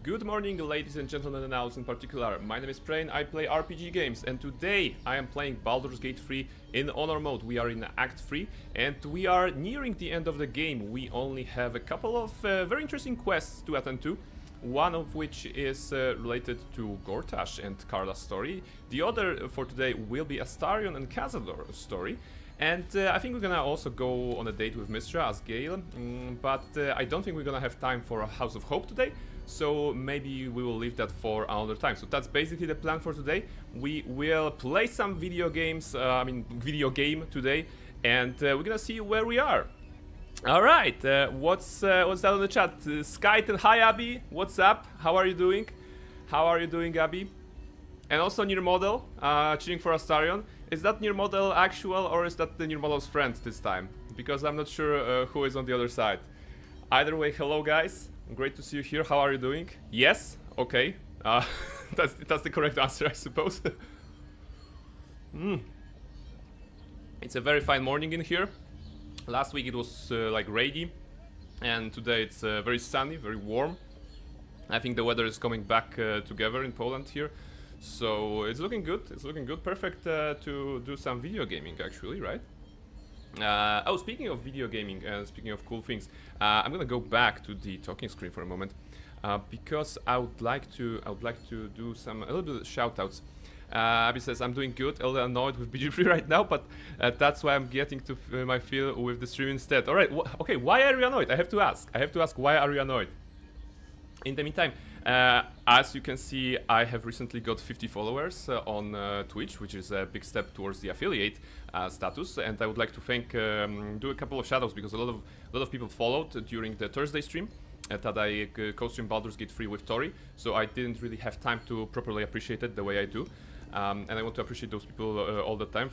Good morning, ladies and gentlemen, and owls in particular. My name is Prain, I play RPG games, and today I am playing Baldur's Gate 3 in Honor mode. We are in Act 3, and we are nearing the end of the game. We only have a couple of very interesting quests to attend to. One of which is related to Gortash and Karla's story. The other for today will be Astarion and Cazador story. And I think we're gonna also go on a date with Mistra as Gale, but I don't think we're gonna have time for a House of Hope today, so maybe we will leave that for another time. So that's basically the plan for today. We will play some video games, video game today, and we're gonna see where we are. Alright, what's down in the chat? Skyte and hi Abby, what's up? How are you doing? How are you doing, Abby? And also Near Model, cheering for Astarion. Is that Near Model actual or is that the Near Model's friend this time? Because I'm not sure who is on the other side. Either way, hello guys. Great to see you here. How are you doing? Yes? Okay. That's the correct answer, I suppose. It's a very fine morning in here. Last week it was like rainy. And today it's very sunny, very warm. I think the weather is coming back together in Poland here. So it's looking good, perfect to do some video gaming actually, right? Oh, speaking of video gaming and speaking of cool things, I'm gonna go back to the talking screen for a moment because I would like to do a little bit of shoutouts. Abby says I'm doing good, a little annoyed with BG3 right now, but that's why I'm getting to my feel with the stream instead. All right, okay, why are you annoyed? I have to ask why are you annoyed? In the meantime, as you can see, I have recently got 50 followers on Twitch, which is a big step towards the affiliate status. And I would like to do a couple of shoutouts because a lot of people followed during the Thursday stream that I co-streamed Baldur's Gate 3 with Tori. So I didn't really have time to properly appreciate it the way I do. And I want to appreciate those people all the time.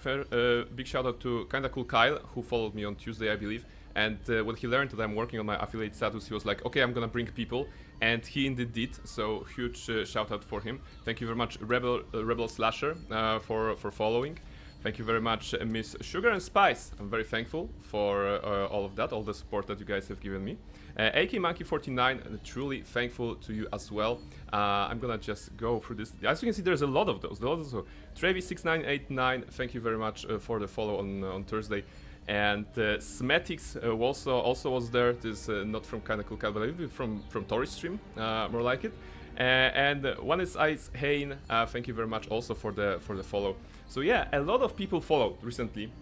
Big shout out to Kinda Cool Kyle, who followed me on Tuesday, I believe. And when he learned that I'm working on my affiliate status, he was like, okay, I'm gonna bring people. And he indeed did, so huge shout out for him. Thank you very much, Rebel Slasher, for following. Thank you very much, Miss Sugar and Spice. I'm very thankful for all of that, all the support that you guys have given me. AK Monkey 49, truly thankful to you as well. I'm gonna just go through this. As you can see, there's a lot of those. So Trevi6989, thank you very much for the follow on Thursday. And Smetics also was there. This not from Kinda Cool Cat, but from Tori's stream, more like it. And one is Ice Hain. Thank you very much also for the follow. So yeah, a lot of people followed recently.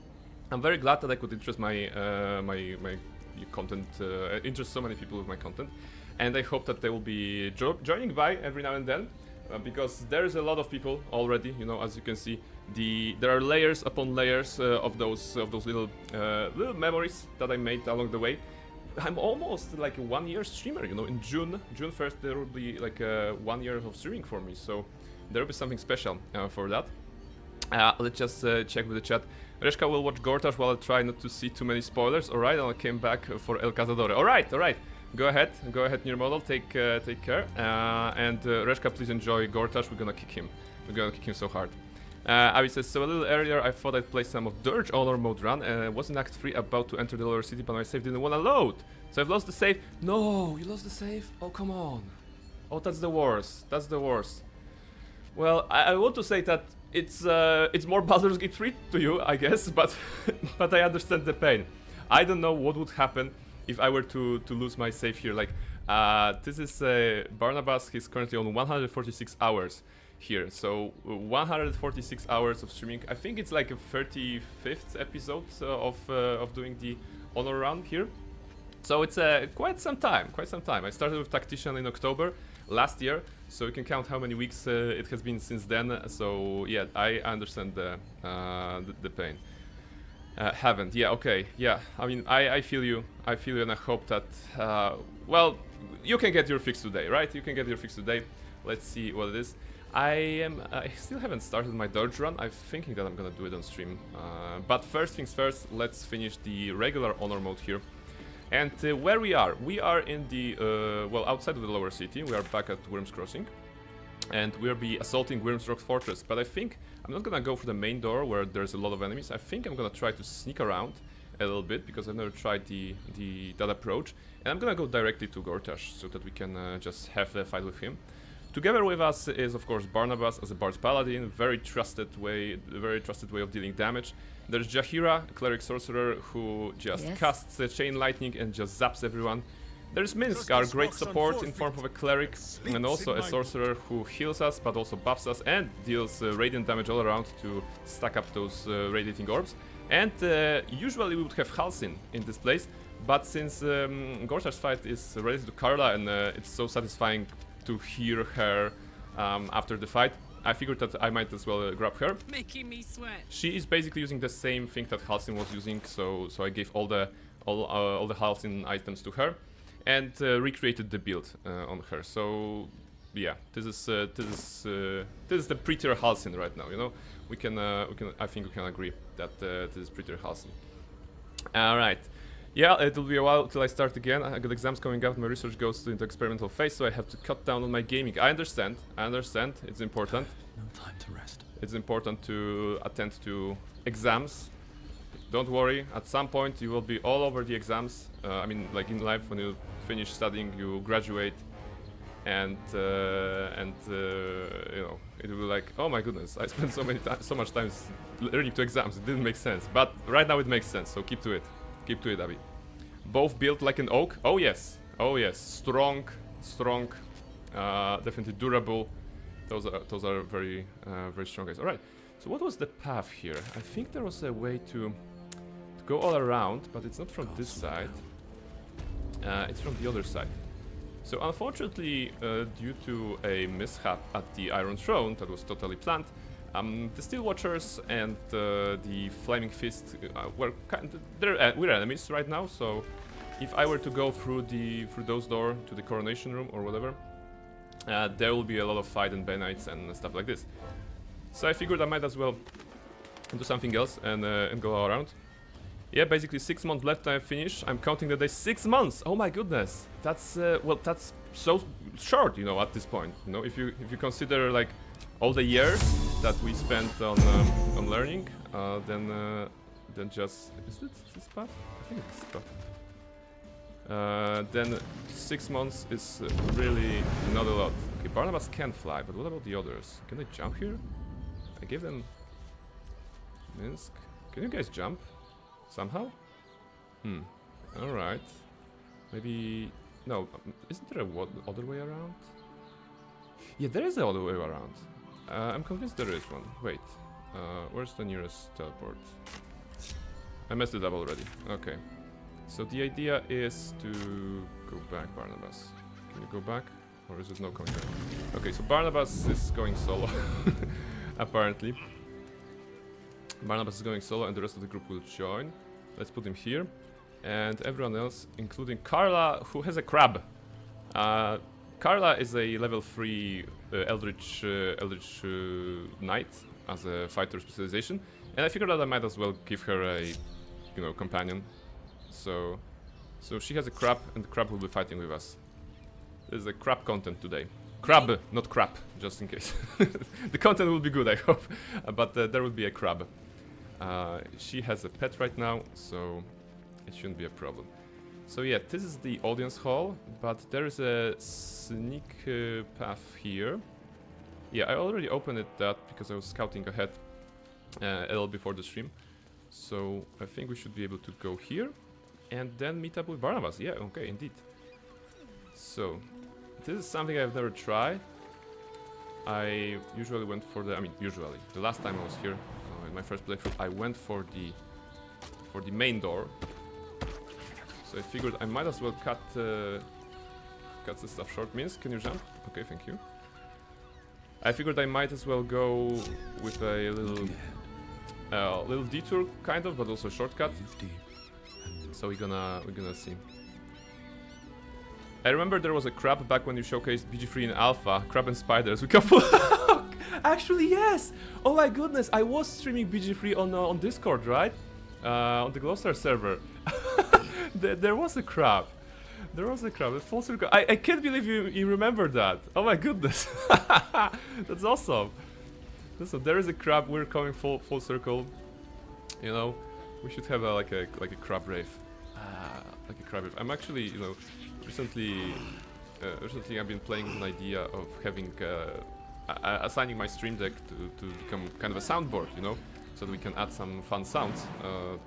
I'm very glad that I could interest my content, interest so many people with my content, and I hope that they will be joining by every now and then. Because there's a lot of people already, you know, as you can see, there are layers upon layers of those little memories that I made along the way. I'm almost like a 1 year streamer, you know. In June 1st there will be like 1 year of streaming for me, so there will be something special for that. Let's just check with the chat. Reshka will watch Gortash while I try not to see too many spoilers. All right, and I came back for El Cazador. All right. Go ahead, Near Model, take care. And Reshka, please enjoy Gortash. We're gonna kick him so hard. Abby says, so a little earlier I thought I'd play some of Dirge Honor mode run, and I was in Act 3 about to enter the lower city, but my save didn't wanna load. So I've lost the save. No, you lost the save? Oh, come on. Oh, that's the worst. Well, I want to say that it's more Baldur's Gate 3 to you, I guess, but I understand the pain. I don't know what would happen if I were to lose my save here. Like, this is Barnabas, he's currently on 146 hours here. So 146 hours of streaming. I think it's like a 35th episode of doing the Honor run here. So it's quite some time. I started with Tactician in October last year, so you can count how many weeks it has been since then. So yeah, I understand the pain. Haven't. Yeah, okay. Yeah, I mean, I feel you, and I hope that, well, you can get your fix today, right? You can get your fix today. Let's see what it is. I still haven't started my Dirge run. I'm thinking that I'm gonna do it on stream. But first things first, let's finish the regular Honor mode here. And where we are in the, well, outside of the lower city. We are back at Worm's Crossing. And we'll be assaulting Wyrm's Fortress, but I think I'm not gonna go for the main door where there's a lot of enemies. I think I'm gonna try to sneak around a little bit because I've never tried that approach. And I'm gonna go directly to Gortash so that we can just have the fight with him. Together with us is of course Barnabas as a Bard Paladin, very trusted way of dealing damage. There's Jahira, a cleric sorcerer who just casts chain lightning and just zaps everyone. There's Minsk, our great support in form of a cleric and also a sorcerer who heals us but also buffs us and deals radiant damage all around to stack up those radiating orbs. And usually we would have Halsin in this place, but since Gortash's fight is related to Carla and it's so satisfying to hear her after the fight, I figured that I might as well grab her. Making me sweat. She is basically using the same thing that Halsin was using, so I gave all the Halsin items to her and recreated the build on her. So yeah, this is the prettier Halsin right now. You know, I think we can agree that this is prettier Halsin. All right. Yeah, it'll be a while till I start again. I got exams coming up, my research goes into experimental phase, so I have to cut down on my gaming. I understand, it's important. No time to rest. It's important to attend to exams. Don't worry, at some point you will be all over the exams. I mean, like in life, when you finish studying, you graduate, and you know, it will be like, oh my goodness, I spent so much time learning to exams. It didn't make sense, but right now it makes sense. So keep to it. Keep to it, Abby. Both built like an oak. Oh yes. Oh yes. Strong. Definitely durable. Those are very strong guys. All right. So what was the path here? I think there was a way to go all around, but it's not from this side. It's from the other side. So unfortunately, due to a mishap at the Iron Throne that was totally planned, the Steel Watchers and the Flaming Fist we're enemies right now. So if I were to go through those doors to the coronation room or whatever, there will be a lot of fight and banites and stuff like this. So I figured I might as well do something else and go all around. Yeah, basically 6 months left till I finish. I'm counting the days. 6 months. Oh my goodness. That's well, that's so short, you know, at this point. You know, if you consider like all the years that we spent on learning, then just is it this path? I think it's this path. Then 6 months is really not a lot. Okay, Barnabas can fly, but what about the others? Can they jump here? I gave them Minsk. Can you guys jump somehow? All right. Maybe no. Isn't there a other way around? Yeah, there is a other way around. I'm convinced there is one. Wait, where's the nearest teleport? I messed it up already. Okay. So the idea is to go back, Barnabas. Can you go back? Or is it no coming back? Okay, so Barnabas is going solo. Apparently. Barnabas is going solo and the rest of the group will join. Let's put him here. And everyone else, including Carla, who has a crab. Carla is a level 3 Eldritch Knight as a fighter specialization. And I figured that I might as well give her a, you know, companion. So she has a crab, and the crab will be fighting with us. There's a crab content today. Crab, not crap, just in case. The content will be good, I hope. But there will be a crab. She has a pet right now, so it shouldn't be a problem. So yeah, this is the audience hall, but there is a sneak path here. Yeah, I already opened that because I was scouting ahead a little before the stream. So I think we should be able to go here and then meet up with Barnabas. Yeah, okay, indeed. So this is something I've never tried. I usually went for the, the last time I was here in my first playthrough, I went for the main door. So I figured I might as well cut the stuff short. Minsk, can you jump? Okay, thank you. I figured I might as well go with a little detour, kind of, but also shortcut. So we're gonna see. I remember there was a crab back when you showcased BG3 in Alpha, crab and spiders. We can actually, yes! Oh my goodness, I was streaming BG3 on Discord, right? On the Glowstar server. There was a crab. There was a crab. A full circle. I can't believe you remember that. Oh my goodness. That's awesome. So there is a crab. We're coming full circle. You know, We should have like a crab rave. Like a crab rave. I'm actually, you know, recently I've been playing with an idea of having assigning my stream deck to become kind of a soundboard, you know, so that we can add some fun sounds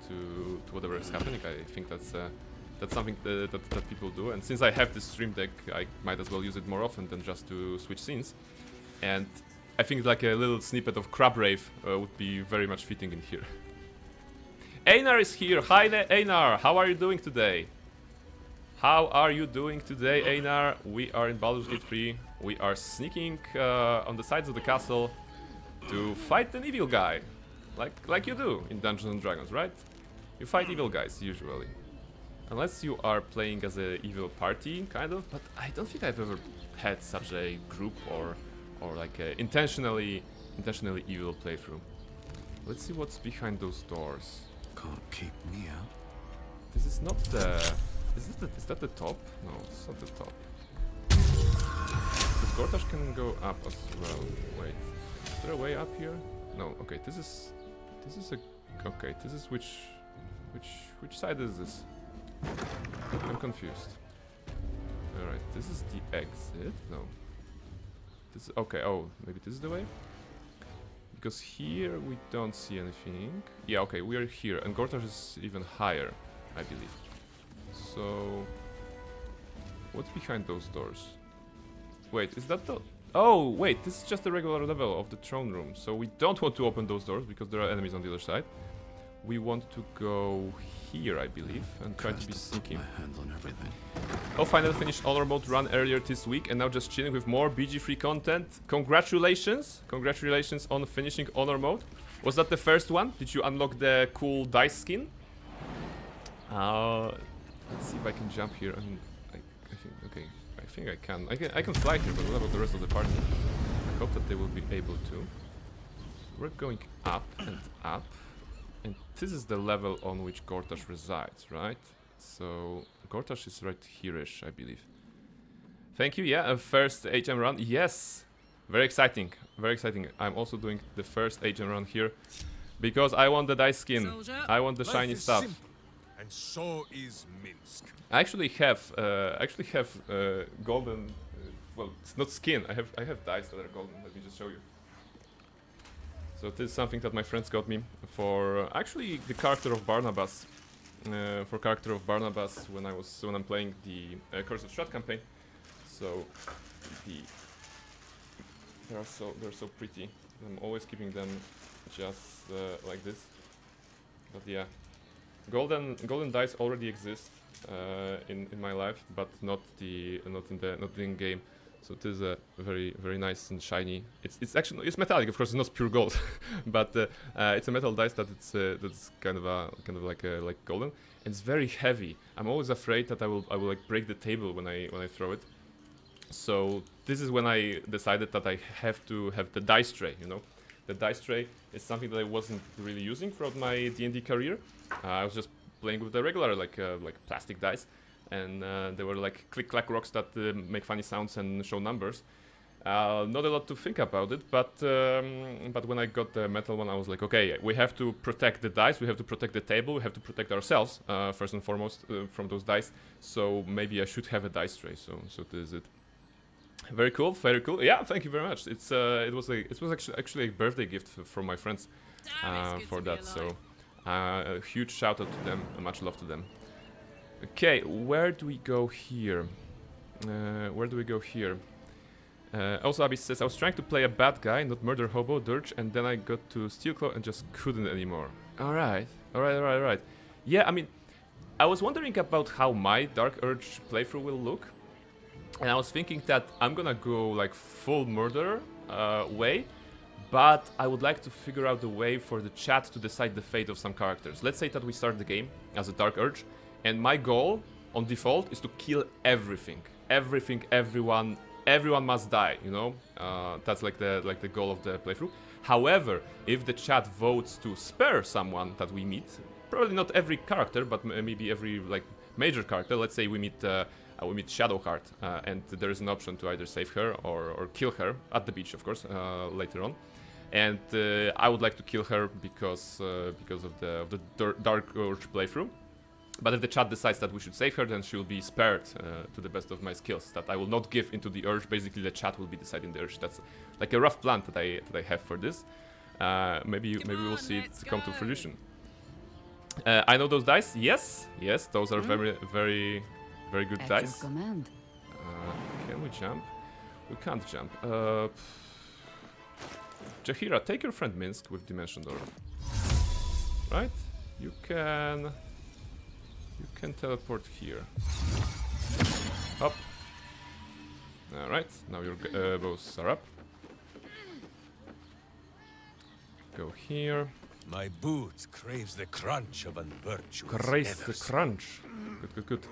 to whatever is happening. I think that's something that people do, and since I have this stream deck, I might as well use it more often than just to switch scenes. And I think like a little snippet of Crab Rave would be very much fitting in here. Einar is here. Hi there, Einar. How are you doing today? How are you doing today, Einar? We are in Baldur's Gate 3. We are sneaking on the sides of the castle to fight an evil guy, like you do in Dungeons and Dragons, right? You fight evil guys usually, unless you are playing as a evil party, kind of. But I don't think I've ever had such a group or like a intentionally evil playthrough. Let's see what's behind those doors. Can't keep me out. This is not the. Is that the top? No, it's not the top. The Gortash can go up as well. Wait, is there a way up here? No. Okay, this is a. Okay, this is which side is this? I'm confused. All right, this is the exit. No. This is okay. Oh, maybe this is the way. Because here we don't see anything. Yeah, okay, we are here, and Gortash is even higher, I believe. So, what's behind those doors? Wait, is that the... Oh, wait, this is just the regular level of the throne room. So we don't want to open those doors because there are enemies on the other side. We want to go here, I believe, and try to be sneaky. My hands on everything. Oh, finally finished Honor Mode run earlier this week, and now just chilling with more BG3 content. Congratulations! Congratulations on finishing Honor Mode. Was that the first one? Did you unlock the cool dice skin? Let's see if I can jump here. I mean, I think, okay, I think I can. I can fly here, but what about the rest of the party? I hope that they will be able to. We're going up and up. And this is the level on which Gortash resides, right? So Gortash is right here-ish, I believe. Thank you, yeah, first HM run. Yes! Very exciting, very exciting. I'm also doing the first HM run here because I want the dice skin. Soldier. I want the shiny stuff. Simple, and so is Minsk. I actually have golden. Well, it's not skin. I have dice that are golden. Let me just show you. So this is something that my friends got me for actually the character of Barnabas. For character of Barnabas when I'm playing the Curse of Strahd campaign. So they're so pretty. I'm always keeping them just like this. But yeah, golden dice already exist in my life, but not in game. So it is a very nice and shiny. It's actually metallic, of course. It's not pure gold, but it's a metal dice that's kind of like golden, and it's very heavy. I'm always afraid that I will like break the table when I throw it. So this is when I decided that I have to have the dice tray. You know, the dice tray is something that I wasn't really using throughout my D&D career. I was just playing with the regular like plastic dice. And they were like click-clack rocks that make funny sounds and show numbers. Not a lot to think about it, but when I got the metal one, I was like, okay, we have to protect the dice, we have to protect the table, we have to protect ourselves first and foremost from those dice. So maybe I should have a dice tray. So this is it. Very cool, very cool. Yeah, thank you very much. It was actually a birthday gift from my friends for that. So a huge shout out to them, and much love to them. Okay, where do we go here? Also, Abyss says, I was trying to play a bad guy, not murder hobo, dirge, and then I got to Steelclaw and just couldn't anymore. Alright. Yeah, I mean, I was wondering about how my Dark Urge playthrough will look. And I was thinking that I'm gonna go like full murder way, but I would like to figure out a way for the chat to decide the fate of some characters. Let's say that we start the game as a Dark Urge. And my goal, on default, is to kill everything, everyone must die. You know, that's like the goal of the playthrough. However, if the chat votes to spare someone that we meet, probably not every character, but maybe every like major character. Let's say we meet Shadowheart, and there is an option to either save her or kill her at the beach, of course, later on. and I would like to kill her because of the Dark Urge playthrough. But if the chat decides that we should save her, then she will be spared to the best of my skills. That I will not give into the Urge. Basically, the chat will be deciding the Urge. That's like a rough plan that I have for this. Maybe we'll see it come to fruition. I know those dice. Yes, those are very good At dice. your command. Can we jump? We can't jump. Jahira, take your friend Minsk with Dimension Door. Right? You can teleport here. Up. Alright, now your bows are up. Go here. My boot craves the crunch of unvirtuous Craze the feathers. crunch. Good.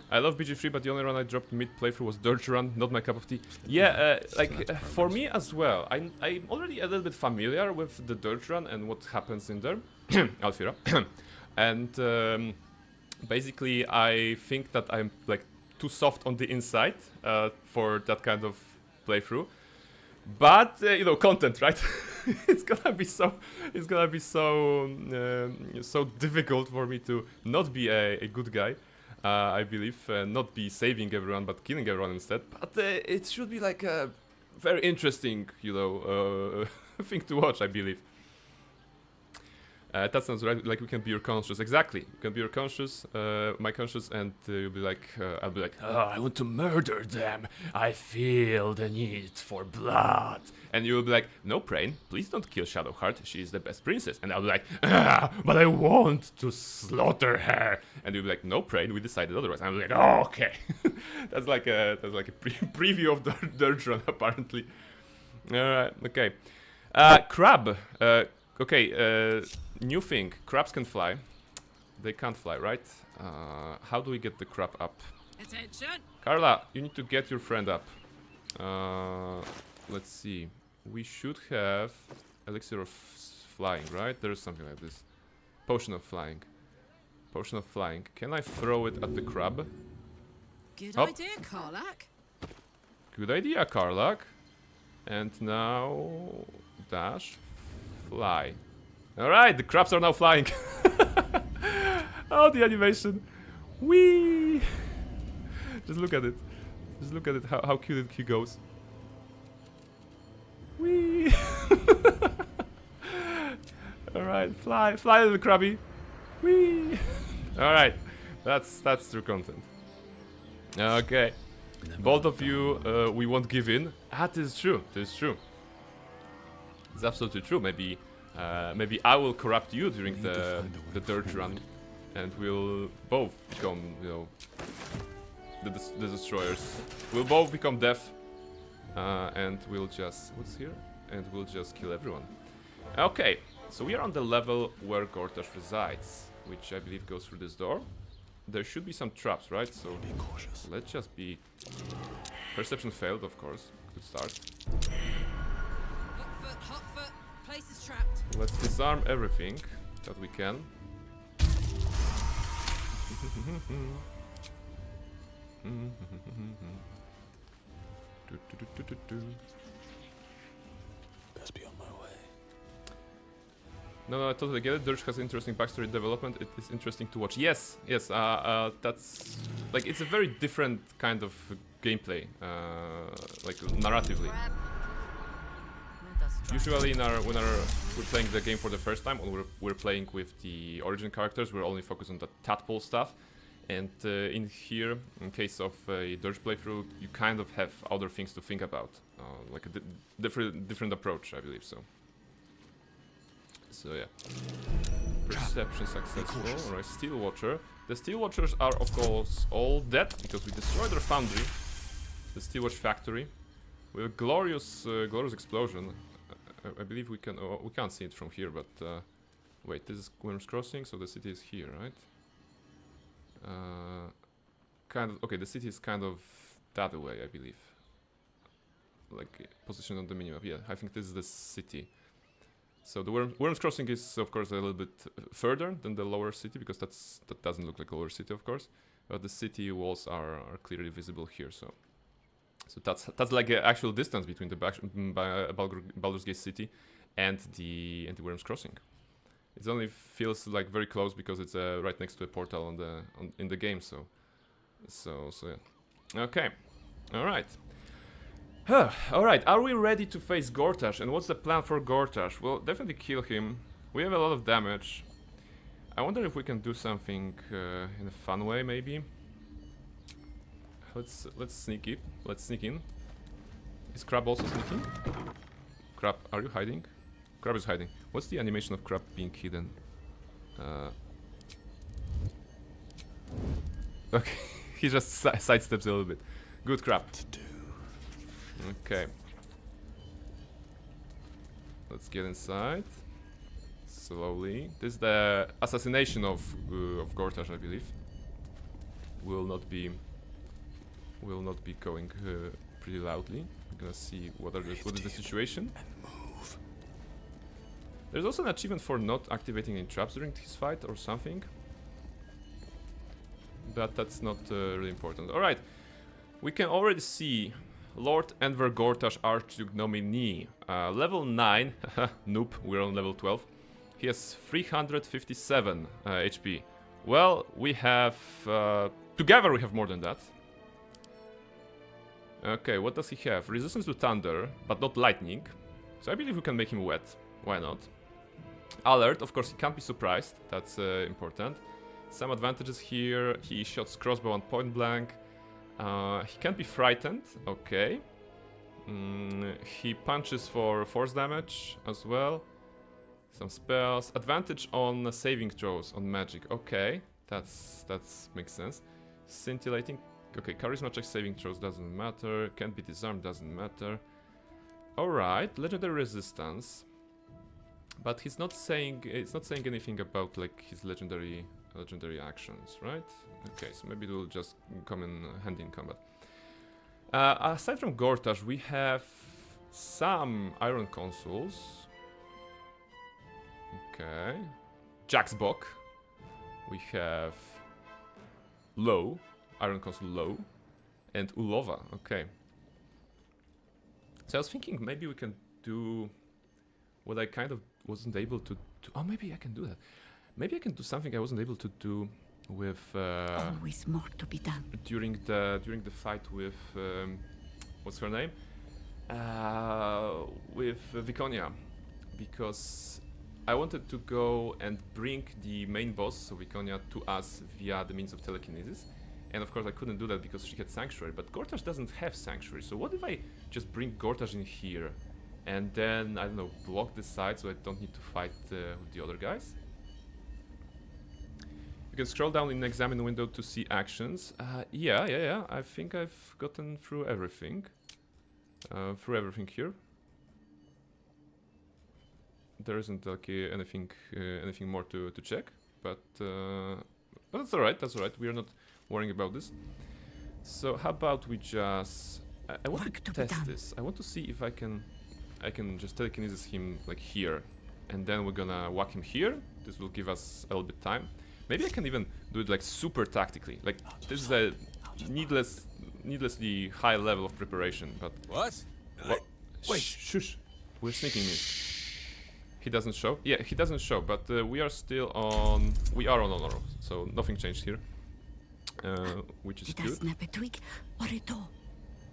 I love BG3, but the only run I dropped mid playthrough was Dirge Run, not my cup of tea. Yeah, for me as well. I'm already a little bit familiar with the Dirge Run and what happens in there. Alfira. And basically, I think that I'm like too soft on the inside for that kind of playthrough. But you know, content, right? It's gonna be so difficult for me to not be a good guy. I believe not be saving everyone, but killing everyone instead. But it should be like a very interesting, you know, thing to watch. I believe. That sounds right. Like we can be your conscious. Exactly. We can be your conscious, my conscious, and you'll be like, I'll be like, oh, I want to murder them. I feel the need for blood. And you'll be like, no, Brain, please don't kill Shadowheart. She is the best princess. And I'll be like, but I want to slaughter her. And you'll be like, no, Brain, we decided otherwise. And I'll be like, oh, okay. that's like a preview of the Dirge Run, apparently. Alright, okay. Crab. Okay, new thing. Crabs can fly. They can't fly, right? How do we get the crab up? Attention. Carla, you need to get your friend up. Let's see. We should have elixir of flying, right? There is something like this. Potion of flying. Potion of flying. Can I throw it at the crab? Good Up. idea, Karlak. Good idea, Karlak. And now dash, fly. All right, the crabs are now flying. Oh, the animation. Whee! Just look at it. Just look at it. How cute he goes. Whee! All right, fly, little crabby. Whee! All right, that's true content. Okay, both of you, we won't give in. That is true. That is true. It's absolutely true. Maybe I will corrupt you during the Dirge Run, and we'll both become, you know, the destroyers. We'll both become death, and we'll just we'll just kill everyone. Okay, so we are on the level where Gortash resides, which I believe goes through this door. There should be some traps, right? So Be cautious. let's just be. Perception failed, of course. Good start. Hot foot. Place is trapped. Let's disarm everything that we can. Best be on my way. No, I totally get it. Dirge has interesting backstory development. It is interesting to watch. Yes. That's like it's a very different kind of gameplay, like narratively. Usually, when we're playing the game for the first time, or we're playing with the origin characters, we're only focused on the tadpole stuff. And in here, in case of a Dirge playthrough, you kind of have other things to think about, like a different approach, I believe so. So yeah, perception successful. Alright, Steel Watcher. The Steel Watchers are of course all dead because we destroyed their foundry, the Steel Watch factory, with a glorious explosion. I believe we can. We can't see it from here, but wait, this is Worms Crossing, so the city is here, right? Kind of. Okay, the city is kind of that way, I believe. Like positioned on the minimap. Yeah, I think this is the city. So the Worms Crossing is of course a little bit further than the lower city because that doesn't look like a lower city, of course. But the city walls are clearly visible here. So that's like an actual distance between the Baldur's Gate city and the Worms Crossing. It only feels like very close because it's right next to a portal in the game. So yeah. Okay, all right. All right. Are we ready to face Gortash? And what's the plan for Gortash? Well, definitely kill him. We have a lot of damage. I wonder if we can do something in a fun way, maybe. Let's sneak it. Let's sneak in. Is Crab also sneaking? Crab, are you hiding? Crab is hiding. What's the animation of Crab being hidden? Okay, he just sidesteps a little bit. Good Crab. Okay. Let's get inside. Slowly. This is the assassination of Gortash, I believe. Will not be going pretty loudly. We're gonna see what is the situation. There's also an achievement for not activating any traps during his fight or something. But that's not really important. Alright. We can already see Lord Enver Gortash Archduke nominee. Level 9. Nope, we're on level 12. He has 357 HP. Well, we have... together we have more than that. Okay, what does he have? Resistance to thunder, but not lightning. So I believe we can make him wet. Why not? Alert, of course he can't be surprised. That's important. Some advantages here. He shoots crossbow on point blank. He can't be frightened. Okay. He punches for force damage as well. Some spells. Advantage on saving throws on magic. Okay, that's makes sense. Scintillating. Okay, charisma check saving throws doesn't matter. Can't be disarmed doesn't matter. All right, legendary resistance. But he's not saying anything about like his legendary actions, right? Okay, so maybe it will just come in handy in combat. Aside from Gortash, we have some iron consuls. Okay, Jaxbok. We have Low, iron consul Low, and Ulova. Okay. So I was thinking maybe we can do what I kind of wasn't able to do. Oh, maybe I can do that. Maybe I can do something I wasn't able to do with always more to be done during the fight with what's her name? With Viconia, because I wanted to go and bring the main boss, so Viconia, to us via the means of telekinesis. And of course I couldn't do that because she had Sanctuary, but Gortash doesn't have Sanctuary. So what if I just bring Gortash in here and then, I don't know, block this side so I don't need to fight with the other guys? You can scroll down in examine window to see actions. Yeah. I think I've gotten through everything. Here. There isn't like anything more to check, but that's alright. We are not worrying about this. So how about we just... I want to test this. I want to see if I can just telekinesis him like here, and then we're gonna whack him here. This will give us a little bit time. Maybe I can even do it like super tactically. Like this is a needlessly high level of preparation. But What? Wait, shush. We're sneaking in. He doesn't show. Yeah, he doesn't show. But we are still on. We are on honor, so nothing changed here, which is Did I good. snap a twig or a toe?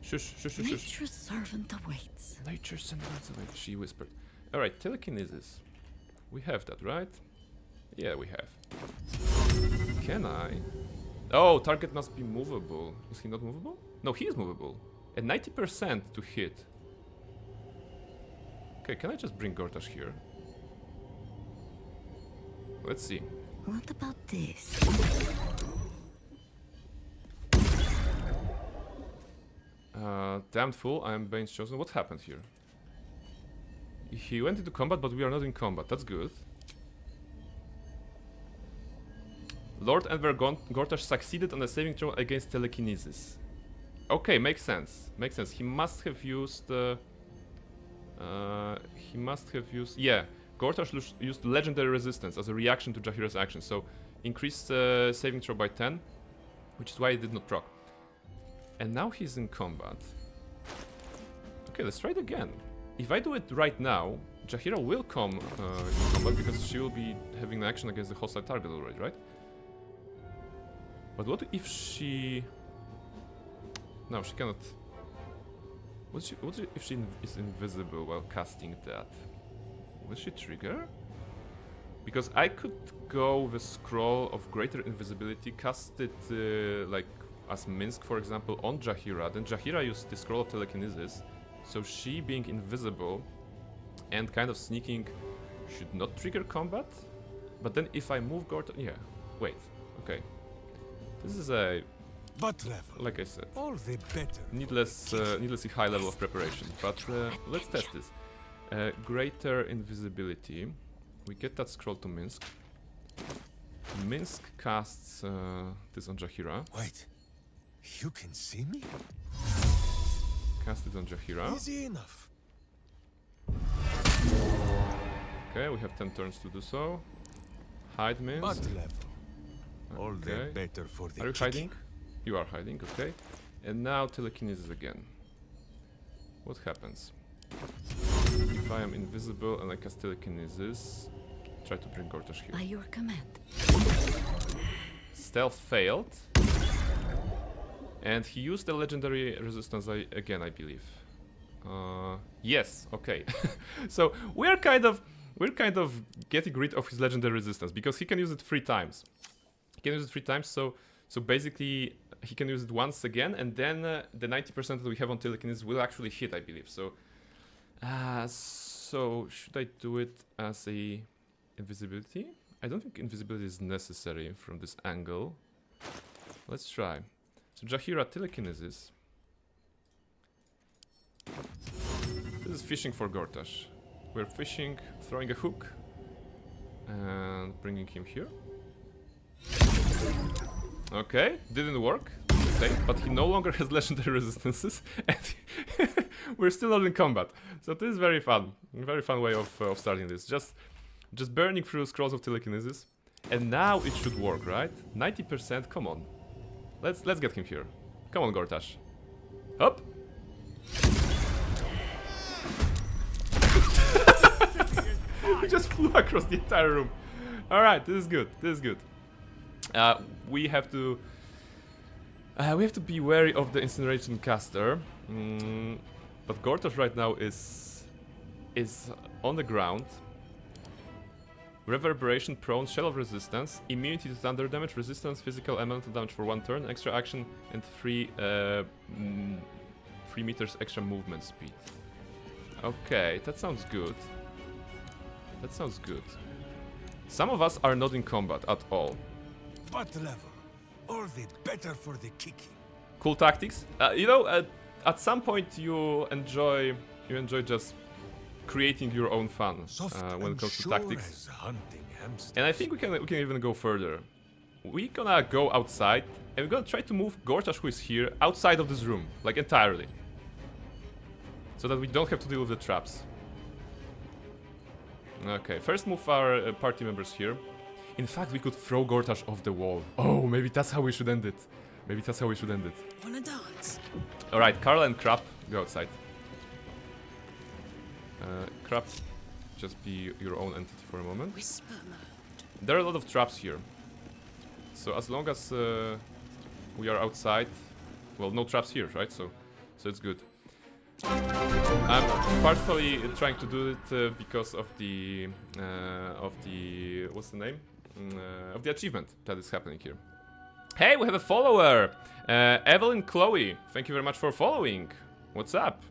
Shush. Nature's servant awaits. Nature's servant awaits. She whispered. All right, telekinesis. We have that, right? Yeah, we have. Can I? Oh, target must be movable. Is he not movable? No, he is movable. At 90% to hit. Okay, can I just bring Gortash here? Let's see. What about this? Damned fool, I am Bane's chosen. What happened here? He went into combat, but we are not in combat. That's good. Lord Enver Gortash succeeded on a saving throw against telekinesis. Okay, makes sense. Makes sense. He must have used... Yeah, Gortash used legendary resistance as a reaction to Jaheira's action. So, increased saving throw by 10, which is why it did not proc. And now he's in combat. Okay, let's try it again. If I do it right now, Jaheira will come in combat because she will be having an action against the hostile target already, right? But what if she... No, she cannot... What if she is invisible while casting that? Will she trigger? Because I could go with Scroll of Greater Invisibility, cast it like as Minsk, for example, on Jaheira. Then Jaheira used the Scroll of Telekinesis, so she being invisible and kind of sneaking should not trigger combat. But then if I move Gorton... Yeah, wait, okay. This is a... Butt level. Like I said, All the better. needlessly high level of preparation. But let's test this. Greater Invisibility. We get that scroll to Minsk. Minsk casts this on Jaheira. Wait, you can see me? Cast it on Jaheira. Easy enough. Okay, we have 10 turns to do so. Hide Minsk. Butt level. All the Okay. better for the Are you kicking. hiding? You are hiding, okay. And now Telekinesis again. What happens? If I am invisible and I cast Telekinesis, try to bring Gortash here. By your command. Stealth failed. And he used the legendary resistance again, I believe. Yes, okay. So we're kind of getting rid of his legendary resistance because he can use it 3 times. He can use it 3 times, so basically he can use it once again, and then the 90% that we have on Telekinesis will actually hit, I believe. So, so should I do it as a invisibility? I don't think invisibility is necessary from this angle. Let's try. So Jaheira Telekinesis. This is fishing for Gortash. We're fishing, throwing a hook, and bringing him here. Okay, didn't work, but he no longer has legendary resistances, and we're still not in combat. So this is very fun way of starting this. Just burning through scrolls of telekinesis, and now it should work, right? 90%. Come on, let's get him here. Come on, Gortash. Up. He just flew across the entire room. All right, this is good. This is good. We have to be wary of the incineration caster, but Gortash right now is on the ground. Reverberation, prone, shell of resistance, immunity to thunder damage, resistance, physical, elemental damage for 1 turn, extra action, and 3 meters extra movement speed. Okay, that sounds good. That sounds good. Some of us are not in combat at all. Butt level. All the better for the kicking. Cool tactics. You know, at some point you enjoy just creating your own fun when it comes to tactics. And I think we can even go further. We're gonna go outside and we're gonna try to move Gortash, who is here, outside of this room, like entirely, so that we don't have to deal with the traps. Okay, first move our party members here. In fact, we could throw Gortash off the wall. Oh, maybe that's how we should end it. Maybe that's how we should end it. Wanna dance? Alright, Carl and Crap, go outside. Crap, just be your own entity for a moment. Whisper mode. There are a lot of traps here. So as long as we are outside... Well, no traps here, right? So it's good. I'm partially trying to do it because of the what's the name? Of the achievement that is happening here. Hey, we have a follower! Evelyn Chloe, thank you very much for following. What's up?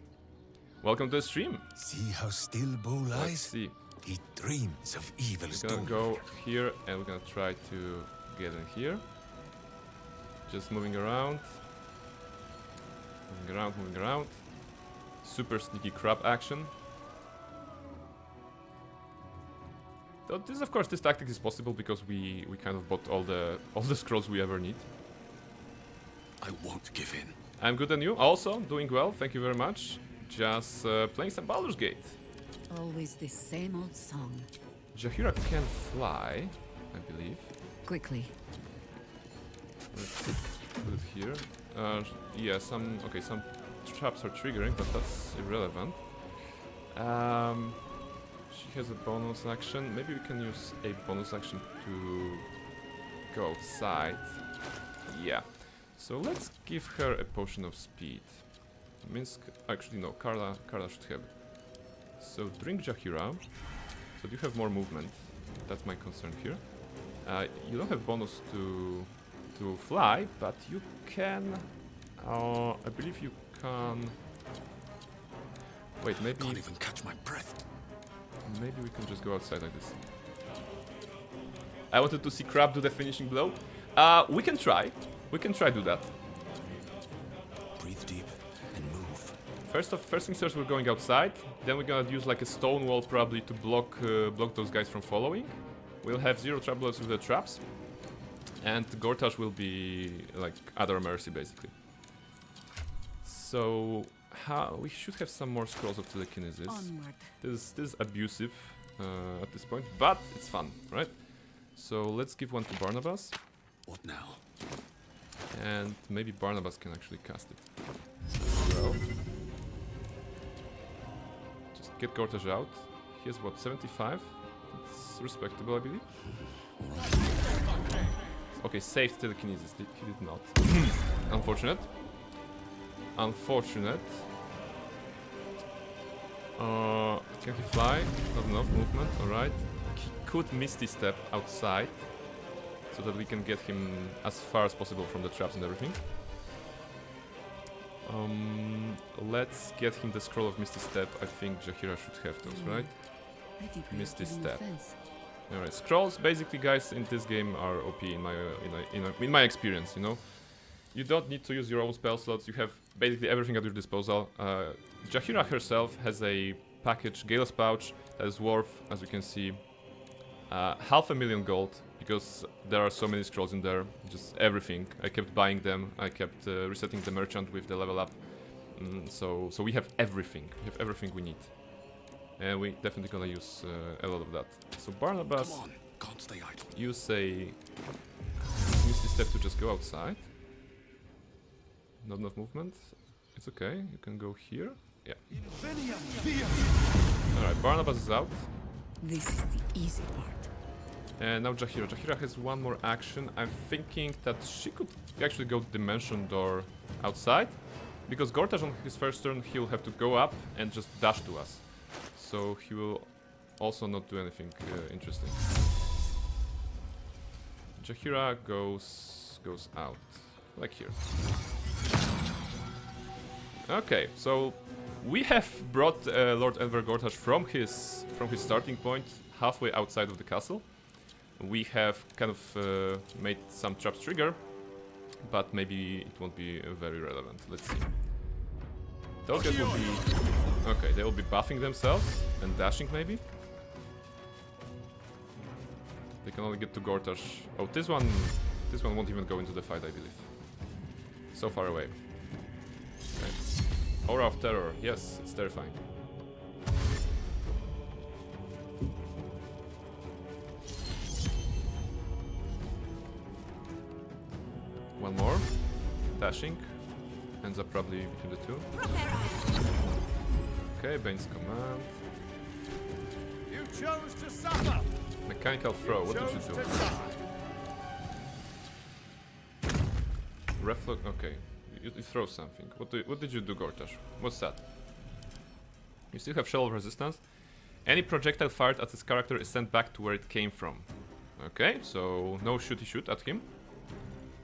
Welcome to the stream. See how still Bo lies? Let's see. He dreams of evil's We're gonna doom. go here and we're gonna try to get in here. Just moving around. Moving around. Super sneaky crab action. Though this, of course, this tactic is possible because we kind of bought all the scrolls we ever need. I won't give in. I'm good, and you? Also doing well, thank you very much. Just playing some Baldur's Gate. Always the same old song. Jaheira can fly, I believe. Quickly. Let's put it here. Yeah, some traps are triggering, but that's irrelevant. She has a bonus action. Maybe we can use a bonus action to go outside. Yeah. So let's give her a potion of speed. Minsk, actually no, Carla should have it. So drink Jahira. So you have more movement. That's my concern here. You don't have bonus to fly, but you can. I believe you can. Wait, maybe. Can't even catch my breath. Maybe we can just go outside like this. I wanted to see Crab do the finishing blow. We can try. We can try do that. Breathe deep and move. First things first, we're going outside. Then we're gonna use like a stone wall probably to block those guys from following. We'll have 0 troubles with the traps. And Gortash will be like at our mercy basically. So we should have some more scrolls of telekinesis. Onward. This is abusive at this point, but it's fun, right? So let's give one to Barnabas. What now? And maybe Barnabas can actually cast it. So just get Gortash out. He has what, 75? It's respectable, I believe. Okay, saved telekinesis. He did not. Unfortunate. Unfortunate. Can he fly? Not enough movement, alright. He could Misty Step outside, so that we can get him as far as possible from the traps and everything. Let's get him the scroll of Misty Step. I think Jahira should have those, right? I think we Misty have given Step. offense. Alright, scrolls basically, guys, in this game are OP in my experience, you know? You don't need to use your own spell slots, you have basically everything at your disposal. Jahira herself has a package, Gale's Pouch, that is worth, as you can see, 500,000 gold, because there are so many scrolls in there, just everything. I kept buying them, I kept resetting the merchant with the level up. So we have everything we need. And we definitely gonna use a lot of that. So Barnabas, Come on, can't stay idle. use a Misty Step to just go outside. Not enough movement. It's okay, you can go here. Yeah. Alright, Barnabas is out. This is the easy part. And now Jahira. Jahira has one more action. I'm thinking that she could actually go Dimension Door outside. Because Gortash on his first turn, he'll have to go up and just dash to us. So he will also not do anything interesting. Jahira goes out. Like here. Okay, so we have brought Lord Enver Gortash from his starting point halfway outside of the castle. We have kind of made some traps trigger, but maybe it won't be very relevant. Let's see. Those guys will be... Okay, they will be buffing themselves and dashing maybe. They can only get to Gortash. Oh, this one won't even go into the fight, I believe. So far away. Okay. Aura of Terror. Yes, it's terrifying. One more. Dashing. Ends up probably between the two. Okay, Bane's command. You chose to suffer. Mechanical throw. What did you do? Reflect. Okay, you throw something. What did you do, Gortash? What's that? You still have shell of resistance. Any projectile fired at his character is sent back to where it came from. Okay, so no shooty shoot at him.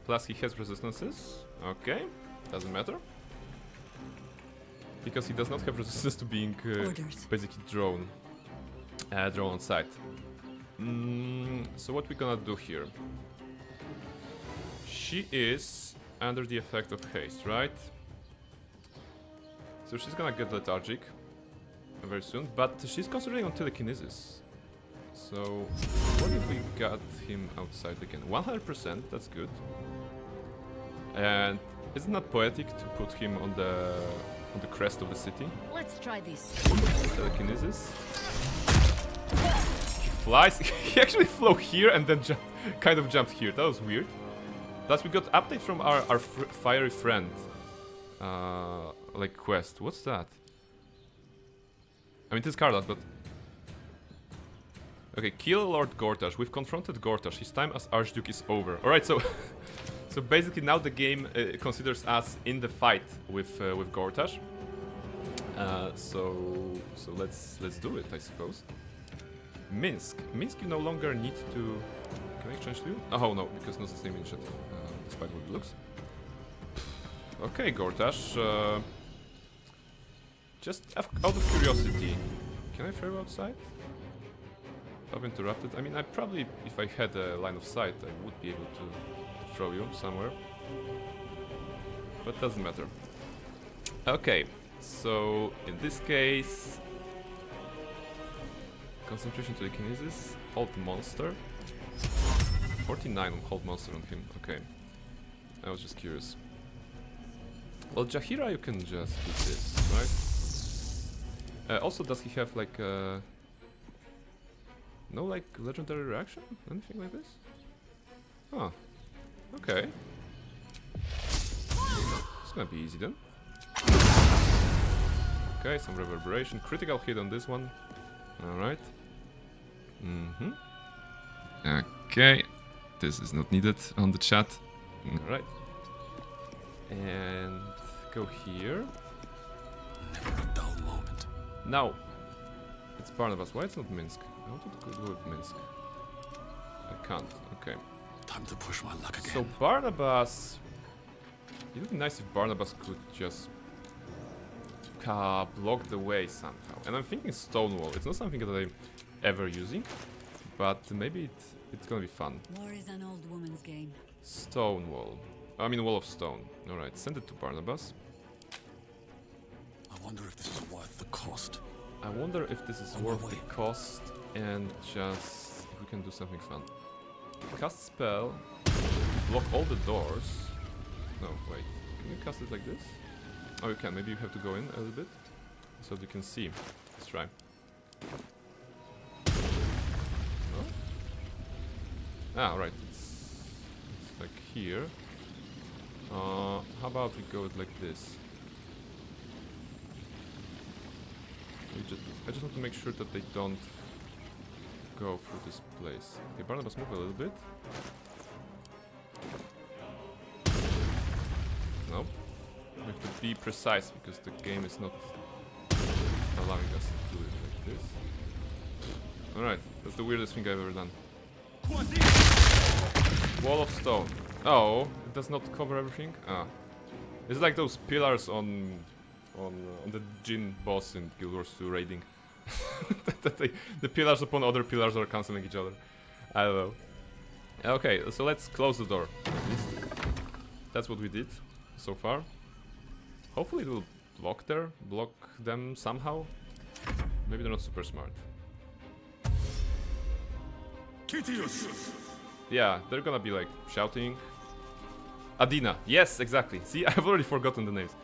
Plus he has resistances. Okay, doesn't matter. Because he does not have resistance to being basically drawn on sight. So what we're gonna do here? She is under the effect of haste, right? So she's gonna get lethargic very soon, but she's concentrating on telekinesis. So what if we got him outside again? 100%, that's good. And isn't that poetic to put him on the crest of the city? Let's try this. Telekinesis. He flies. He actually flew here and then kind of jumped here. That was weird. Plus we got update from our fiery friend. Like quest. What's that? I mean, it is Carlos, but Okay, kill Lord Gortash. We've confronted Gortash. His time as Archduke is over. Alright, so... so basically now the game considers us in the fight with Gortash. So let's do it, I suppose. Minsk. Minsk, you no longer need to... Can I exchange to you? Oh no, because not the same initiative, despite what it looks. Okay, Gortash. Just out of curiosity, can I throw you outside? I've interrupted. I mean, I probably, if I had a line of sight, I would be able to throw you somewhere. But doesn't matter. Okay, so in this case... Concentration telekinesis, hold monster. 49 on hold monster on him, okay. I was just curious. Well, Jahira you can just do this, right? Also, does he have like no like legendary reaction? Anything like this? Huh. Okay. It's gonna be easy then. Okay, some reverberation. Critical hit on this one. Alright. Okay. This is not needed on the chat. Alright. And go here. Never a dull moment. Now. It's Barnabas. Why it's not Minsk? I wanted to go with Minsk. I can't. Okay. Time to push my luck again. So Barnabas... It would be nice if Barnabas could just... block the way somehow. And I'm thinking Stonewall. It's not something that I'm ever using. But maybe it's gonna be fun. War is an old woman's game. Stonewall. I mean, Wall of Stone. Alright, send it to Barnabas. I wonder if this is worth the cost. I wonder if this is On my worth the way. cost and just if we can do something fun. Cast spell. Block all the doors. No, wait. Can you cast it like this? Oh, you can. Maybe you have to go in a little bit so that you can see. Let's try. No? Ah, right. It's like here. How about we go like this? I just want to make sure that they don't go through this place. Okay, Barnabas, move a little bit. Nope. We have to be precise because the game is not allowing us to do it like this. Alright, that's the weirdest thing I've ever done. Wall of Stone. Oh, it does not cover everything? Ah. It's like those pillars on the Jin boss in Guild Wars 2 raiding. The pillars upon other pillars are cancelling each other. I don't know. Okay, so let's close the door. At least. That's what we did so far. Hopefully it will block them somehow. Maybe they're not super smart. Titius! Yeah, they're gonna be like shouting. Adina, yes, exactly. See, I've already forgotten the names.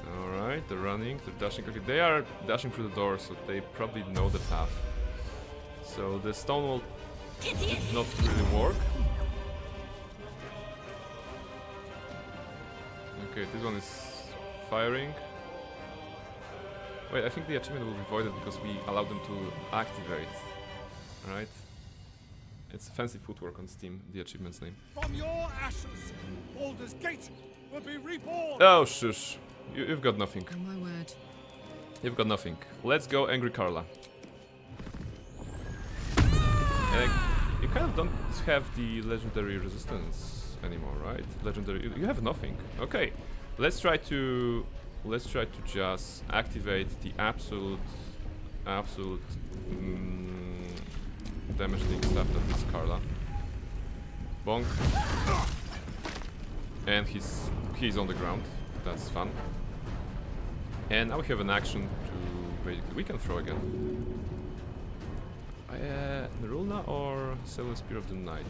Alright, they're running, they're dashing. Okay, they are dashing through the door, so they probably know the path. So the stone wall did not really work. Okay, this one is firing. Wait, I think the achievement will be voided because we allowed them to activate. Right? It's fancy footwork on Steam, the achievement's name. From your ashes, Baldur's Gate will be reborn. Oh, shush. You've got nothing. Oh my word. You've got nothing. Let's go, Angry Carla. And you kind of don't have the legendary resistance anymore, right? Legendary. You have nothing. Okay. Let's try to just activate the absolute damage dealing stuff that is Carla. Bonk. And he's on the ground. That's fun. And now we have an action to basically we can throw again. Nerulna or Cellular Spear of the Night?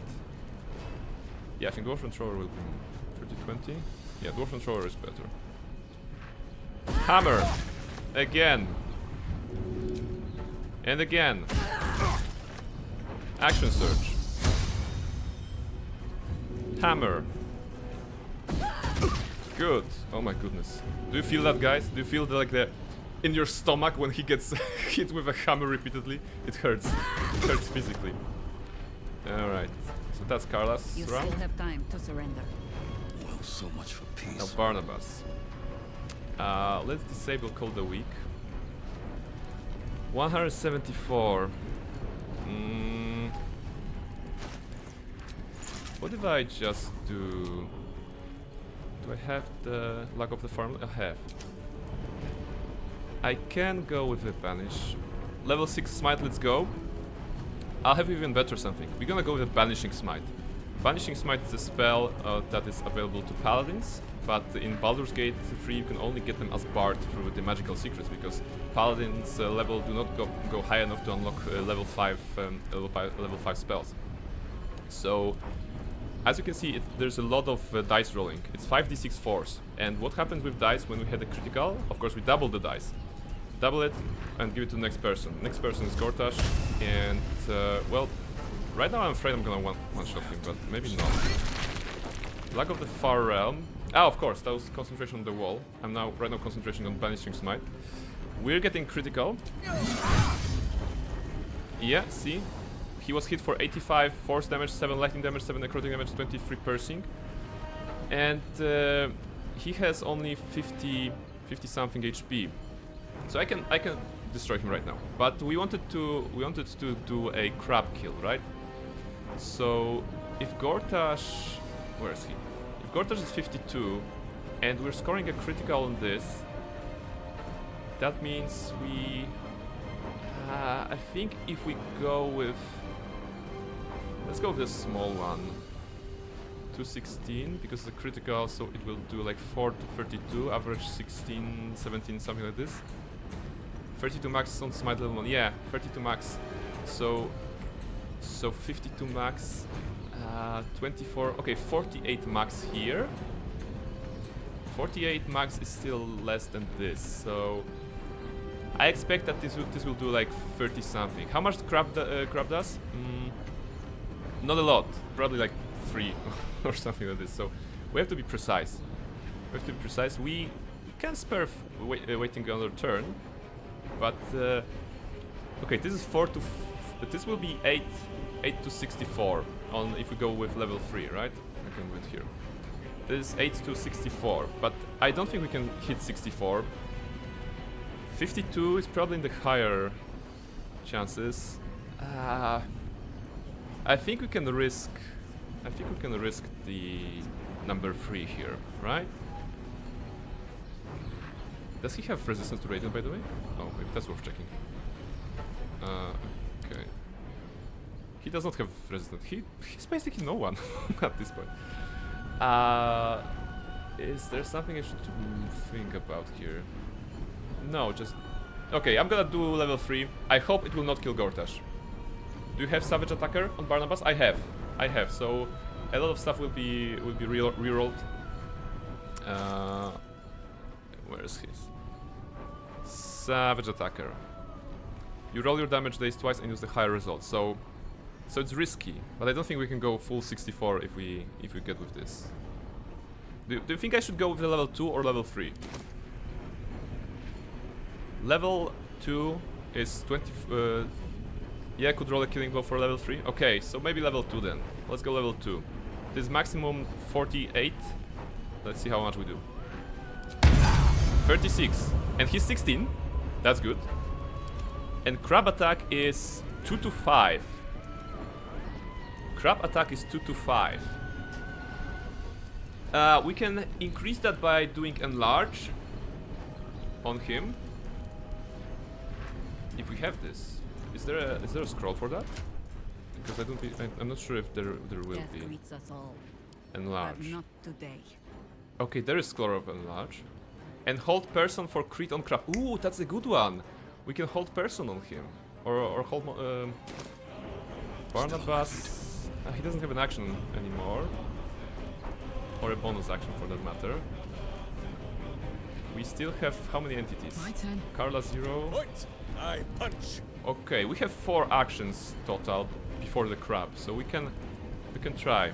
Yeah, I think Dwarf Thrower will be 30-20. Yeah, Dwarf Thrower is better. Hammer! Again! And again! Action Surge. Hammer! Good. Oh my goodness. Do you feel that, guys? Do you feel like the in your stomach when he gets hit with a hammer repeatedly? It hurts. It hurts physically. All right. So that's Carla's You round. still have time to surrender. Well, so much for peace. Now Barnabas. Let's disable Call the Weak. 174. What if I just do... Do I have the Luck of the Farm? I have. I can go with a Banish. Level 6 Smite, let's go. I'll have even better something. We're gonna go with a Banishing Smite. Banishing Smite is a spell that is available to Paladins, but in Baldur's Gate 3 you can only get them as Bard through the magical secrets, because Paladins level do not go high enough to unlock level 5 spells. So, as you can see, there's a lot of dice rolling. It's 5d6 force, and what happens with dice when we had a critical? Of course, we double the dice. Double it and give it to the next person. Next person is Gortash, and well, right now I'm afraid I'm gonna one-shot him, but maybe not. Luck of the Far Realm. Ah, of course, that was concentration on the wall. I'm right now concentrating on Banishing Smite. We're getting critical. Yeah, see? He was hit for 85 force damage, 7 lightning damage, 7 necrotic damage, 23 piercing. And he has only 50 something HP. So I can destroy him right now. But we wanted to do a crab kill, right? So if Gortash, where is he? If Gortash is 52 and we're scoring a critical on this, that means we I think if we go with, let's go with the small one, 216, because it's a critical, so it will do like 4 to 32, average 16, 17, something like this. 32 max on Smite level 1, yeah, 32 max. So 52 max, 24, okay, 48 max here. 48 max is still less than this, so I expect that this will do like 30 something. How much crab does? Not a lot, probably like 3 or something like this. So we have to be precise. We can spare waiting another turn, but okay, this is this will be 8 to 64 on if we go with level 3, right? I can wait here. This is 8 to 64, but I don't think we can hit 64. 52 is probably in the higher chances. I think we can risk the number 3 here, right? Does he have resistance to radiant, by the way? Oh, maybe that's worth checking. Okay. He does not have resistance. He's basically no one at this point. Is there something I should think about here? No, just... Okay, I'm gonna do level 3. I hope it will not kill Gortash. Do you have Savage Attacker on Barnabas? I have, so a lot of stuff will be rerolled. Where is his? Savage Attacker. You roll your damage dice twice and use the higher result, so it's risky, but I don't think we can go full 64 if we get with this. Do you think I should go with the level 2 or level 3? Level 2 is 20... yeah, I could roll a killing blow for level 3. Okay, so maybe level 2 then. Let's go level 2. This is maximum 48. Let's see how much we do. 36. And he's 16. That's good. And crab attack is 2 to 5. Crab attack is 2 to 5. We can increase that by doing enlarge on him. If we have this. Is there a scroll for that? Because I'm not sure if there will Death be. greets us all, Enlarge. but not today. Okay, there is scroll of enlarge. And hold person for crit on crab. Ooh, that's a good one. We can hold person on him. Or hold Barnabas. He doesn't have an action anymore. Or a bonus action for that matter. We still have how many entities? My turn. Carla 0. Point! I punch! Okay, we have 4 actions total before the crab, so we can try.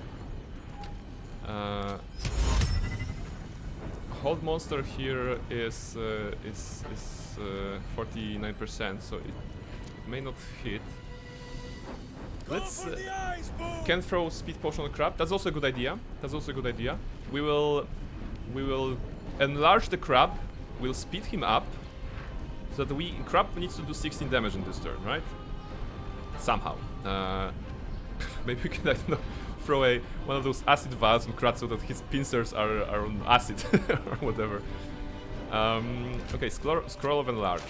hold monster here is 49%, so it may not hit. Let's can throw speed potion on crab. That's also a good idea. That's also a good idea. We will enlarge the crab. We'll speed him up, so that crab needs to do 16 damage in this turn, right? Somehow. Maybe we can, I don't know, throw one of those acid vials on crab so that his pincers are on acid or whatever. Okay, scroll of enlarge.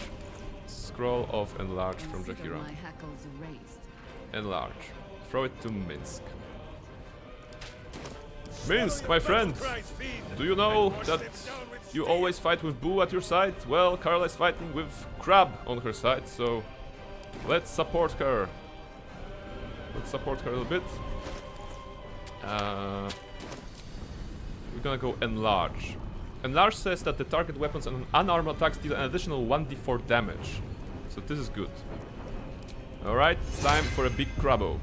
Scroll of enlarge from Consider Jaheira. my hackles erased. Enlarge. Throw it to Minsk. Minsk, my friend! Do you know that you always fight with Boo at your side? Well, Carla is fighting with Crab on her side, so let's support her. Let's support her a little bit. We're gonna go enlarge. Enlarge says that the target weapons and unarmed attacks deal an additional 1d4 damage. So this is good. Alright, it's time for a big crabbo.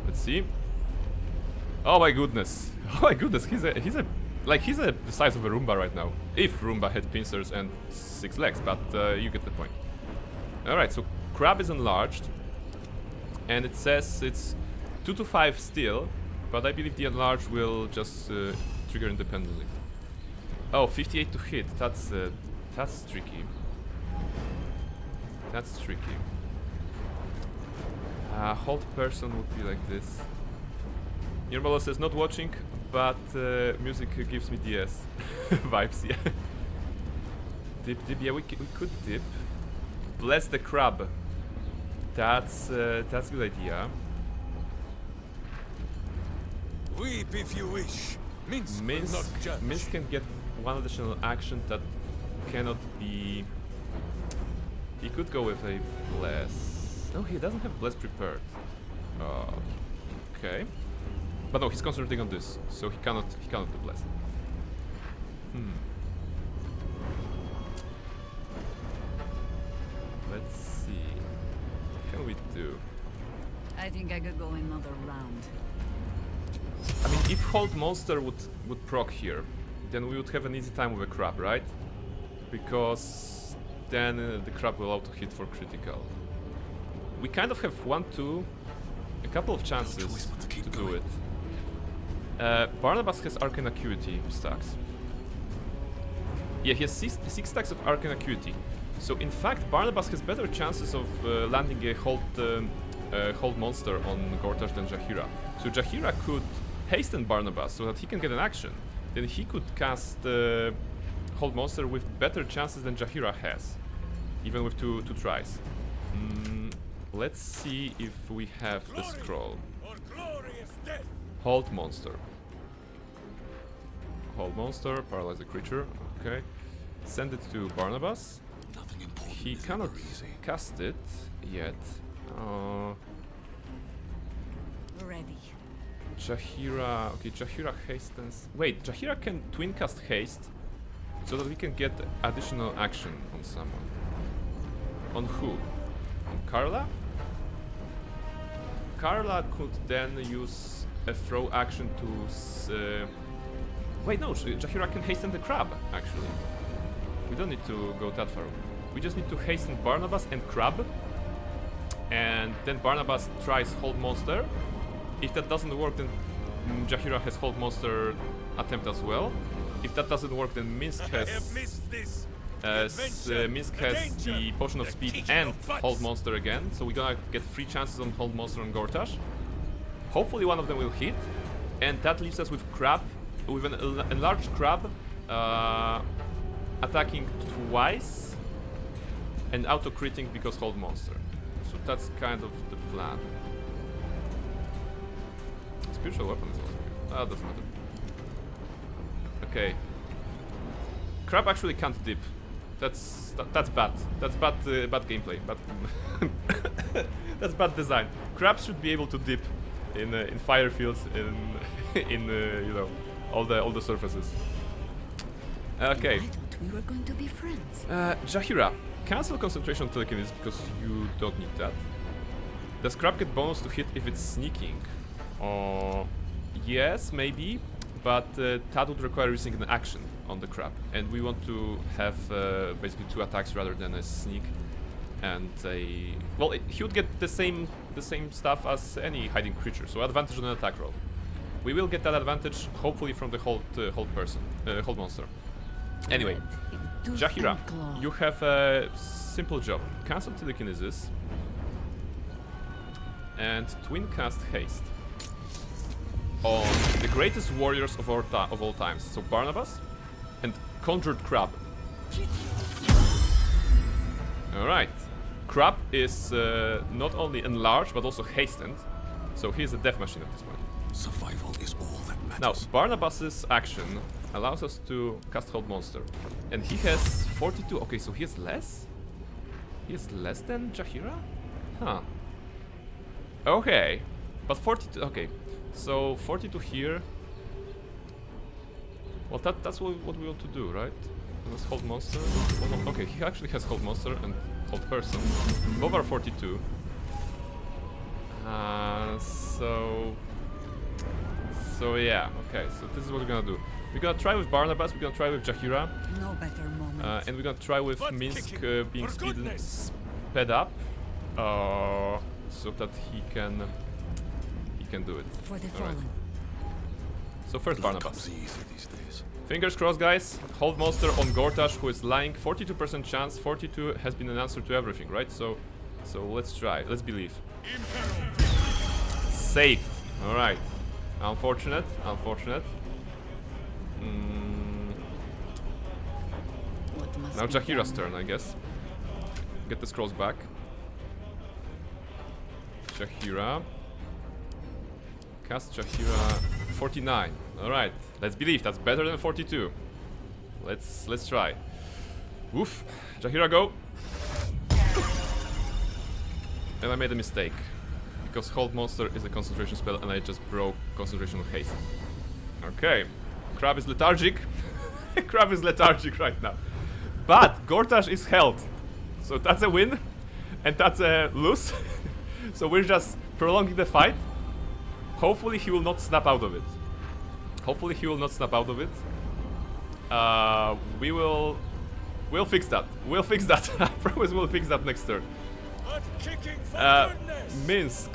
Let's see. Oh my goodness. Oh my goodness, he's the size of a Roomba right now. If Roomba had pincers and 6 legs, but you get the point. Alright, so crab is enlarged. And it says it's 2 to 5 still, but I believe the enlarge will just trigger independently. Oh, 58 to hit. That's tricky. That's tricky. Hold person would be like this. Nirmala says not watching, but music gives me DS vibes. Yeah. Dip. Yeah, we could dip. Bless the crab. That's a good idea. Weep if you wish. Minsk will not judge. Minsk can get one additional action that cannot be. He could go with a bless. No, he doesn't have bless prepared. Okay. But no, he's concentrating on this, so he cannot do bless. Let's see. What can we do? I think I could go another round. I mean, if Hold Monster would proc here, then we would have an easy time with a crab, right? Because then the crab will auto hit for critical. We kind of have a couple of chances to do it. Barnabas has Arcane Acuity stacks. Yeah, he has 6 stacks of Arcane Acuity. So in fact, Barnabas has better chances of landing a hold monster on Gortash than Jaheira. So Jaheira could hasten Barnabas so that he can get an action. Then he could cast hold monster with better chances than Jaheira has, even with two tries. Let's see if we have the scroll. Hold monster. Hold monster, paralyze the creature. Okay. Send it to Barnabas. He cannot cast it yet. Ready. Jaheira. Okay, Jaheira hastens. Wait, Jaheira can twin cast haste so that we can get additional action on someone. On who? On Carla? Carla could then use a throw action to. Wait, no, Jaheira can hasten the crab, actually. We don't need to go that far. We just need to hasten Barnabas and crab. And then Barnabas tries hold monster. If that doesn't work, then Jaheira has hold monster attempt as well. If that doesn't work, then Minsk has the potion of speed and hold monster again. So we're gonna get 3 chances on hold monster on Gortash. Hopefully one of them will hit, and that leaves us with crab, with an enlarged crab, attacking twice and auto critting because hold monster. So that's kind of the plan. Spiritual weapon is also good. Ah, doesn't matter. Okay. Crab actually can't dip. That's bad. That's bad gameplay. But that's bad design. Crabs should be able to dip in fire fields, in you know, all the surfaces. Okay. I thought we were going to be friends. Jaheira, cancel concentration on telekinesis because you don't need that. Does crab get bonus to hit if it's sneaking? Yes, maybe. but that would require using an action on the crab, and we want to have basically 2 attacks rather than a sneak and a... Well, he would get the same stuff as any hiding creature, so advantage on an attack roll. We will get that advantage, hopefully from the hold monster. Anyway, Red in tooth Jaheira, and claw. you have a simple job. Cancel telekinesis and twin cast haste on the greatest warriors of all times. So Barnabas and Conjured Crab. Alright. Crab is not only enlarged but also hastened. So he is a death machine at this point. Survival is all that matters. Now, Barnabas's action allows us to cast Hold Monster. And he has 42. Okay, so he has less? He has less than Jaheira? Huh. Okay. But 42. Okay. So 42 here. Well, that's what we want to do, right? Let's Hold Monster. Oh, no, okay, he actually has Hold Monster and Hold Person. Both are 42. So yeah, okay, so this is what we're gonna do. We're gonna try with Barnabas, we're gonna try with Jaheira, No better moment. and we're gonna try with Butt Minsk kicking, being for goodness. sped up, so that he can do it. For the All right. fallen. So first Blood Barnabas. comes easy these days. Fingers crossed, guys. Hold Monster on Gortash, who is lying. 42% chance. 42 has been an answer to everything, right? So let's try. Let's believe. Safe. All right. Unfortunate. Unfortunate. What must Now be Jaheira's done? turn, I guess. Get the scrolls back. Jaheira. Cast Jaheira. 49. All right. Let's believe that's better than 42. Let's try. Woof. Jaheira, go. And I made a mistake. Because Hold Monster is a concentration spell and I just broke concentration haste. Okay. Crab is lethargic. Crab is lethargic right now. But Gortash is held. So that's a win. And that's a lose. So we're just prolonging the fight. Hopefully he will not snap out of it. Hopefully he will not snap out of it. We'll fix that. We'll fix that. I promise we'll fix that next turn. Butt kicking, for goodness.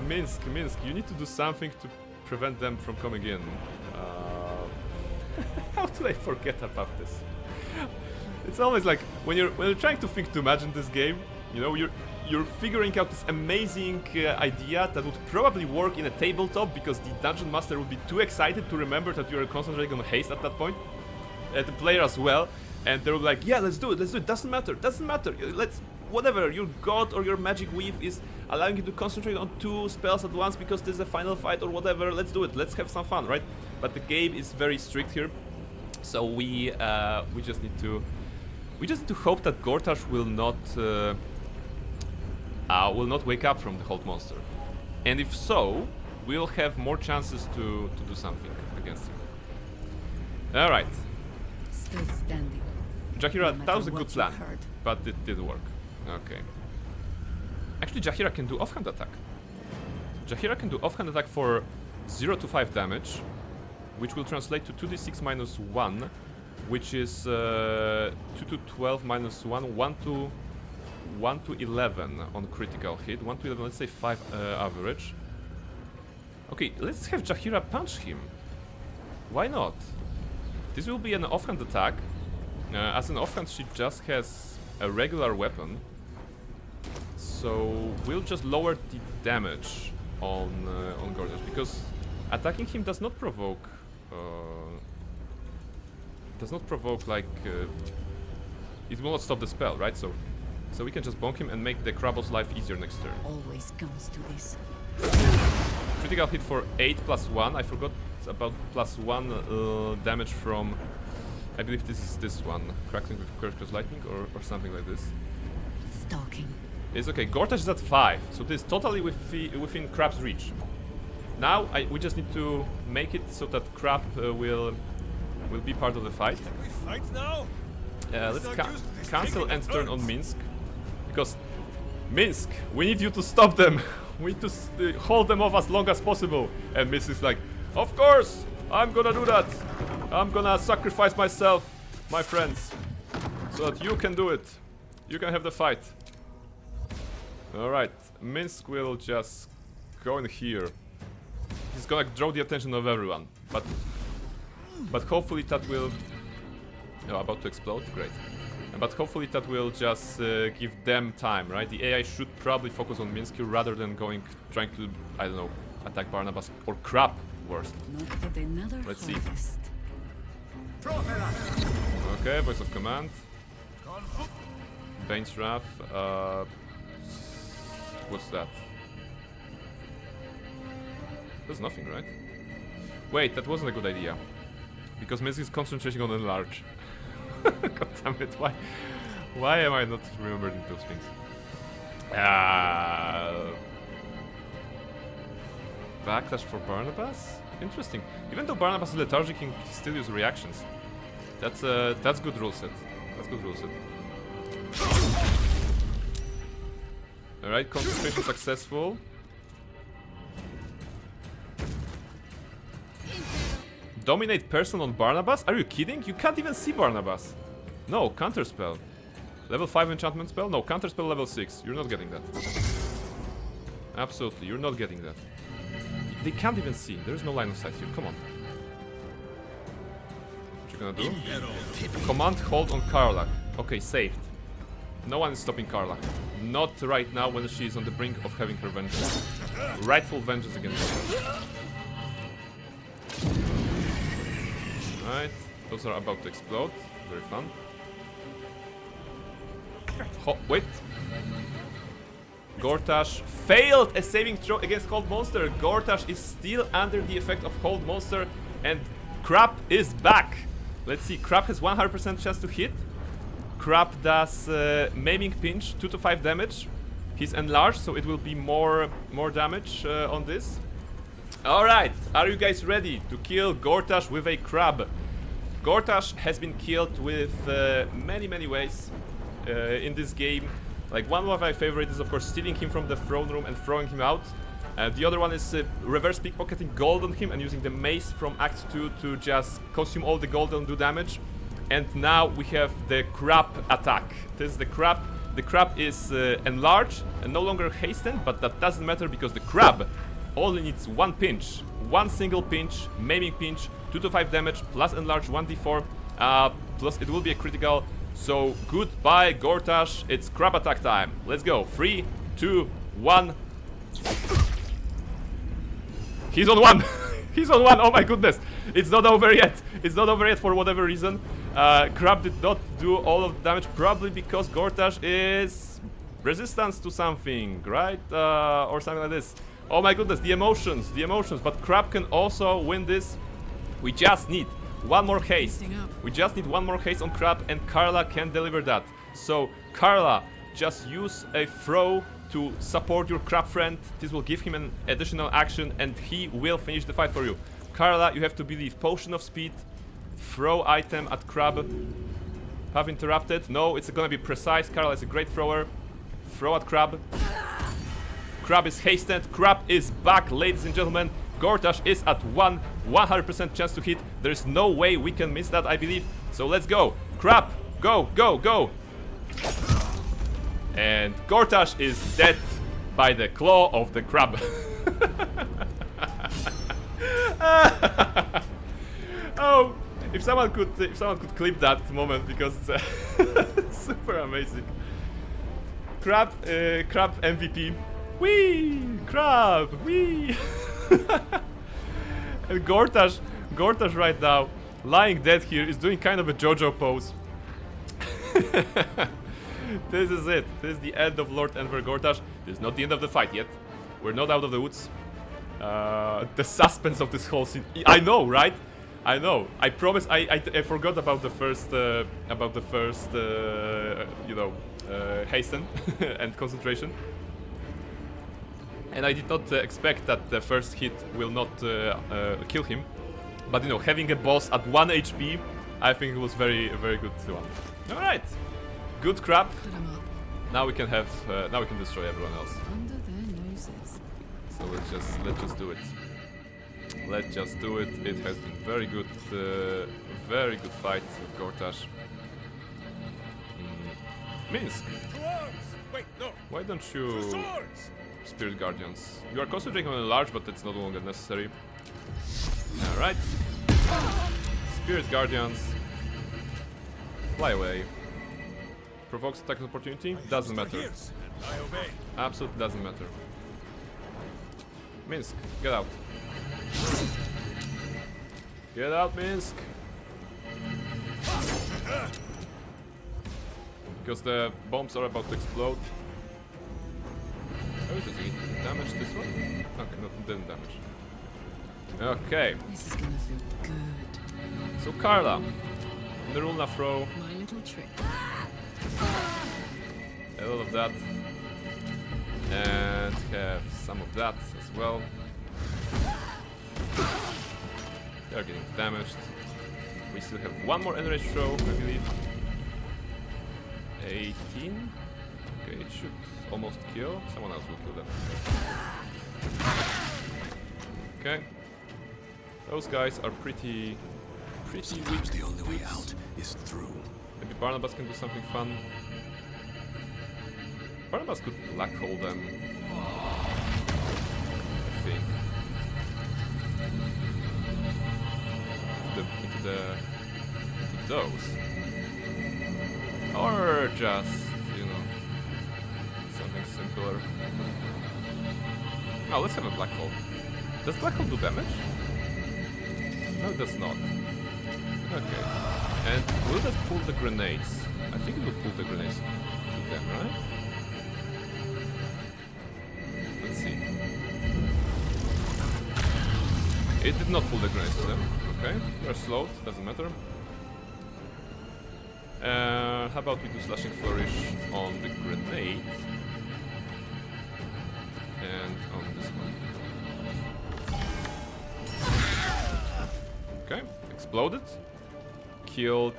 Minsk, you need to do something to prevent them from coming in. How did I forget about this? It's always like when you're trying to think too much in this game, you know, you're figuring out this amazing idea that would probably work in a tabletop because the dungeon master would be too excited to remember that you're concentrating on haste at that point, the player as well, and they're like, yeah, let's do it, doesn't matter, let's, whatever, your god or your magic weave is allowing you to concentrate on 2 spells at once because there's a final fight or whatever, let's do it, let's have some fun, right? But the game is very strict here, so we just need to hope that Gortash will not wake up from the Hold Monster, and if so, we'll have more chances to do something against him. All right, Still standing. Jaheira, No that was a matter good what plan, you heard. but it did work. Okay. Actually, Jaheira can do offhand attack. Jaheira can do offhand attack for 0 to 5 damage, which will translate to 2d6 minus 1, which is 2 to 12 minus 1, 1 to 11 on critical hit, 1 to 11, let's say 5 average. Okay, let's have Jaheira punch him. Why not? This will be an offhand attack. As an offhand, she just has a regular weapon. So we'll just lower the damage on Gortash, because attacking him does not provoke like it will not stop the spell, right? So we can just bonk him and make the Krabble's life easier next turn. Always comes to this. Critical hit for 8 plus 1. I forgot about plus 1 damage from, I believe this is this one, Crackling with Curse Lightning or something like this. Stalking. It's okay. Gortash is at 5, so this is totally within Crab's reach. Now we just need to make it so that Crab will be part of the fight. We fight now? Let's not used to this cancel kicking and turn on turns. Minsk, because Minsk, we need you to stop them. We need to hold them off as long as possible. And Minsk is like, of course, I'm gonna do that. I'm gonna sacrifice myself, my friends, so that you can do it. You can have the fight. Alright, Minsk will just go in here. He's gonna draw the attention of everyone, but hopefully that will... Oh, about to explode? Great. But hopefully that will just give them time, right? The AI should probably focus on Minsk here rather than trying to, I don't know, attack Barnabas or crap, worst. Not but another Let's see. harvest. Okay, voice of command. Bane's Wrath. What's that? There's nothing, right? Wait, that wasn't a good idea. Because Minsk is concentrating on enlarge. God damn it, why am I not remembering those things? Backlash for Barnabas? Interesting. Even though Barnabas is lethargic, he can still use reactions. That's good rule set. That's good rule set. Alright, concentration successful. Dominate person on Barnabas? Are you kidding? You can't even see Barnabas. No, counter spell. Level 5 enchantment spell? No, counter spell level 6. You're not getting that. Absolutely, you're not getting that. They can't even see. There's no line of sight here. Come on. What you gonna do? Command hold on Karlach. Okay, saved. No one is stopping Karlach. Not right now when she is on the brink of having her vengeance. Rightful vengeance against her. Right, those are about to explode. Very fun. Wait. Gortash failed a saving throw against Hold Monster. Gortash is still under the effect of Hold Monster, and Crab is back. Let's see, Crab has 100% chance to hit. Crab does Maiming Pinch, 2 to 5 damage. He's enlarged, so it will be more damage on this. Alright, are you guys ready to kill Gortash with a crab? Gortash has been killed with many ways in this game. Like, one of my favorites is of course stealing him from the throne room and throwing him out. The other one is reverse pickpocketing gold on him and using the mace from Act 2 to just consume all the gold and do damage. And now we have the crab attack. This is the crab. The crab is enlarged and no longer hastened, but that doesn't matter because the crab only needs one pinch. One single pinch, maiming pinch, 2 to 5 damage, plus enlarge 1d4, plus it will be a critical. So goodbye Gortash, it's crab attack time. Let's go. 3, 2, 1. He's on 1. He's on 1. Oh my goodness. It's not over yet. It's not over yet for whatever reason. Crab did not do all of the damage, probably because Gortash is resistance to something, right? Or something like this. Oh my goodness, the emotions, but Crab can also win this. We just need one more haste. We just need one more haste on Crab, and Carla can deliver that. So, Carla, just use a throw to support your Crab friend. This will give him an additional action, and he will finish the fight for you. Carla, you have to believe. Potion of Speed, throw item at Crab. Have interrupted. No, it's gonna be precise. Carla is a great thrower. Throw at Crab. Crab is hastened. Crab is back, ladies and gentlemen. Gortash is at 100% chance to hit. There's no way we can miss that, I believe. So let's go. Crab, go, go, go. And Gortash is dead by the claw of the crab. Oh, if someone could clip that moment, because it's super amazing. Crab MVP. Whee! Crab! Whee! And Gortash right now, lying dead here, is doing kind of a JoJo pose. This is it. This is the end of Lord Enver Gortash. This is not the end of the fight yet. We're not out of the woods. The suspense of this whole scene. I know, right? I know. I promise. I forgot about the first hasten and concentration. And I did not expect that the first hit will not kill him. But you know, having a boss at 1 HP, I think it was very good one. All right, good crap. Now we can have. Now we can destroy everyone else. Under their noses. So let's just do it. Let's just do it. It has been very good fight with Gortash. Minsk, To arms! Wait, no! why don't To you swords! Spirit Guardians? You are concentrating on a large, but that's no longer necessary. Alright. Spirit Guardians. Fly away. Provokes attack opportunity? Doesn't matter. Here's, and I obey. Absolutely doesn't matter. Minsk, get out. Get out, Minsk! Because the bombs are about to explode. Oh, does he damage this one? Okay, no, didn't damage. Okay, This is gonna feel good. so Carla. The Rulna throw, My little trick. a lot of that. And have some of that as well. They are getting damaged. We still have one more enrage throw, I believe. 18. Okay, it should almost kill. Someone else will kill that. Okay. Those guys are pretty weak. Sometimes the only way out is through. Maybe Barnabas can do something fun. Barnabas could black hole them. I think. Into those. Or just, you know, something simpler. Oh, let's have a black hole. Does black hole do damage? No, it does not. Okay. And will that pull the grenades? I think it will pull the grenades to them, right? Let's see. It did not pull the grenades to them. Okay, they're slowed, doesn't matter. How about we do Slashing Flourish on the grenade? And on this one. Okay, exploded. Killed.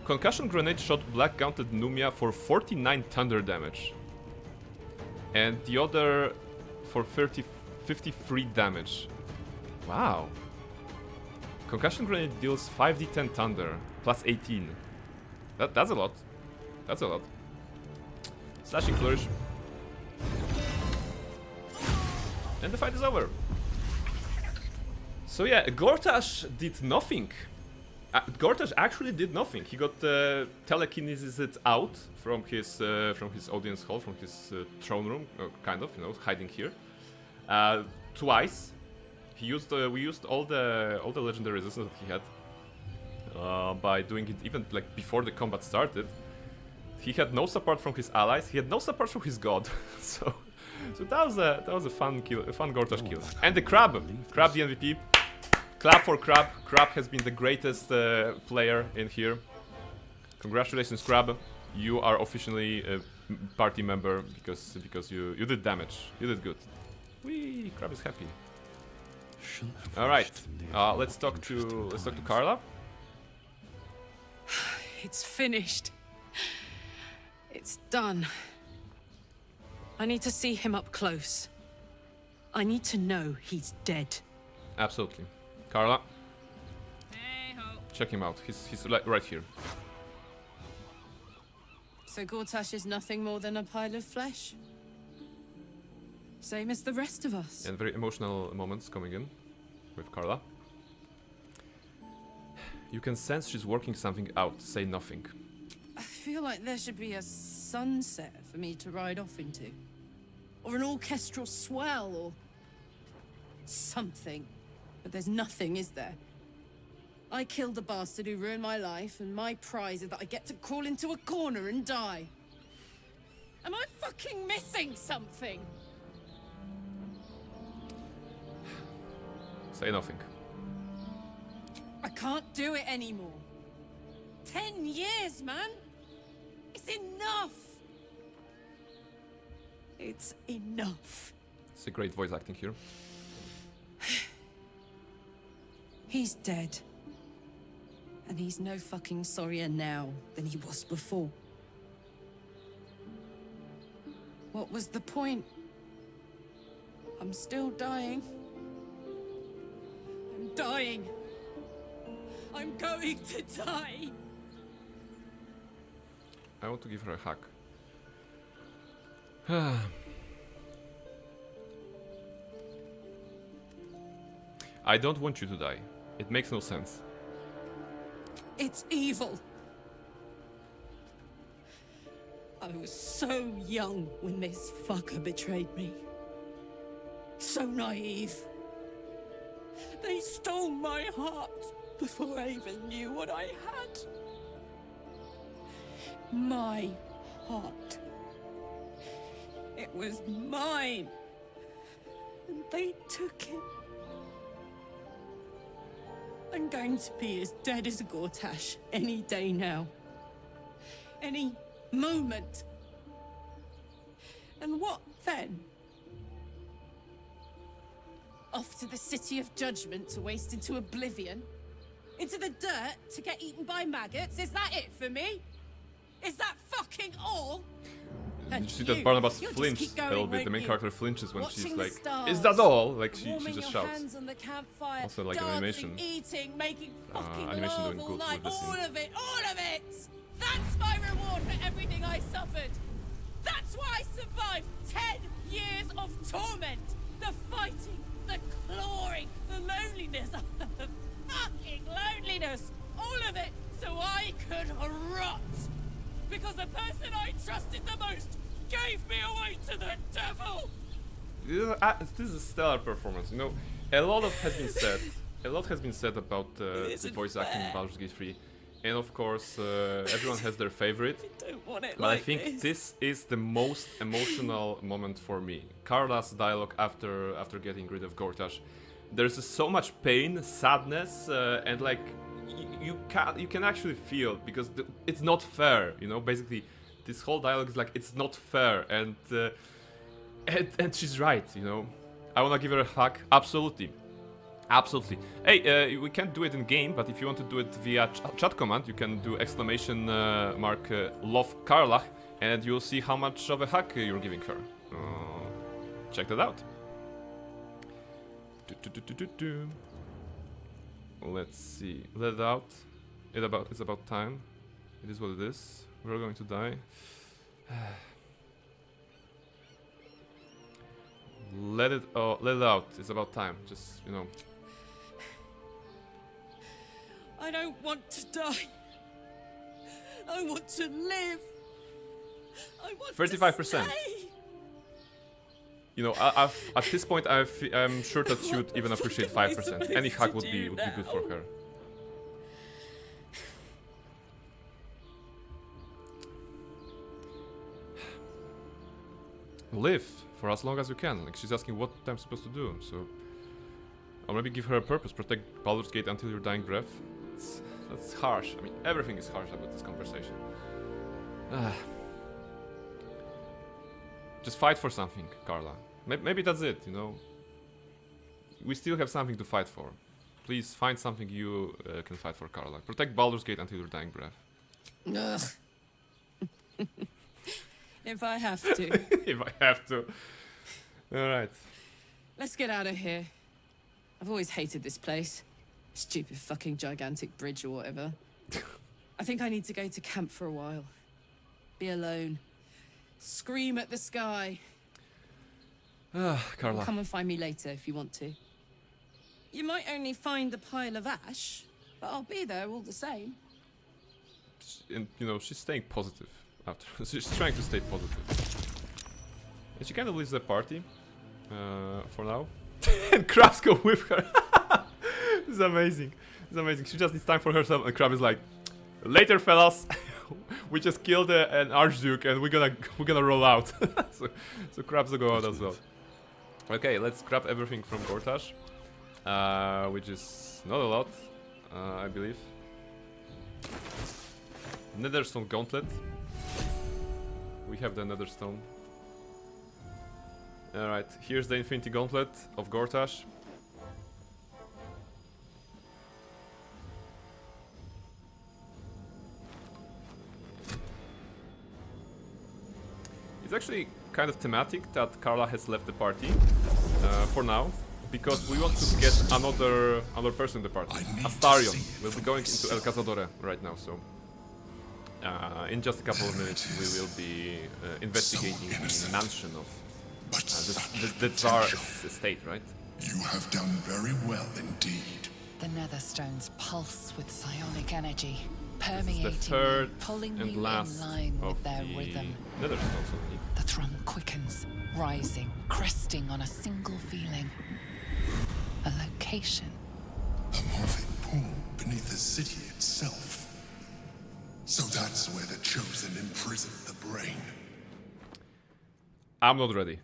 Concussion Grenade shot Black Gaunted Numia for 49 thunder damage. And the other for 53 damage. Wow. Concussion Grenade deals 5d10 thunder, plus 18. That's a lot. That's a lot. Slashing Flourish. And the fight is over. So yeah, Gortash did nothing. Gortash actually did nothing. He got telekinesis out from his audience hall, from his throne room, kind of, you know, hiding here. Twice. We used all the legendary resistance that he had by doing it even like before the combat started. He had no support from his allies. He had no support from his god. so that was a fun kill, a fun Gortash kill. And the Crab the MVP. Clap for Crab. Crab has been the greatest player in here. Congratulations, Crab. You are officially a party member because you did damage. You did good. Whee! Crab is happy. All right. Let's talk to Carla. It's finished. It's done. I need to see him up close. I need to know he's dead. Absolutely. Carla, Hey-ho. check him out. He's right here. So Gortash is nothing more than a pile of flesh? Same as the rest of us. And very emotional moments coming in with Carla. You can sense she's working something out. Say nothing. I feel like there should be a sunset for me to ride off into. Or an orchestral swell, or something. But there's nothing, is there? I killed the bastard who ruined my life, and my prize is that I get to crawl into a corner and die. Am I fucking missing something? Say nothing. I can't do it anymore. 10 years, man! It's enough! It's enough. It's a great voice acting here. He's dead. And he's no fucking sorrier now than he was before. What was the point? I'm still dying. I'm dying. I'm going to die. I want to give her a hug. I don't want you to die. It makes no sense. It's evil. I was so young when this fucker betrayed me. So naive. They stole my heart before I even knew what I had. My heart. It was mine. And they took it. I'm going to be as dead as a Gortash any day now. Any moment. And what then? Off to the City of Judgment to waste into oblivion? Into the dirt to get eaten by maggots? Is that it for me? Is that fucking all? Did And you see that Barnabas you'll just flinched keep going, a little bit? The won't main you? character flinches when Watching she's the like, stars, "Is that all?" Like she warming just your shouts. hands on the campfire, Also like an dancing, animation. eating, making fucking animation love doing all good night. with the All scene. of it, all of it! That's my reward for everything I suffered. That's why I survived 10 years of torment. The fighting, the clawing, the loneliness, the fucking loneliness. All of it so I could rot. Because the person I trusted the most gave me away to the devil. This is a stellar performance. You know, a lot has been said. A lot has been said about the isn't voice acting in fair. Baldur's Gate 3, and of course, everyone has their favorite. I don't want it But I like think this is the most emotional moment for me. Carla's dialogue after getting rid of Gortash. There's so much pain, sadness, and like you can actually feel because it's not fair. You know, basically, this whole dialogue is like it's not fair, and she's right. You know, I wanna give her a hug. Absolutely. Absolutely. Hey, we can't do it in game, but if you want to do it via chat command, you can do exclamation mark love Karlach, and you'll see how much of a hug you're giving her. Check that out. Let's see. Let it out. It's about time. It is what it is. We're going to die. Let it out. It's about time. Just, you know. I don't want to die. I want to live. I want 35%. to stay. You know, at this point, I'm sure that she would even appreciate 5%. Any hug would be good for her. Live for as long as you can. Like she's asking what I'm supposed to do, so I'll maybe give her a purpose. Protect Baldur's Gate until your dying breath. That's harsh. I mean, everything is harsh about this conversation. Just fight for something, Carla. Maybe that's it, you know. We still have something to fight for. Please find something you can fight for, Carla. Protect Baldur's Gate until your dying breath. Ugh. If I have to. If I have to. Alright. Let's get out of here. I've always hated this place. Stupid fucking gigantic bridge or whatever. I think I need to go to camp for a while. Be alone. Scream at the sky. Carla. Come and find me later if you want to. You might only find the pile of ash, but I'll be there all the same. And, you know, she's staying positive after. She's trying to stay positive. And she kind of leaves the party for now. And Crabs go with her. It's amazing. It's amazing. She just needs time for herself, and Crab is like, "Later, fellas. We just killed an Archduke, and we're gonna roll out." so Crabs will go out as well. Okay, let's grab everything from Gortash, which is not a lot, I believe. Netherstone Gauntlet. We have the Netherstone. Alright, here's the Infinity Gauntlet of Gortash. It's actually kind of thematic that Carla has left the party. for now, because we want to get another person in the party. Astarion will be going into El Cazadore right now, so in just a couple of minutes we will be investigating the mansion of the Tsar's estate, right? You have done very well indeed. The Netherstones pulse with psionic energy, This permeating is the third me, pulling and you last in line of with their the rhythm. Netherstones only. The thrum quickens, rising, cresting on a single feeling. A location. A moving pool beneath the city itself. So that's where the Chosen imprisoned the brain. I'm not ready.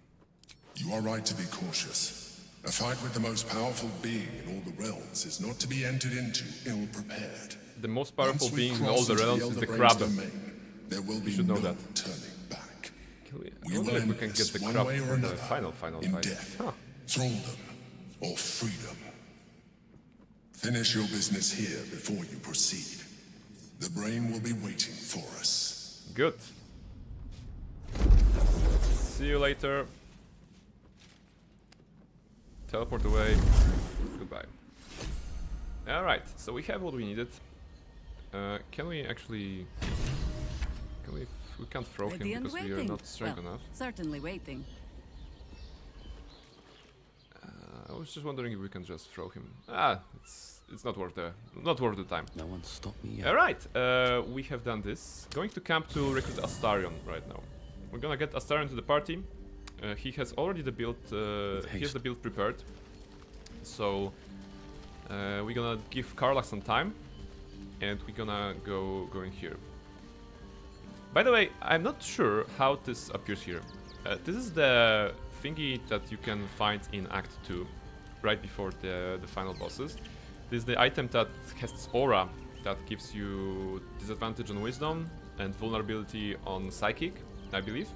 You are right to be cautious. A fight with the most powerful being in all the realms is not to be entered into ill-prepared. The most powerful Once we being in cross all the into realms is Elder the Brain's crab. domain, there will be should know no that. turning back. I We wonder will if we end can get this the one crab way or for the another, final in fight. death, Huh. thraldom, or freedom. Finish your business here before you proceed. The brain will be waiting for us. Good. See you later. Teleport away. Goodbye. Alright, so we have what we needed. Can we actually... We can't throw him Ready and because we are waiting. not strong Well, enough. certainly waiting. I was just wondering if we can just throw him. It's not worth the time. No one stopped me yet. Alright, we have done this. Going to camp to recruit Astarion right now. We're gonna get Astarion to the party. He has already the build. He has the build prepared. So we're gonna give Karlach some time, and we're gonna go in here. By the way, I'm not sure how this appears here. This is the thingy that you can find in Act 2, right before the final bosses. This is the item that has this aura that gives you disadvantage on Wisdom and vulnerability on Psychic, I believe.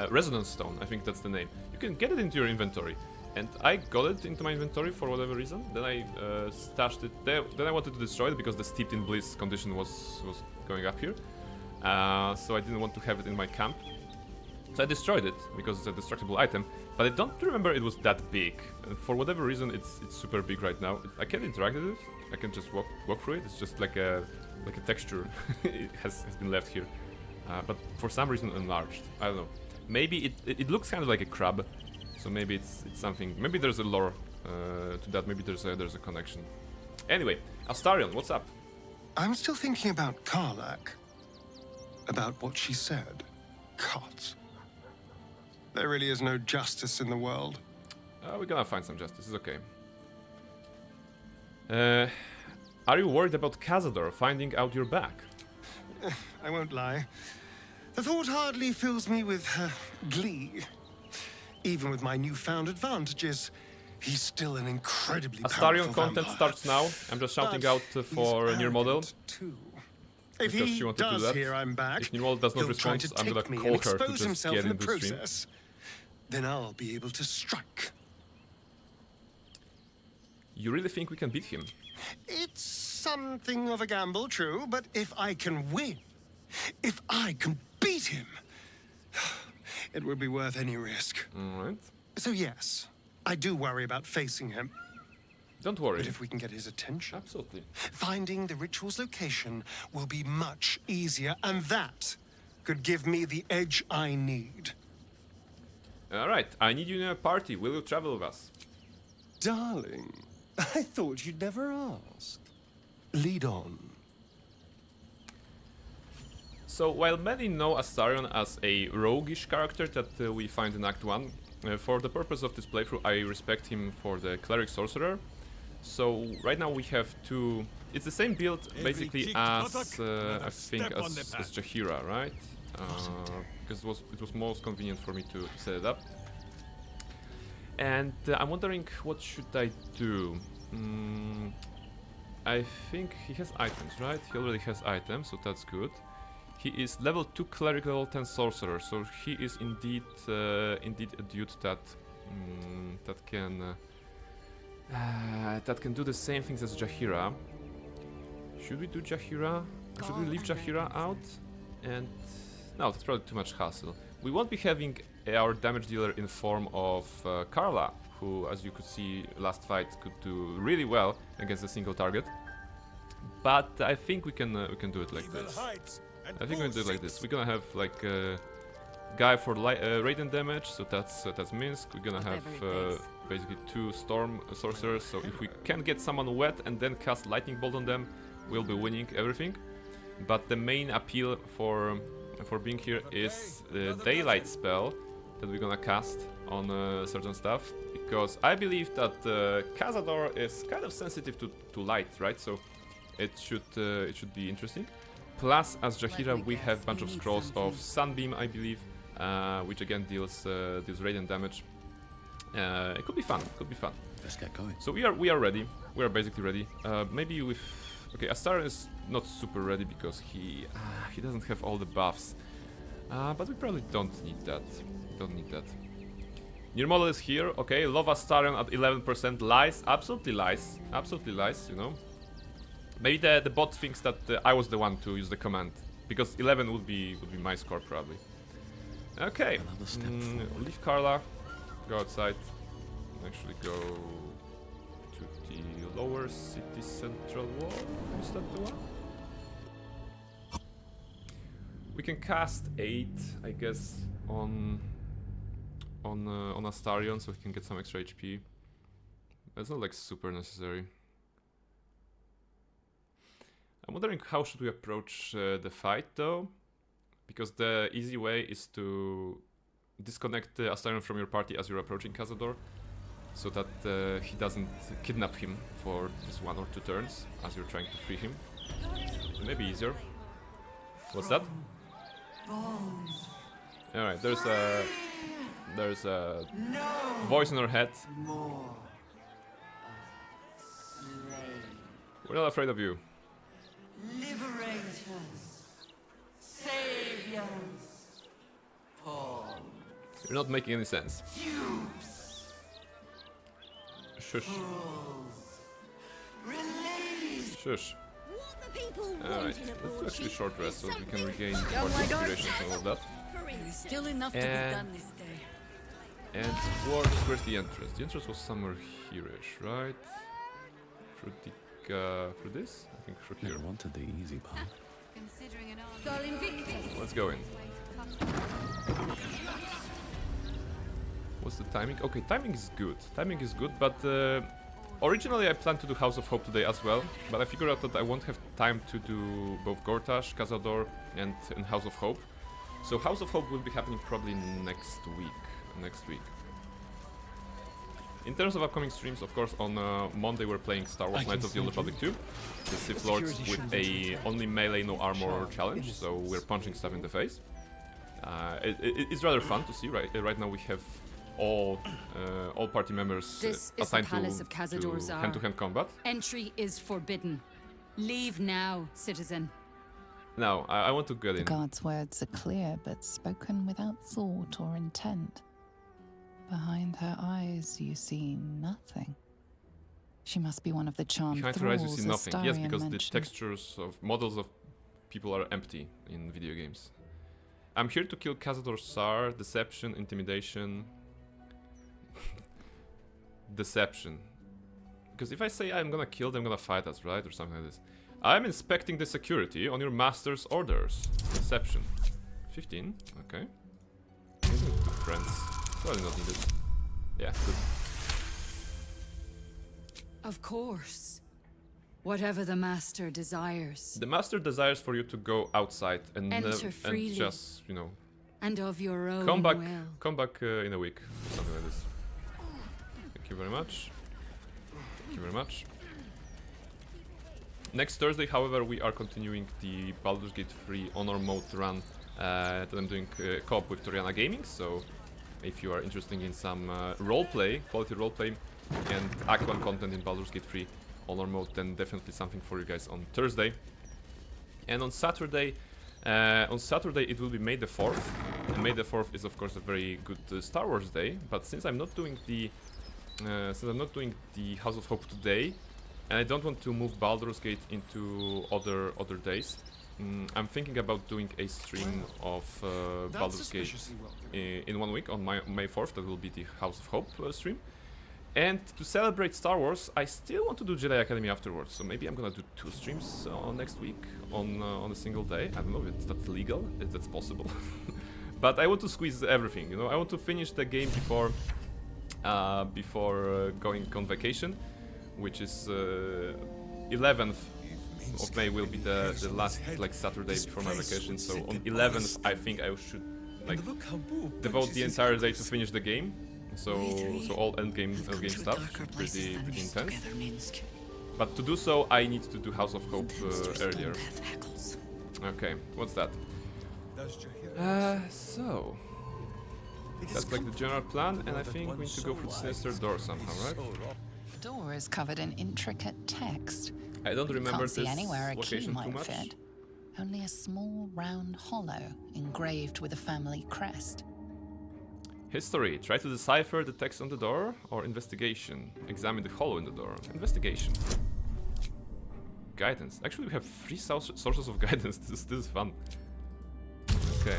Resonance Stone, I think that's the name. You can get it into your inventory. And I got it into my inventory for whatever reason. Then I stashed it there. Then I wanted to destroy it because the Steeped in Bliss condition was going up here. So I didn't want to have it in my camp. So I destroyed it because it's a destructible item. But I don't remember it was that big. And for whatever reason, it's super big right now. I can't interact with it. I can just walk through it. It's just like a texture it has been left here. But for some reason enlarged. I don't know. Maybe it looks kind of like a crab, so maybe it's something. Maybe there's a lore to that. Maybe there's a connection. Anyway, Astarion, what's up? I'm still thinking about Karlach. About what she said. God. There really is no justice in the world. We're gonna find some justice. It's okay. Are you worried about Cazador finding out you're back? I won't lie. The thought hardly fills me with glee. Even with my newfound advantages, he's still an incredibly Astarion powerful content vampire. starts now. I'm just shouting But out he's for a near model. arrogant, too. If Because he she wanted to do does that. hear I'm back, If Nirmal does not he'll try respond, to I'm gonna take me call and her to expose just himself get in the into the stream. process. Then I'll be able to strike. You really think we can beat him? It's something of a gamble, true, but if I can win, if I can beat him, it would be worth any risk. Alright. So yes, I do worry about facing him. Don't worry. But if we can get his attention, Absolutely. finding the ritual's location will be much easier, and that could give me the edge I need. Alright, I need you in a party. Will you travel with us? Darling, I thought you'd never ask. Lead on. So, while many know Astarion as a roguish character that we find in Act 1, for the purpose of this playthrough I respect him for the Cleric Sorcerer. So, right now we have two... It's the same build basically as, I think, as Jaheira, right? Because it was most convenient for me to set it up. And I'm wondering, what should I do? I think he has items, right? He already has items, so that's good. He is level 2 cleric, level 10 sorcerer, so he is indeed a dude that can do the same things as Jaheira. Should we do Jaheira? Should we leave Jaheira out? And no, that's probably too much hassle. We won't be having our damage dealer in form of Carla, who, as you could see last fight, could do really well against a single target. But I think we can do it like this. I think we can do it like this. We're gonna have like a guy for radiant damage, so that's Minsk. We're gonna have basically 2 storm sorcerers. So if we can get someone wet and then cast lightning bolt on them, we'll be winning everything. But the main appeal for being here is the daylight spell that we're gonna cast on certain stuff, because I believe that Cazador is kind of sensitive to light, right? So it should be interesting. Plus, as Jaheira, we have a bunch of scrolls of Sunbeam, I believe, which again deals radiant damage. It could be fun. Could be fun. Let's get going. So we are ready. We are basically ready. Maybe with Astarion is not super ready because he doesn't have all the buffs. But we probably don't need that. Don't need that. Your model is here. Okay, love Astarion at 11% lies. Absolutely lies. Absolutely lies. You know. Maybe the bot thinks that I was the one to use the command, because 11 would be my score probably. Okay, leave Carla, go outside, actually go to the lower city central wall. Is that the one? We can cast 8, I guess, on Astarion, so he can get some extra HP. That's not like super necessary. I'm wondering how should we approach the fight though, because the easy way is to disconnect Astarion from your party as you're approaching Cazador, so that he doesn't kidnap him for just 1 or 2 turns as you're trying to free him. Maybe easier. What's that? Alright, there's a voice in our head. We're not afraid of you. Liberators, saviors, pawns, You're not making any sense. dupes, Shush. fools, release. Shush. What the people Alright, want in a let's actually broadsheet short rest so is that we can something regain Oh part my of God. inspiration and all of that. for instance. Still enough to be And- done this day. And where's the entrance? The entrance was somewhere here-ish, right? Through this? I think through here. Never wanted the easy path. Considering an Sol Invictus. Let's go in. What's the timing? Okay, timing is good. Timing is good, but originally I planned to do House of Hope today as well, but I figured out that I won't have time to do both Gortash, Cazador, and House of Hope. So House of Hope will be happening probably next week. In terms of upcoming streams, of course, on Monday we're playing Star Wars Knights of the Old Republic 2, the Sith Lords with a only melee no armor challenge, so we're punching stuff in the face. It's rather fun to see. Right now we have all party members This is assigned the Palace to of Cazador Zar. hand-to-hand combat. Entry is forbidden. Leave now, citizen. Now I want to get The in. guard's words are clear, but spoken without thought or intent. Behind her eyes, you see nothing. She must be one of the charmed Behind her eyes you thralls see nothing. Yes, Astarion because the mentioned. textures of models of people are empty in video games. I'm here to kill Cazador Zar. Deception, intimidation. Deception. Because if I say I'm gonna kill them, gonna fight us, right? Or something like this. I'm inspecting the security on your master's orders. Deception. 15, okay. Good friends. Probably not needed. Yeah, good. Of course. Whatever the master desires. The master desires for you to go outside and, Enter and freely. just, you know, And of your own come back will. in a week, something like this. Thank you very much. Thank you very much. Next Thursday, however, we are continuing the Baldur's Gate 3 Honor Mode run that I'm doing co-op with Toriana Gaming, so if you are interested in some roleplay, quality roleplay, and Act 1 content in Baldur's Gate 3 Honor Mode, then definitely something for you guys on Thursday. And on Saturday it will be May the 4th. And May the 4th is of course a very good Star Wars day, but since I'm not doing the House of Hope today, and I don't want to move Baldur's Gate into other days, I'm thinking about doing a stream of Baldur's Gate in 1 week on May 4th. That will be the House of Hope stream. And to celebrate Star Wars, I still want to do Jedi Academy afterwards. So maybe I'm gonna do 2 streams next week on a single day. I don't know if that's legal, if that's possible. But I want to squeeze everything, you know. I want to finish the game before going on vacation, which is 11th of May will be the last like Saturday before my vacation. So on 11th, I think I should like devote the entire day to finish the game. So all endgame stuff, pretty intense. But to do so, I need to do House of Hope earlier. Okay, what's that? So that's like the general plan, and I think we need to go through the sinister door somehow, right? The door is covered in intricate text. I don't remember Can't see this anywhere a key location too might much. fit. Only a small round hollow engraved with a family crest. History. Try to decipher the text on the door, or investigation. Examine the hollow in the door. Investigation. Guidance. Actually, we have 3 sources of guidance. This is fun. Okay.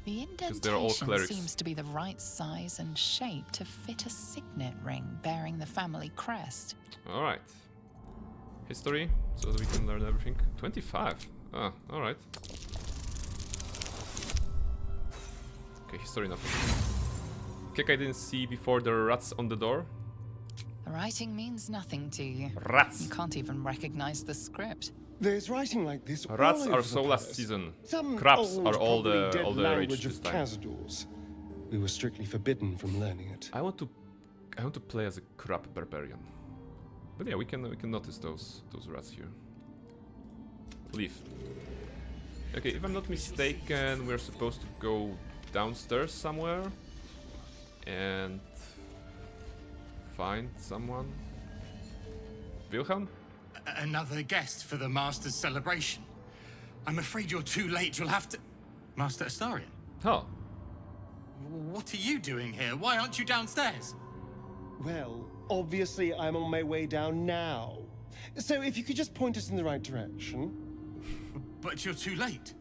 The they're all indentation clerics. seems to be the right size and shape to fit a signet ring bearing the family crest. Alright. History, so that we can learn everything. 25. Ah, alright. Okay, history nothing. Kick I didn't see before there are rats on the door. The writing means nothing to you. Rats! You can't even recognize the script. There's writing like this all Rats over are the so last place. season. Some Crabs old, are all probably the dead rage language this of time. Cazadors. We were strictly forbidden from learning it. I want to play as a crab barbarian. But yeah, we can notice those rats here. Leave. Okay, if I'm not mistaken, we're supposed to go downstairs somewhere and find someone. Wilhelm? Another guest for the Master's celebration. I'm afraid you're too late. You'll have to... Master Astarion? Oh. What are you doing here? Why aren't you downstairs? Well, obviously I'm on my way down now. So if you could just point us in the right direction. But you're too late.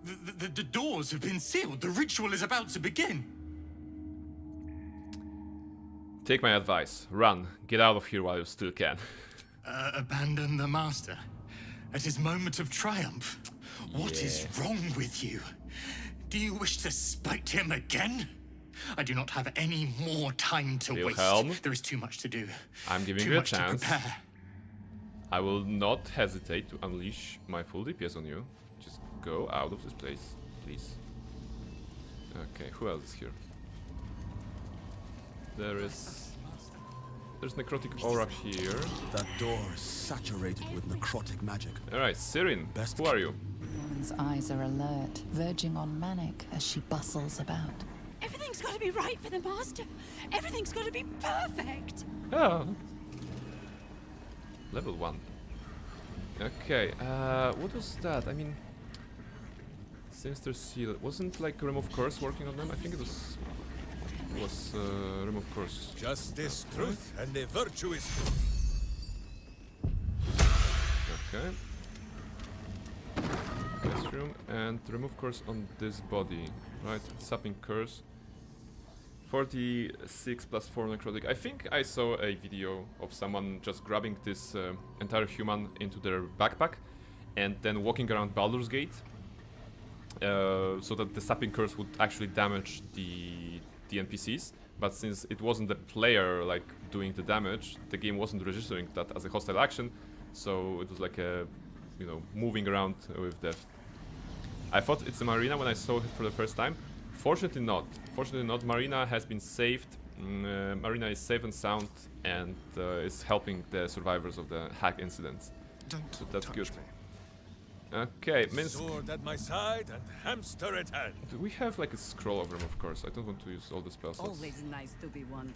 The doors have been sealed. The ritual is about to begin. Take my advice. Run. Get out of here while you still can. Abandon the Master at his moment of triumph. What is wrong with you? Do you wish to spite him again? I do not have any more time to Wilhelm? waste. There is too much to do. I'm giving Too you a much to chance. prepare. I will not hesitate to unleash my full DPS on you. Just go out of this place, please. Okay, who else is here? There's necrotic aura here. That door is saturated with necrotic magic. Alright, Sirin, who are you? The woman's eyes are alert, verging on manic as she bustles about. Everything's got to be right for the Master. Everything's got to be perfect. Oh. Level 1. Okay, what was that? I mean... Sinister Seal. Wasn't like Remove Curse working on them? I think it was Remove Curse. Justice, truth, and the virtue is Okay. This room and Remove Curse on this body. Right, Sapping Curse. 46 plus 4 necrotic. I think I saw a video of someone just grabbing this entire human into their backpack and then walking around Baldur's Gate so that the Sapping Curse would actually damage the NPCs. But since it wasn't the player like doing the damage, the game wasn't registering that as a hostile action, so it was like a, you know, moving around with death. I thought it's a Marina when I saw it for the first time. Fortunately not. Fortunately not. Marina has been saved. Marina is safe and sound and is helping the survivors of the hack incidents. So that's good. Okay, Minsk. sword at my side and hamster at hand. Do we have like a scroll of Remove Curse? I don't want to use all the spell slots. Always nice to be wanted.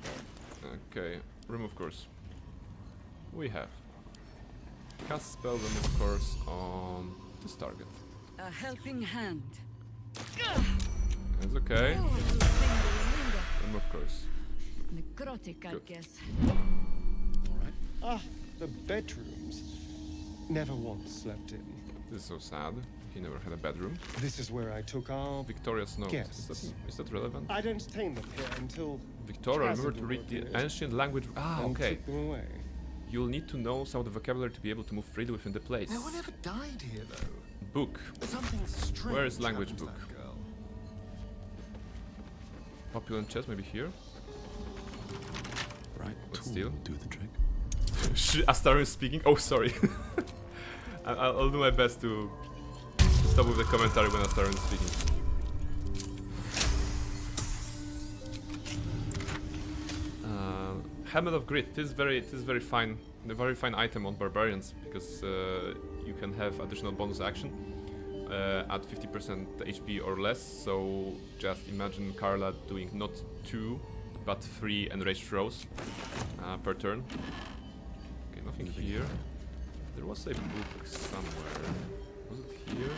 Okay, Remove Curse. We have. Cast spell Remove Curse on this target. A helping hand. That's okay. Remove Curse. Necrotic, I Good. guess. Ah, the bedrooms. Never once slept in. This is so sad. He never had a bedroom. This is where I took our Victoria's note. guests. Is that relevant? I'd entertain them here until Victoria, remember to Cazador read the appeared ancient language. Ah, and okay. took them away. You'll need to know some of the vocabulary to be able to move freely within the place. No one ever died here, though. Book. Something strange. Where is language happened to book? that girl. Opulent chest, maybe here. Right. What's tool steel? will do the trick. Astar is speaking. Oh, sorry. I'll do my best to stop with the commentary when Astar is speaking. Helmet of Grit. This is very fine. A very fine item on barbarians because you can have additional bonus action at 50% HP or less. So just imagine Carla doing not 2 but 3 enraged throws per turn. Okay, nothing here. There was a book somewhere. Was it here?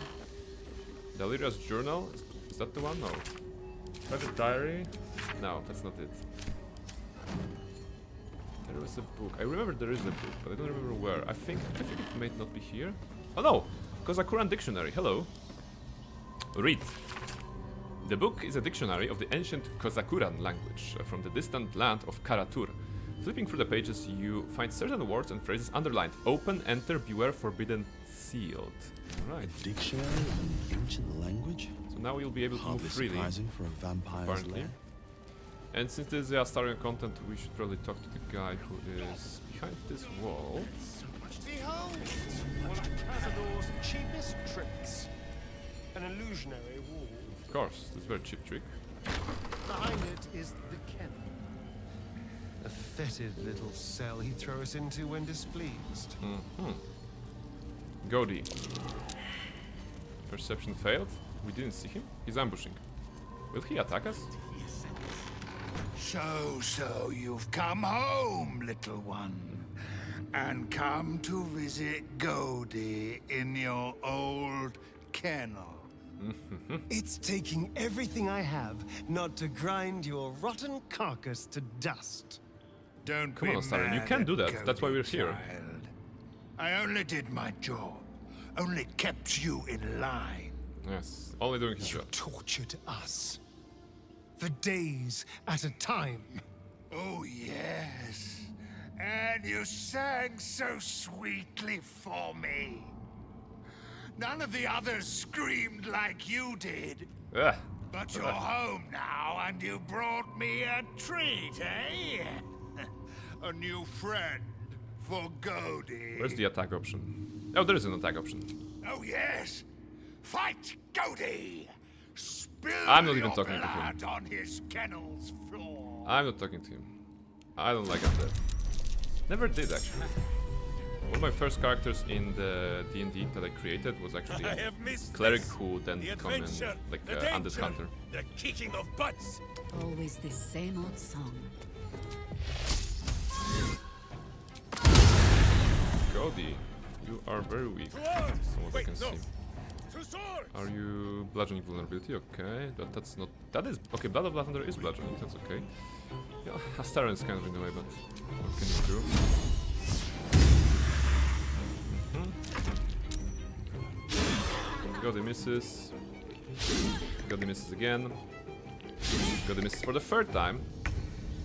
Deliria's journal? Is that the one? No. Private diary? No, that's not it. There was a book. I remember there is a book, but I don't remember where. I think it may not be here. Oh no! Kazakuran Dictionary. Hello. Read. The book is a dictionary of the ancient Kazakuran language from the distant land of Karatur. Flipping through the pages, you find certain words and phrases underlined. Open, enter, beware, forbidden, sealed. Right. A dictionary of an ancient language? So now you'll be able to move Hardly freely. surprising for a vampire's Apparently. lair. And since this is Astarian content, we should probably talk to the guy who is behind this wall. Behold! One of Cazador's cheapest tricks. An illusionary wall. Of course, this is a very cheap trick. Behind it is the kennel. A fetid little cell he'd throw us into when displeased. Godi. Perception failed. We didn't see him. He's ambushing. Will he attack us? So you've come home, little one, and come to visit Godi in your old kennel. It's taking everything I have not to grind your rotten carcass to dust. Don't Come be on, Astarian, you mad can at do that. That's why Godi, we're here. child. I only did my job. Only kept you in line. Yes, only doing his You job. tortured us. For days at a time. Oh, yes. And you sang so sweetly for me. None of the others screamed like you did. Ugh. But you're home now, and you brought me a treat, eh? A new friend for Godi. Where's the attack option? Oh, there is an attack option. Oh, yes. Fight Godi. Spill I'm not even your talking to him. blood on his kennel's floor. I'm not talking to him. I don't like undead. Never did, actually. One of my first characters in the D&D that I created was actually a cleric who then became like an undead hunter. The kicking of butts. Always this same old song. Godi, you are very weak. From what I can see. Are you bludgeoning vulnerability? Okay, that's not. That is okay. Blood of Lavender is bludgeoning. That's okay. Yeah, Astarian is kind of in the way, but what can you do? Godi misses. Godi misses again. Godi misses for the third time,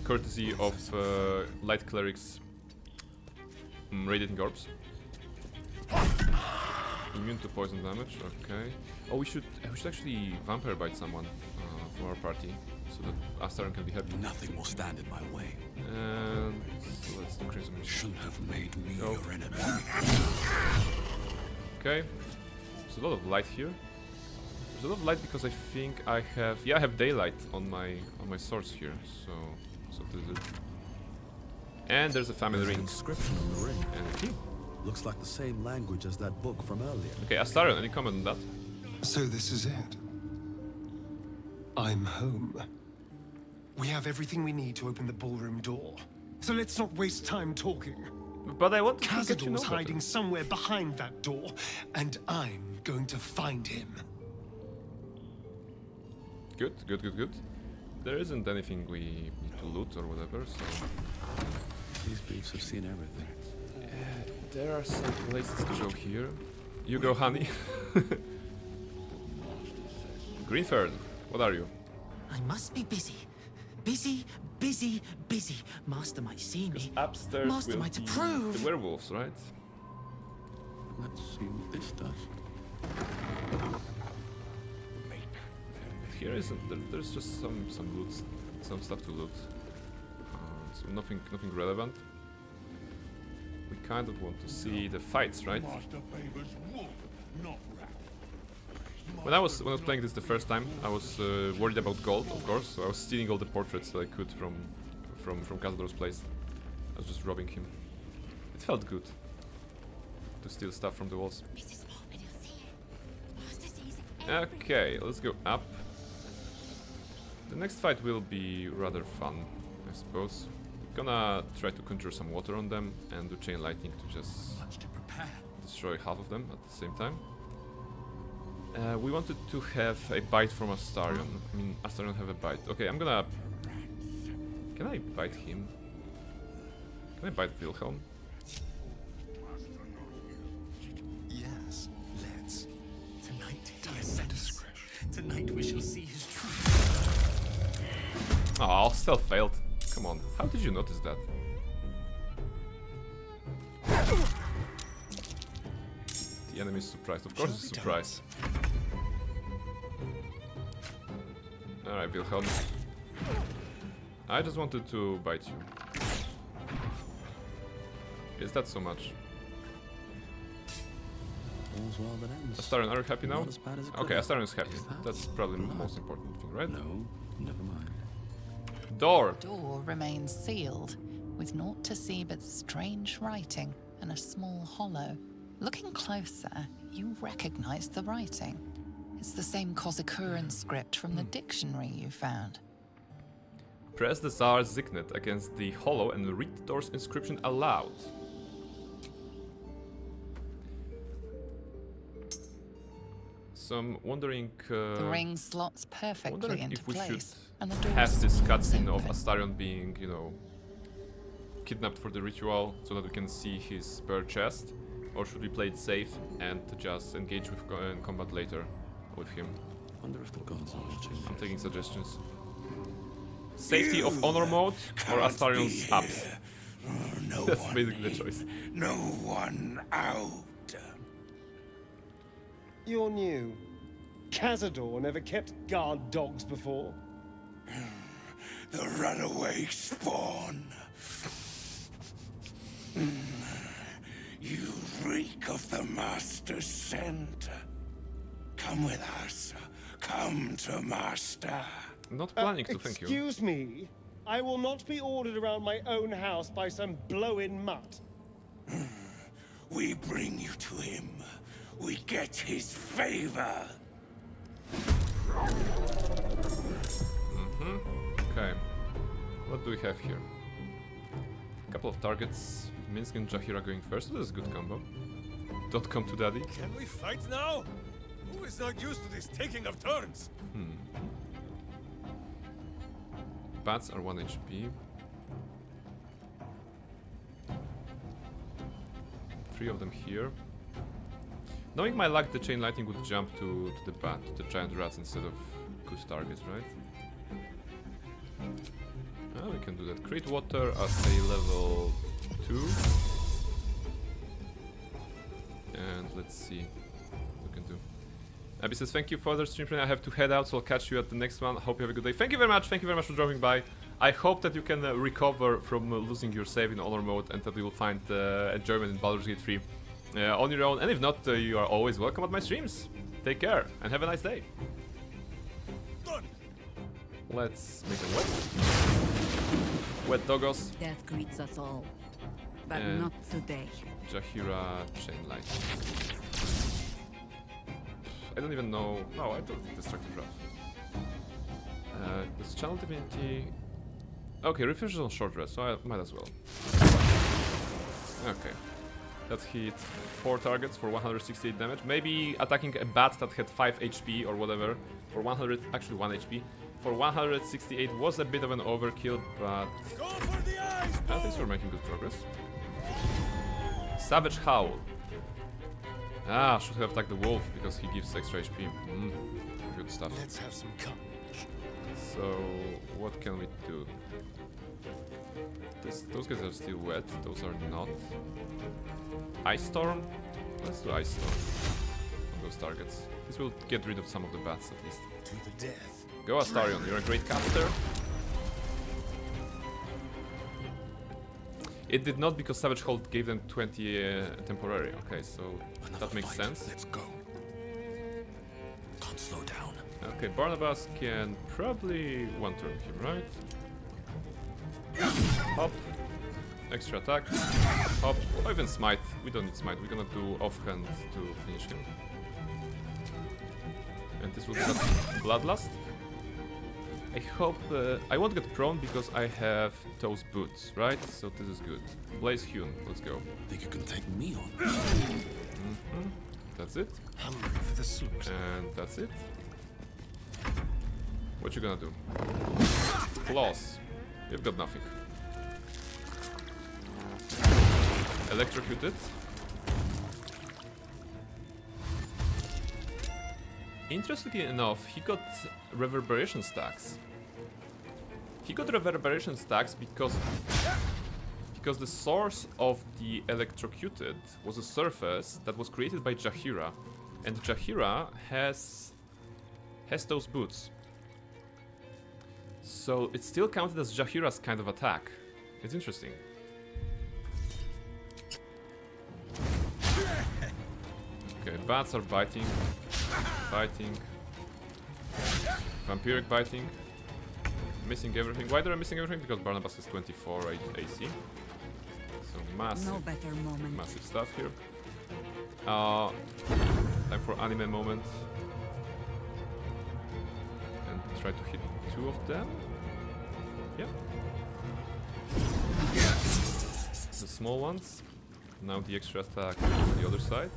courtesy of light clerics. Radiating orbs. Immune to poison damage. Okay. Oh, we should actually vampire bite someone from our party, so that Astarian can be happy. Nothing will stand in my way. And so let's increase him. Shouldn't have made me Go. your enemy. Okay. There's a lot of light here. There's a lot of light because I think I have daylight on my source here. So this is it. And there's a family There's an ring inscription on the ring. and a key. Looks like the same language as that book from earlier. Okay, Astarian, any comment on that? So this is it. I'm home. We have everything we need to open the ballroom door. So let's not waste time talking. But I want to get you know Cazador's hiding somewhere behind that door, and I'm going to find him. Good. There isn't anything we need to loot or whatever, so... These beasts have seen everything. There are some places to go here. You go, honey. Greenfern, what are you? I must be busy. Busy, busy, busy. Master might see me. Upstairs Master will might be approve. the werewolves, right? Let's see what this does. Here isn't. There's just some loot, some stuff to loot. So nothing relevant. We kind of want to see the fights, right? When I was playing this the first time, I was worried about gold, of course. So I was stealing all the portraits that I could from Cazador's place. I was just robbing him. It felt good to steal stuff from the walls. Okay, let's go up. The next fight will be rather fun, I suppose. Gonna try to conjure some water on them and do chain lightning to just destroy half of them at the same time. We wanted to have a bite from Astarion. I mean, Astarion have a bite. Okay, I'm gonna... Can I bite him? Can I bite Wilhelm? Yes, let's. Tonight, tonight we shall see his truth. Oh, still failed. Come on, how did you notice that? The enemy is surprised. Of course it's a surprise. Alright, Wilhelm. I just wanted to bite you. Is that so much? All's well that ends. Astarion, are you happy now? Not as bad as it could Okay, have. Astarion is happy. Is that That's probably the not? most important thing, right? No, never mind. Door! The door remains sealed, with naught to see but strange writing and a small hollow. Looking closer, you recognize the writing. It's the same Kozakuran script from the dictionary you found. Press the Tsar's signet against the hollow and read the door's inscription aloud. So I'm wondering... The ring slots perfectly wondering into if we should place, and the door have this swings cutscene of open. Astarion being, you know, kidnapped for the ritual so that we can see his spare chest, or should we play it safe and just engage with in combat later with him? Wonder if the gods always change. I'm taking suggestions. Safety of honor mode or Astarion's ups? No That's one basically the in, choice. No one out. You're new. Cazador never kept guard dogs before. The runaway spawn. You reek of the Master's scent. Come with us. Come to Master. Not planning to, thank you. Excuse me. I will not be ordered around my own house by some blow-in mutt. We bring you to him. We get his favor. Okay. What do we have here? A couple of targets. Minsk and Jahira going first. So this is a good combo. Don't come to daddy. Can we fight now? Who is not used to this taking of turns? Bats are 1 HP. 3 of them here. Knowing my luck, the chain lightning would jump to the bat, to the giant rats instead of good targets, right? Oh, we can do that. Create water as a level 2. And let's see what we can do. Abby says, thank you for the stream. I have to head out, so I'll catch you at the next one. Hope you have a good day. Thank you very much. Thank you very much for dropping by. I hope that you can recover from losing your save in honor mode and that you will find enjoyment in Baldur's Gate 3 on your own. And if not, you are always welcome at my streams. Take care and have a nice day. Done. Let's make them wet. Wet doggos. Death greets us all, but And not today. Jahira chain light. I don't even know. Oh, I thought destructive wrath. This channel divinity. Okay, refresh is on short rest, so I might as well. Okay. That hit 4 targets for 168 damage. Maybe attacking a bat that had 5 HP or whatever for 100, actually 1 HP, for 168 was a bit of an overkill, but Go for the eyes, at least we're making good progress. Savage Howl. Ah, should have attacked the wolf because he gives extra HP. Good stuff. Let's have some courage. So, what can we do? Those guys are still wet, those are not. Ice Storm? Let's do Ice Storm on those targets. This will get rid of some of the bats at least. To the death. Go Astarion, you're a great caster. It did not because Savage Hold gave them 20 temporary. Okay, so that makes sense. Let's go. Can't slow down. Okay, Barnabas can probably one turn him, right? Hop. Extra attack. Hop. Or even smite. We don't need smite. We're gonna do offhand to finish him. And this will get Bloodlust. I hope... I won't get prone because I have those boots, right? So this is good. Blaze Hewn, let's go. Think you can take me on? That's it. Hungry for the slaughter. And that's it. What you gonna do? Claws. You've got nothing. Electrocuted. Interestingly enough, he got reverberation stacks. He got reverberation stacks because the source of the electrocuted was a surface that was created by Jaheira, and Jaheira has those boots. So it's still counted as Jaheira's kind of attack. It's interesting. Okay, bats are biting. Biting. Vampiric biting. Missing everything. Why are I missing everything? Because Barnabas is 24 AC. So massive, massive stuff here. Time for anime moment. And try to hit 2 of them. Yeah. The small ones. Now the extra attack on the other side.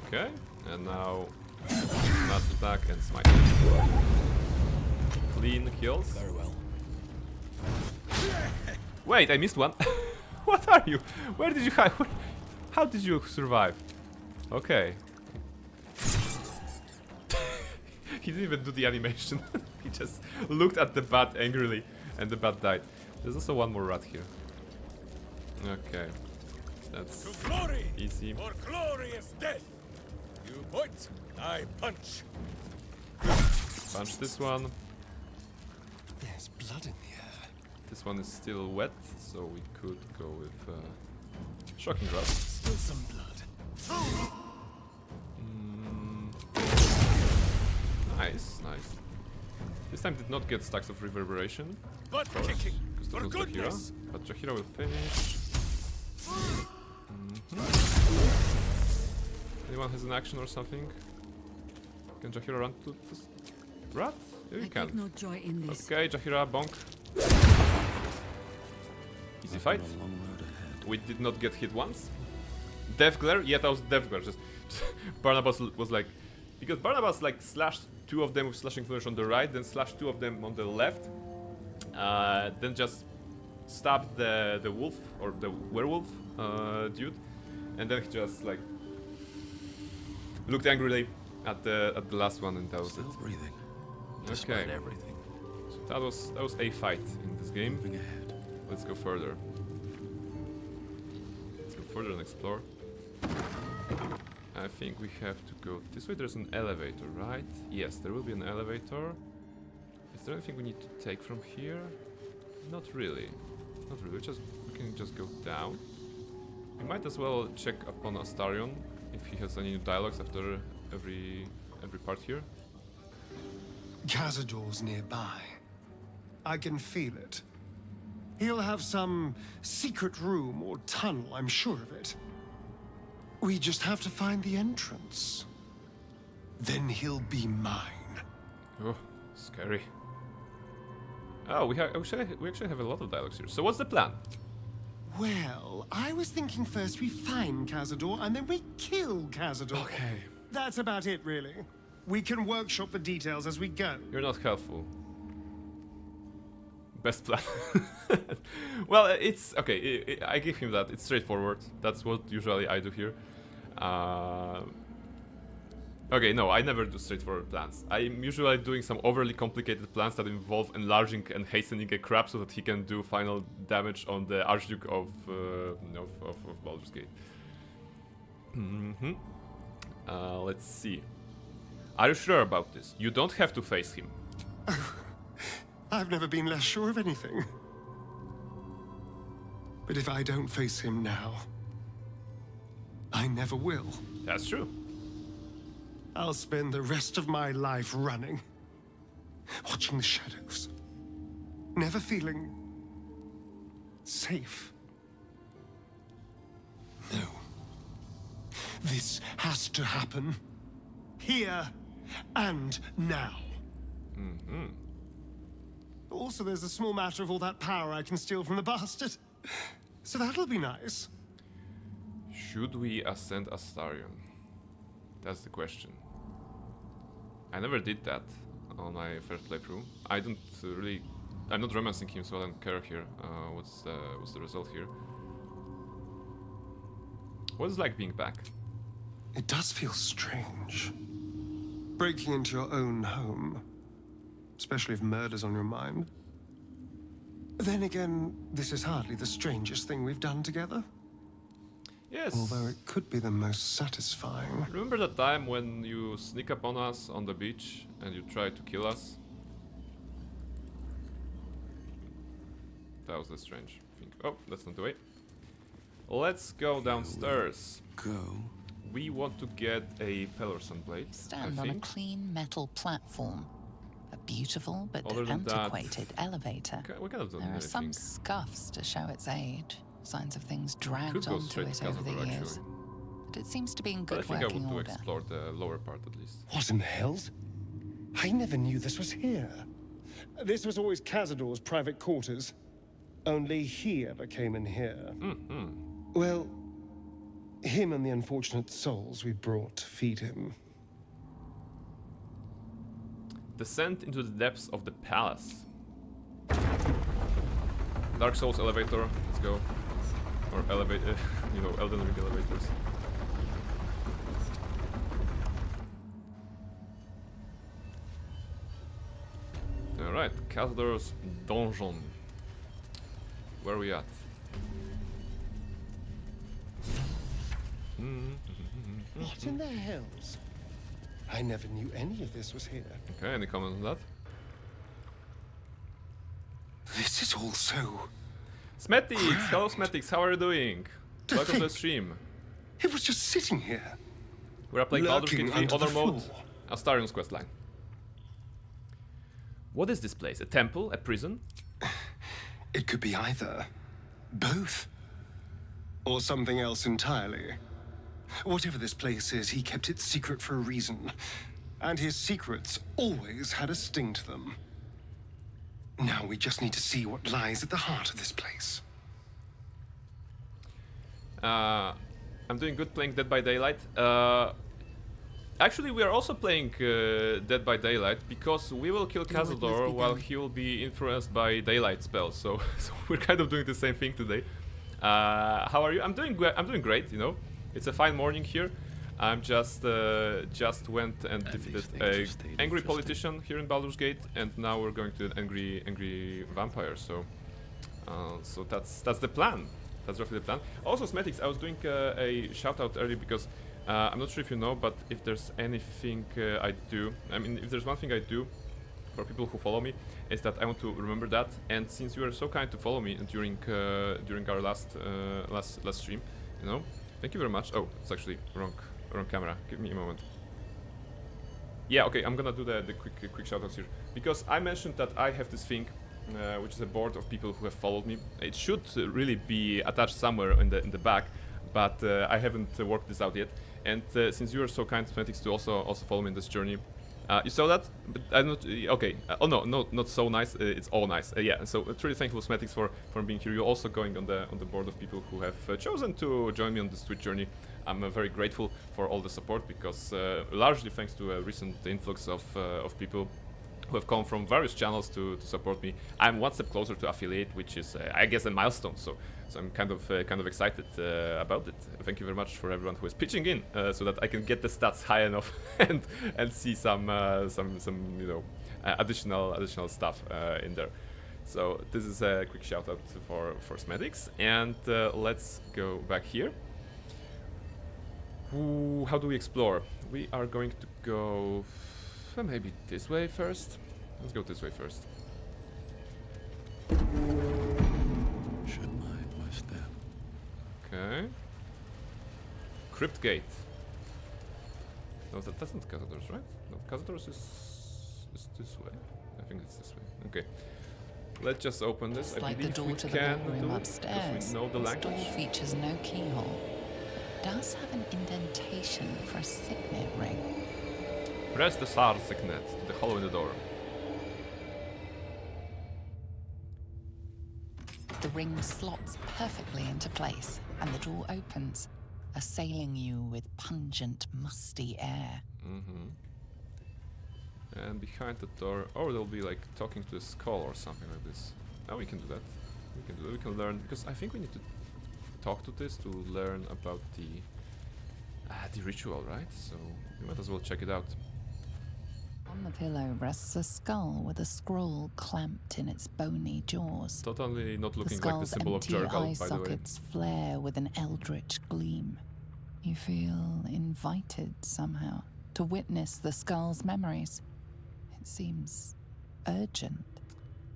Okay, and now last attack and smite. Clean kills. Very well. Wait, I missed one. What are you? Where did you hide? How did you survive? Okay. He didn't even do the animation. He just looked at the bat angrily, and the bat died. There's also one more rat here. Okay, that's easy. For glorious death. You point, I punch. Punch this one. There's blood in the air. This one is still wet, so we could go with Shocking Grasp. Still some blood. Nice, nice. This time did not get stacks of reverberation. Butt Of course, kicking, because for that was Jaheira. goodness. But Jaheira will finish. Anyone has an action or something? Can Jaheira run to this rat? Yeah, you can. no joy in this. Okay, Jaheira, bonk. Easy fight. We did not get hit once. Death Glare? Yeah, that was Death Glare. Just Barnabas was like... Because Barnabas like slashed 2 of them with slashing flourish on the right, then slashed 2 of them on the left. Then just stabbed the wolf, or the werewolf dude. And then he just like... looked angrily at the last one, and that was it. Breathing. Okay. Everything. So that was a fight in this game. Moving ahead. Let's go further. Let's go further and explore. I think we have to go this way. There's an elevator, right? Yes, there will be an elevator. Is there anything we need to take from here? Not really. Not really. We can just go down. We might as well check upon Astarion if he has any new dialogues after every part here. Cazador's nearby. I can feel it. He'll have some secret room or tunnel, I'm sure of it. We just have to find the entrance. Then he'll be mine. Oh, scary. Oh, we actually have a lot of dialogues here. So what's the plan? Well, I was thinking first we find Cazador and then we kill Cazador. Okay. That's about it, really. We can workshop the details as we go. You're not helpful. best plan. Well, it's okay. I give him that. It's straightforward. That's what usually I do here. Okay, no, I never do straightforward plans. I'm usually doing some overly complicated plans that involve enlarging and hastening a crab so that he can do final damage on the Archduke of Baldur's Gate. Let's see. Are you sure about this? You don't have to face him. I've never been less sure of anything. But if I don't face him now, I never will. That's true. I'll spend the rest of my life running, watching the shadows, never feeling safe. No. This has to happen. Here and now. Also, there's a small matter of all that power I can steal from the bastard. So that'll be nice. Should we ascend Astarion? That's the question. I never did that on my first playthrough. I don't really... I'm not romancing him, so I don't care here. What's the result here? What is it like being back? It does feel strange. Breaking into your own home. Especially if murder's on your mind. Then again, this is hardly the strangest thing we've done together. Yes. Although it could be the most satisfying. Remember that time when you sneak up on us on the beach and you try to kill us? That was the strange thing. Oh, that's not the way. Let's go downstairs. Go. We want to get a Pelorson blade. Stand on a clean metal platform. A beautiful but Other than antiquated elevator. We could have done There are anything. some scuffs to show its age. Signs of things dragged Could go onto straight it to over the Baldur, years. actually. But it seems to be in But I good think I working want to order. explore the lower part at least. What in the hells? I never knew this was here. This was always Cazador's private quarters. Only he ever came in here. Well, him and the unfortunate souls we brought to feed him. Descent into the depths of the palace. Dark Souls elevator, let's go. Or elevator, Elden Ring elevators. Alright, Cazador's donjon. Where are we at? What in the hells? I never knew any of this was here. Okay, any comment on that? This is all so... Smetix! Hello Smetix, how are you doing? Welcome to the stream. It was just sitting here. We're playing Baldur's Gate 3 under the Honor mode. floor. Astarion's questline. What is this place? A temple? A prison? It could be either. Both. Or something else entirely. Whatever this place is, he kept it secret for a reason. And his secrets always had a sting to them. Now we just need to see what lies at the heart of this place. I'm doing good playing Dead by Daylight. Actually, we are also playing Dead by Daylight because we will kill Cazador while he will be influenced by daylight spells. So we're kind of doing the same thing today. How are you? I'm doing great. You know, it's a fine morning here. I'm just went and defeated a angry politician here in Baldur's Gate, and now we're going to an angry vampire. So that's the plan. That's roughly the plan. Also, Smetix, I was doing a shout out earlier because I'm not sure if you know, but if there's anything I do, I mean, if there's one thing I do for people who follow me, is that I want to remember that. And since you were so kind to follow me during our last stream, you know, thank you very much. Oh, it's actually wrong camera. Give me a moment. Yeah, okay, I'm gonna do the quick shoutouts here because I mentioned that I have this thing, which is a board of people who have followed me. It should really be attached somewhere in the back, but I haven't worked this out yet. And since you are so kind, Smetix, to also follow me in this journey, you saw that? But I'm not okay. Oh no, not so nice. It's all nice. Yeah. So truly thankful, Smetix, for being here. You're also going on the board of people who have chosen to join me on this Twitch journey. I'm very grateful for all the support because largely thanks to a recent influx of people who have come from various channels to support me. I'm one step closer to affiliate, which is, I guess, a milestone. So I'm kind of excited about it. Thank you very much for everyone who is pitching in, so that I can get the stats high enough and see some you know, additional stuff in there. So this is a quick shout out for Smedix, and let's go back here. Ooh, how do we explore? We are going to go maybe this way first. Let's go this way first. Should mind my step. Okay. Crypt gate. No, that's not Cazador's, right? No, Cazador's is this way. I think it's this way. Okay. Let's just open this. It's I like the believe door we to the can ballroom do it upstairs. because we know the This door language. features no keyhole, but does have an indentation for a signet ring. Press the SAR signet to the hole in the door. The ring slots perfectly into place, and the door opens, assailing you with pungent, musty air. And behind the door, or they'll be like talking to the skull or something like this. Oh, we can do that. We can do that. We can learn, because I think we need to talk to this to learn about the ritual, right? So we might as well check it out. On the pillow rests a skull with a scroll clamped in its bony jaws. Totally not The looking like the skull's symbol of empty Jurgal, eye by the way. sockets flare with an eldritch gleam. You feel invited somehow to witness the skull's memories. It seems urgent.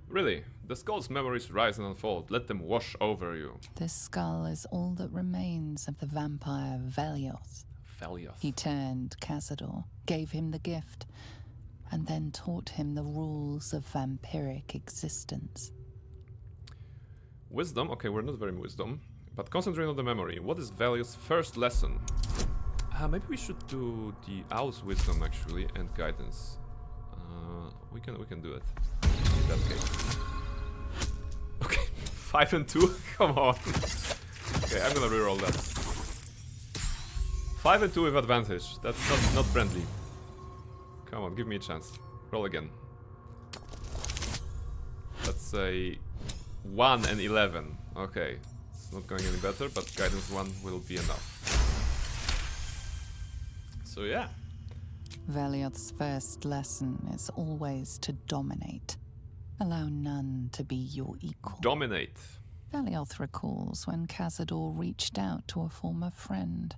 Really, the skull's memories rise and unfold. Let them wash over you. This skull is all that remains of the vampire Velioth. Velioth. He turned Cazador, gave him the gift, and then taught him the rules of vampiric existence. Wisdom. Okay, we're not very wisdom, but concentrate on the memory. What is Velioth's first lesson? Maybe we should do the owl's wisdom actually and guidance. We can do it in that case. Okay, 5 and 2. Come on. Okay, I'm gonna reroll that. 5 and 2 with advantage. That's not friendly. Come on, give me a chance. Roll again. Let's say 1 and 11. Okay, it's not going any better, but guidance 1 will be enough. So yeah. Velioth's first lesson is always to dominate. Allow none to be your equal. Dominate. Velioth recalls when Cazador reached out to a former friend.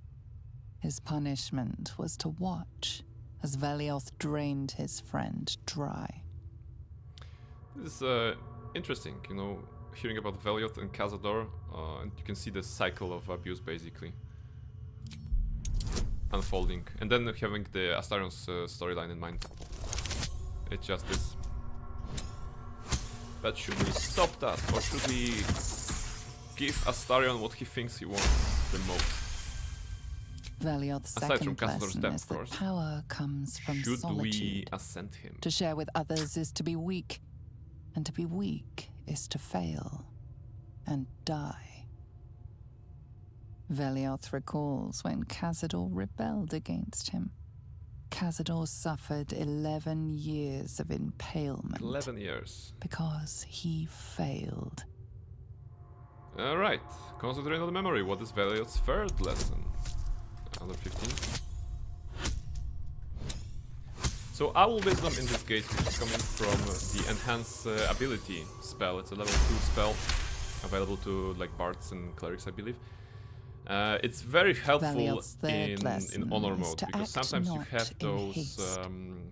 His punishment was to watch as Velioth drained his friend dry. This is interesting, you know, hearing about Velioth and Cazador, and you can see the cycle of abuse basically unfolding, and then having the Astarion's storyline in mind. It just is. But should we stop that, or should we give Astarion what he thinks he wants the most? Velioth's Aside from second Cazador's lesson death, is of that course. power comes from Should solitude. we ascend him? To share with others is to be weak, and to be weak is to fail and die. Velioth recalls when Cazador rebelled against him. Cazador suffered 11 years of impalement. 11 years. Because he failed. Alright, concentrating on the memory. What is Velioth's third lesson? Another 15. So Owl Wisdom in this case, which is coming from the Enhance Ability spell. It's a level 2 spell, available to like bards and clerics, I believe. It's very helpful Velioth's third in honor lesson is mode, to because act sometimes you not have in haste.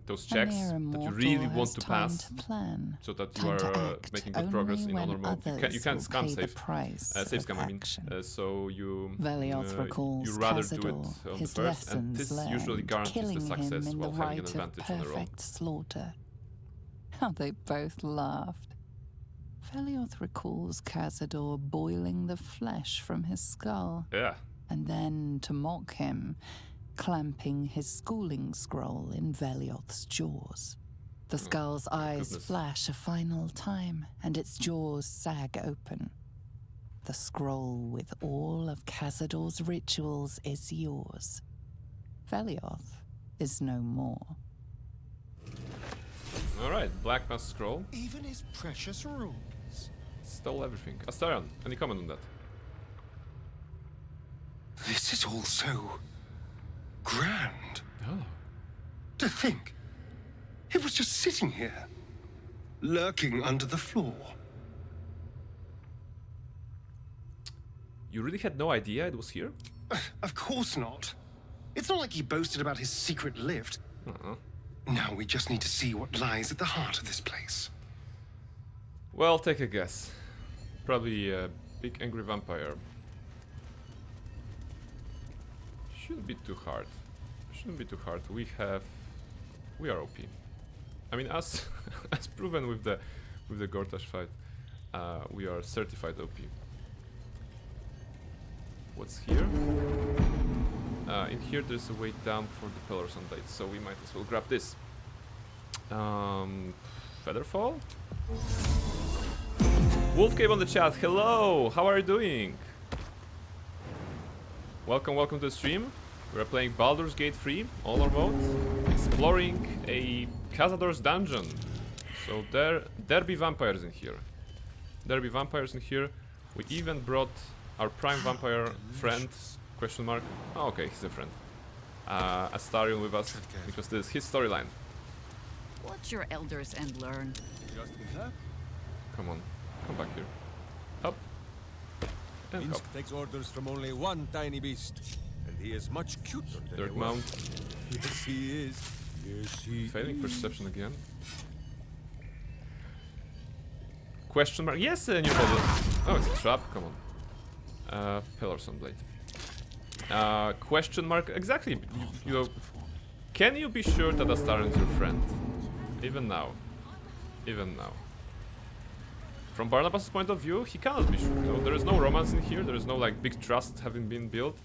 those A checks mere that you mortal really want has to time pass, to plan, so that you time to are act making good progress only in honor when mode. You others can't will scam pay the save, price save of scam. I mean, action. so you Velioth recalls you rather do it Cazador, on his the first, and lessons this usually learned, guarantees the killing success him in while the having an rite of advantage on the roll. perfect slaughter. How they both laughed. Velioth recalls Cazador boiling the flesh from his skull. Yeah. And then, to mock him, clamping his schooling scroll in Velioth's jaws. The skull's eyes flash a final time, and its jaws sag open. The scroll with all of Cazador's rituals is yours. Velioth is no more. Alright, Black Mass Scroll. Even his precious rules. Stole everything. Astarion, any comment on that? This is all so grand. Oh. To think, it was just sitting here, lurking under the floor. You really had no idea it was here? Of course not. It's not like he boasted about his secret lift. Now we just need to see what lies at the heart of this place. Well, take a guess. Probably a big angry vampire. Shouldn't be too hard. Shouldn't be too hard. We are OP. I mean, as as proven with the Gortash fight, we are certified OP. What's here? In here there's a way down for the pillars on blades, so we might as well grab this. Featherfall? Wolf Cave on the chat, hello! How are you doing? Welcome to the stream. We're playing Baldur's Gate 3, Honor mode, exploring a Cazador's dungeon. So there be vampires in here. There be vampires in here. We even brought our prime vampire friend, question mark. Oh, okay, he's a friend. Astarion with us, because this is his storyline. Watch your elders and learn. Come on, come back here. Up. And Minsk up. takes orders from only one tiny beast, and he is much cuter than Dirt they Mount. were. Yes, he is. Yes, he Failing is. perception again. Question mark. Yes, new model. Oh, it's a trap. Come on. Pillars on blade. Question mark. Exactly. You know, can you be sure that Astarion is your friend? Even now. Even now. From Barnabas' point of view, he cannot be sure. You know, there is no romance in here. There is no like big trust having been built.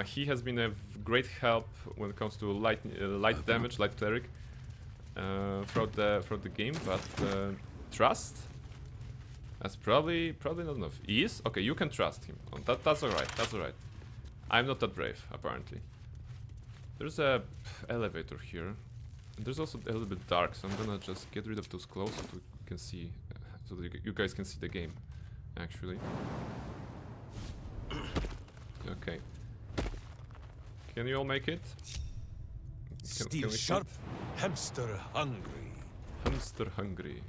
He has been a great help when it comes to light damage, light cleric throughout the game, but trust. That's probably not enough. He is? Okay, you can trust him. Oh, that's alright. That's alright. I'm not that brave, apparently. There's a elevator here. And there's also a little bit dark, so I'm gonna just get rid of those clothes so we can see, so that you guys can see the game, actually. Okay. Can you all make it? Steel we sharp, see? hamster hungry. Hamster hungry.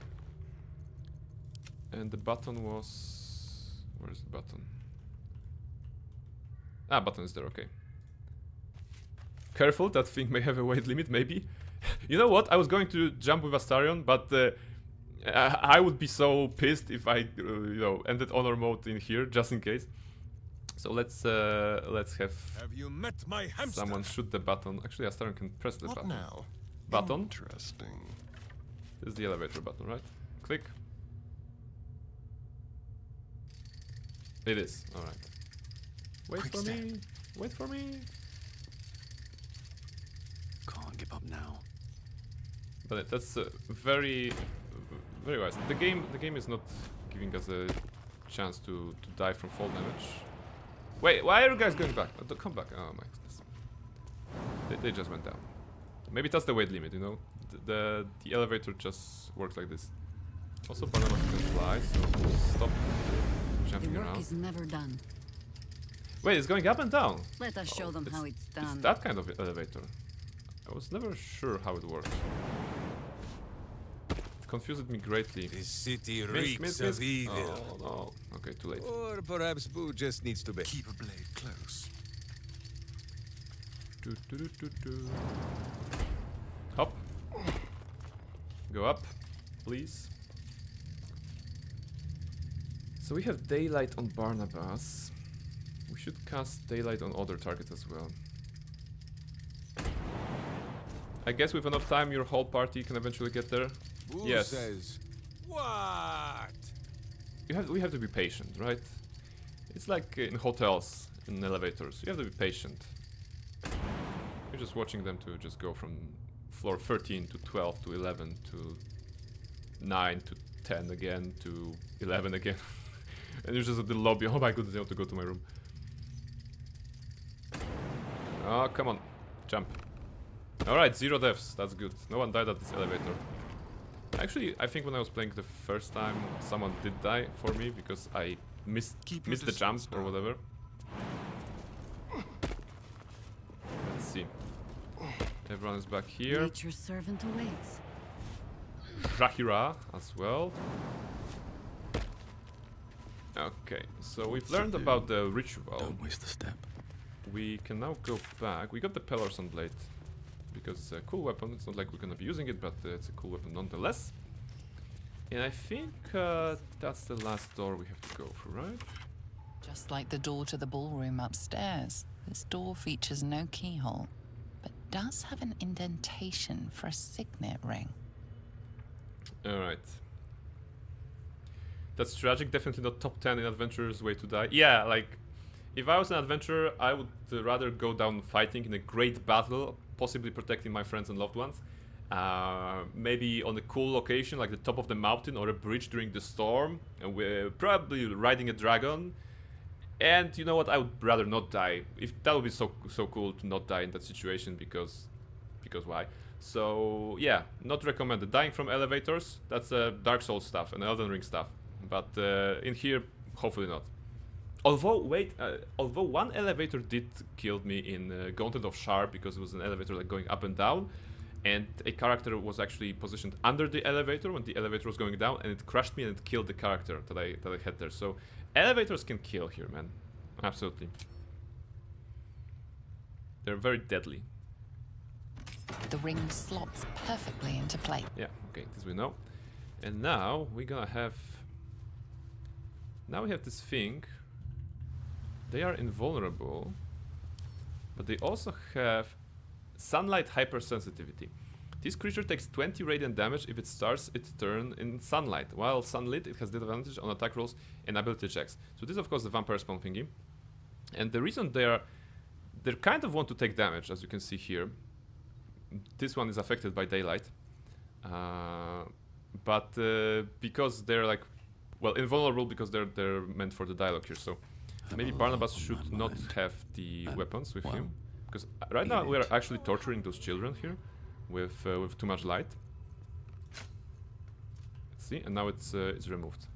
And the button was... Where's the button? Ah, button is there, okay. Careful, that thing may have a weight limit, maybe. You know what? I was going to jump with Astarion, but I would be so pissed if I, you know, ended honor mode in here, just in case. So let's have you met my hamster? Someone shoot the button. Actually, Astarion can press the What button. now? Button. Interesting. This is the elevator button, right? Click. It is. All right. Wait Quick for step. me. Wait for me. Can't give up now. But that's very wise. The game is not giving us a chance to die from fall damage. Wait, why are you guys going back? Oh, come back. Oh my goodness. They just went down. Maybe that's the weight limit, you know? The elevator just works like this. Also, Barnabas can fly, so stop The jumping work around. is never done. Wait, it's going up and down. Let us show them how it's done. It's that kind of elevator. I was never sure how it works. It confused me greatly. This city Miss, reeks miss, of miss. evil. Oh no. Okay, too late. Or perhaps Boo just needs to be. Keep a blade close. Hop. Go up, please. So we have daylight on Barnabas. We should cast daylight on other targets as well. I guess with enough time your whole party can eventually get there. Boo Yes. says, what? We have to be patient, right? It's like in hotels, in elevators. You have to be patient. You're just watching them to just go from floor 13 to 12 to 11 to 9 to 10 again to 11 again. And you're just at the lobby. Oh my goodness, I have to go to my room. Oh, come on. Jump. Alright, 0 deaths. That's good. No one died at this elevator. Actually, I think when I was playing the first time, someone did die for me because I missed the jump or whatever. Let's see. Everyone is back here. Nature's servant awaits. Shahira as well. Okay, so we've learned about the ritual. Don't waste a step. We can now go back. We got the Pellarson blade because it's a cool weapon. It's not like we're gonna be using it, but it's a cool weapon nonetheless. And I think that's the last door we have to go through, right? Just like the door to the ballroom upstairs, this door features no keyhole, but does have an indentation for a signet ring. Alright. That's tragic, definitely not top 10 in adventurer's way to die. Yeah, like, if I was an adventurer, I would rather go down fighting in a great battle, possibly protecting my friends and loved ones. Maybe on a cool location, like the top of the mountain or a bridge during the storm, and we're probably riding a dragon. And you know what, I would rather not die. If that would be so cool to not die in that situation, because why? So yeah, not recommended. Dying from elevators, that's Dark Souls stuff and Elden Ring stuff. But in here, hopefully not. Although, wait, although one elevator did kill me in Gauntlet of Shar, because it was an elevator like going up and down, and a character was actually positioned under the elevator when the elevator was going down, and it crushed me and it killed the character that I had there. So elevators can kill here, man. Absolutely. They're very deadly. The ring slots perfectly into place. Yeah, okay, this we know. And now we're gonna have... Now we have this thing. They are invulnerable, but they also have sunlight hypersensitivity. This creature takes 20 radiant damage if it starts its turn in sunlight. While sunlit, it has disadvantage on attack rolls and ability checks. So this is of course the vampire spawn thingy. And the reason they kind of want to take damage, as you can see here. This one is affected by daylight. But because they're like, well, invulnerable because they're meant for the dialogue here. So maybe Barnabas should not have the weapons with him, because right now we are actually torturing those children here with too much light. See, and now it's removed.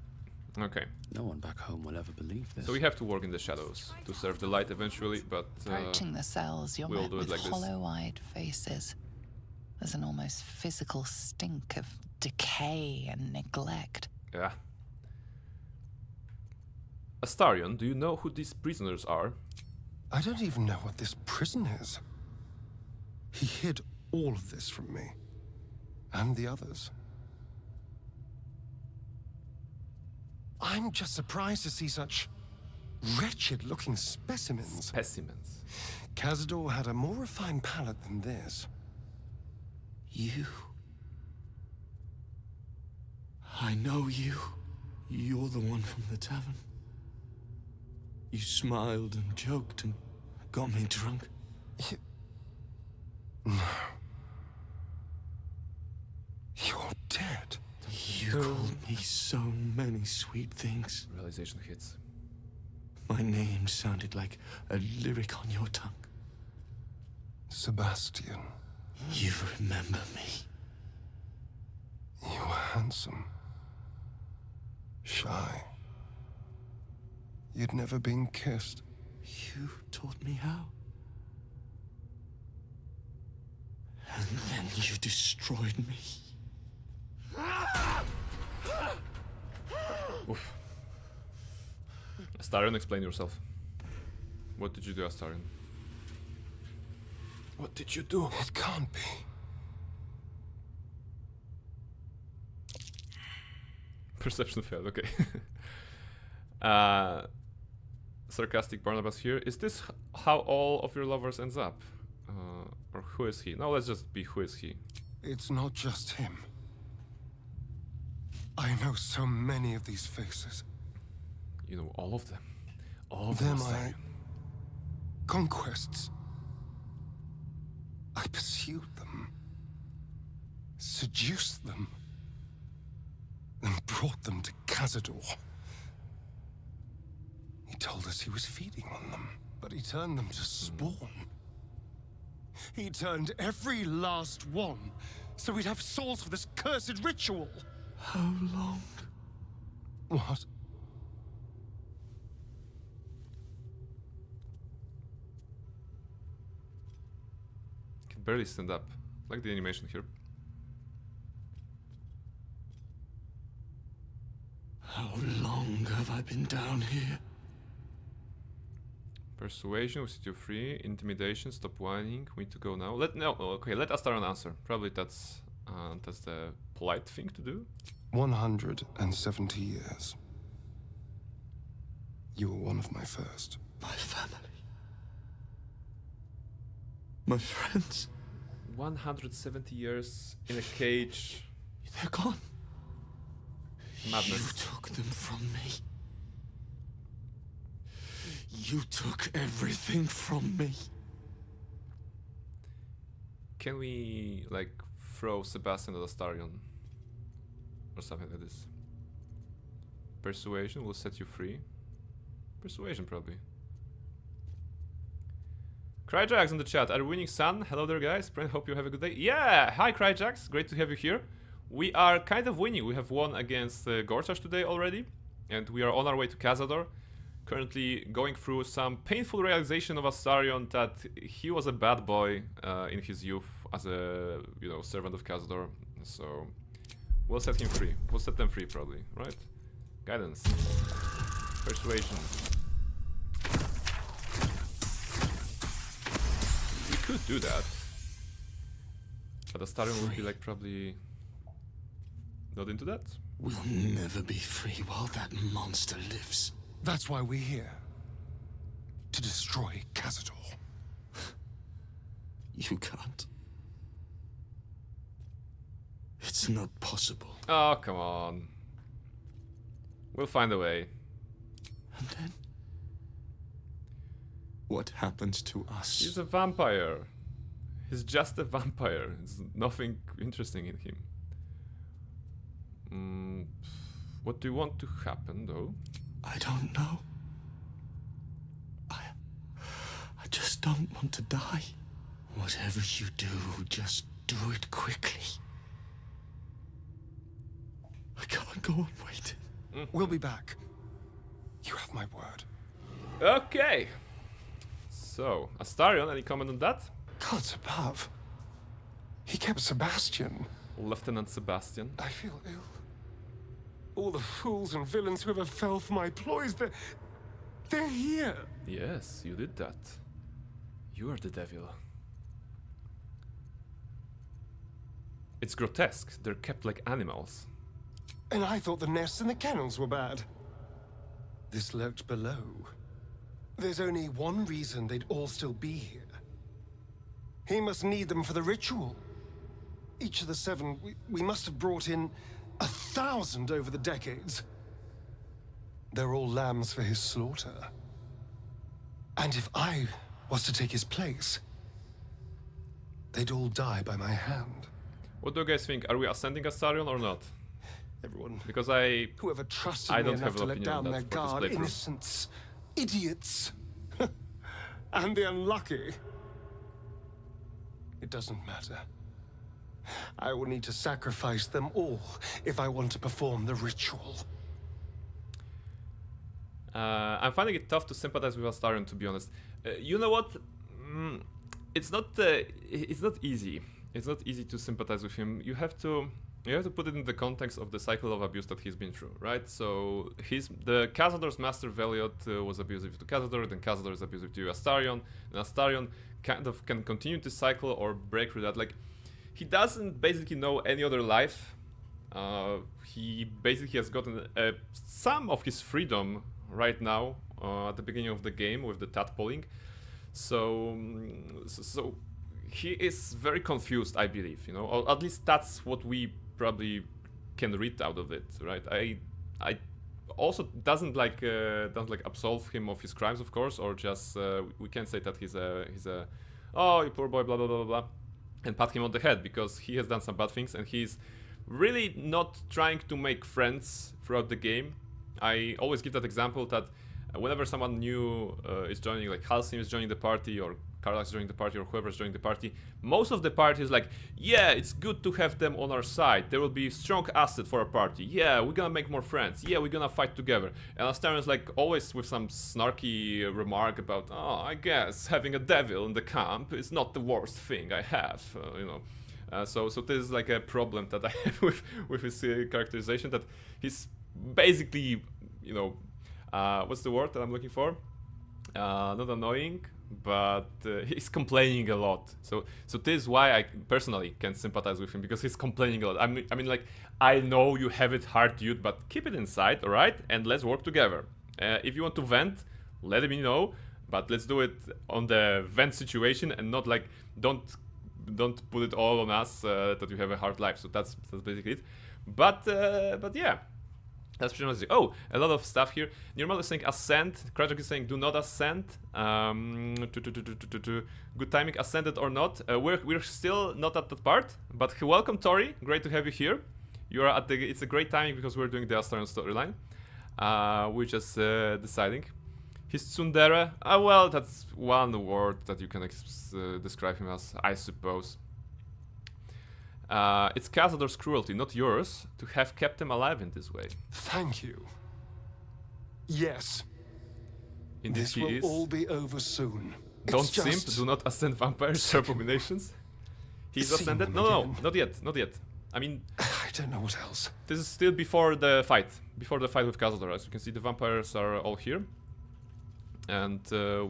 Okay. No one back home will ever believe this. So we have to work in the shadows to serve the light eventually, but Approaching the cells, you're we'll met do it with like this. hollow-eyed faces. There's an almost physical stink of decay and neglect. Yeah. Astarion, do you know who these prisoners are? I don't even know what this prison is. He hid all of this from me. And the others. I'm just surprised to see such wretched-looking specimens. Specimens. Cazador had a more refined palate than this. You. I know you. You're the one from the tavern. You smiled and joked and got me drunk. No. You're dead. You called me so many sweet things. Realization hits. My name sounded like a lyric on your tongue. Sebastian. You remember me. You were handsome. Shy. You'd never been kissed. You taught me how. And then you destroyed me. Oof. Astarion, explain yourself. What did you do, Astarion? What did you do? It can't be. Perception failed, okay. Sarcastic Barnabas here. Is this how all of your lovers ends up? Or who is he? No, let's just be who is he. It's not just him. I know so many of these faces. You know all of them. All of They're them. my conquests. I pursued them, seduced them, and brought them to Cazador. He told us he was feeding on them, but he turned them to spawn. He turned every last one so we'd have souls for this cursed ritual. How long? What? Can barely stand up. Like the animation here. How long have I been down here? Persuasion, we set you free. Intimidation, stop whining. We need to go now. Let Astarion answer. Probably that's the polite thing to do. 170 years. You were one of my first. My family. My friends. 170 years in a cage. They're gone. Madness. You took them from me. You took everything from me. Can we, like, throw Sebastian at Astarion? Or something like this. Persuasion will set you free. Persuasion, probably. Cryjax in the chat. Are you winning, son? Hello there, guys. Hope you have a good day. Yeah! Hi, Cryjax. Great to have you here. We are kind of winning. We have won against Gortash today already. And we are on our way to Cazador. Currently going through some painful realization of Astarion that he was a bad boy in his youth as a, servant of Cazador. So we'll set him free. We'll set them free probably, right? Guidance. Persuasion. We could do that. But Astarion would be like probably not into that. We'll never be free while that monster lives. That's why we're here. To destroy Cazador. You can't. It's not possible. Oh, come on. We'll find a way. And then? What happens to us? He's a vampire. He's just a vampire. There's nothing interesting in him. What do you want to happen, though? I don't know. I just don't want to die. Whatever you do, just do it quickly. I can't go on waiting. We'll be back. You have my word. Okay. So, Astarion, any comment on that? Gods above. He kept Sebastian. Lieutenant Sebastian. I feel ill. All the fools and villains who ever fell for my ploys, they're here. Yes, you did that. You are the devil. It's grotesque. They're kept like animals. And I thought the nests and the kennels were bad. This lurked below. There's only one reason they'd all still be here. He must need them for the ritual. Each of the 7, we must have brought in 1,000 over the decades. They're all lambs for his slaughter. And if I was to take his place, they'd all die by my hand. What do you guys think? Are we ascending Astarion or not? Everyone. Because whoever trusted I me don't enough have to an let opinion on down that their for this guard, playthrough. innocents, idiots, and the unlucky. It doesn't matter. I will need to sacrifice them all if I want to perform the ritual. I'm finding it tough to sympathize with Astarion, to be honest. You know what? It's not easy. It's not easy to sympathize with him. You have to put it in the context of the cycle of abuse that he's been through, right? So the Cazador's master Veliot was abusive to Cazador, then Cazador is abusive to Astarion, and Astarion kind of can continue to cycle or break through that. Like, he doesn't basically know any other life. He basically has gotten some of his freedom right now at the beginning of the game with the tadpoling. So he is very confused, I believe, or at least that's what we probably can read out of it, right? I also doesn't absolve him of his crimes, of course, or just we can't say that he's a oh, you poor boy, blah blah blah blah, and pat him on the head, because he has done some bad things and he's really not trying to make friends throughout the game. I always give that example that whenever someone new is joining, like Halcyon is joining the party, or Karlach's joining the party or whoever's joining the party, most of the party is like, yeah, it's good to have them on our side. They will be a strong asset for our party. Yeah, we're gonna make more friends. Yeah, we're gonna fight together. And Astarion's like always with some snarky remark about, oh, I guess having a devil in the camp is not the worst thing I have, you know. So this is like a problem that I have with his characterization, that he's basically, you know, what's the word that I'm looking for? Not annoying, but he's complaining a lot. So this is why I personally can sympathize with him, because he's complaining a lot. I mean, like, I know you have it hard, dude, but keep it inside, all right? And let's work together. If you want to vent, let me know, but let's do it on the vent situation and not like don't put it all on us that you have a hard life. So that's basically it. But yeah. That's pretty much it. Oh, a lot of stuff here. Nirmal is saying ascend. Krajak is saying do not ascend. Good timing, ascended or not. We're still not at that part. But welcome, Tori. Great to have you here. You are at the. It's a great timing because we're doing the Astarion storyline. We're just deciding. His tsundere. Well, that's one word that you can describe him as, I suppose. It's Cazador's cruelty, not yours, to have kept them alive in this way. Thank you. Yes. Indeed, this will all be over soon. Don't simp, do not ascend vampires or abominations. He's ascended? No, not yet. I mean, I don't know what else. This is still before the fight. Before the fight with Cazador. As you can see, the vampires are all here. And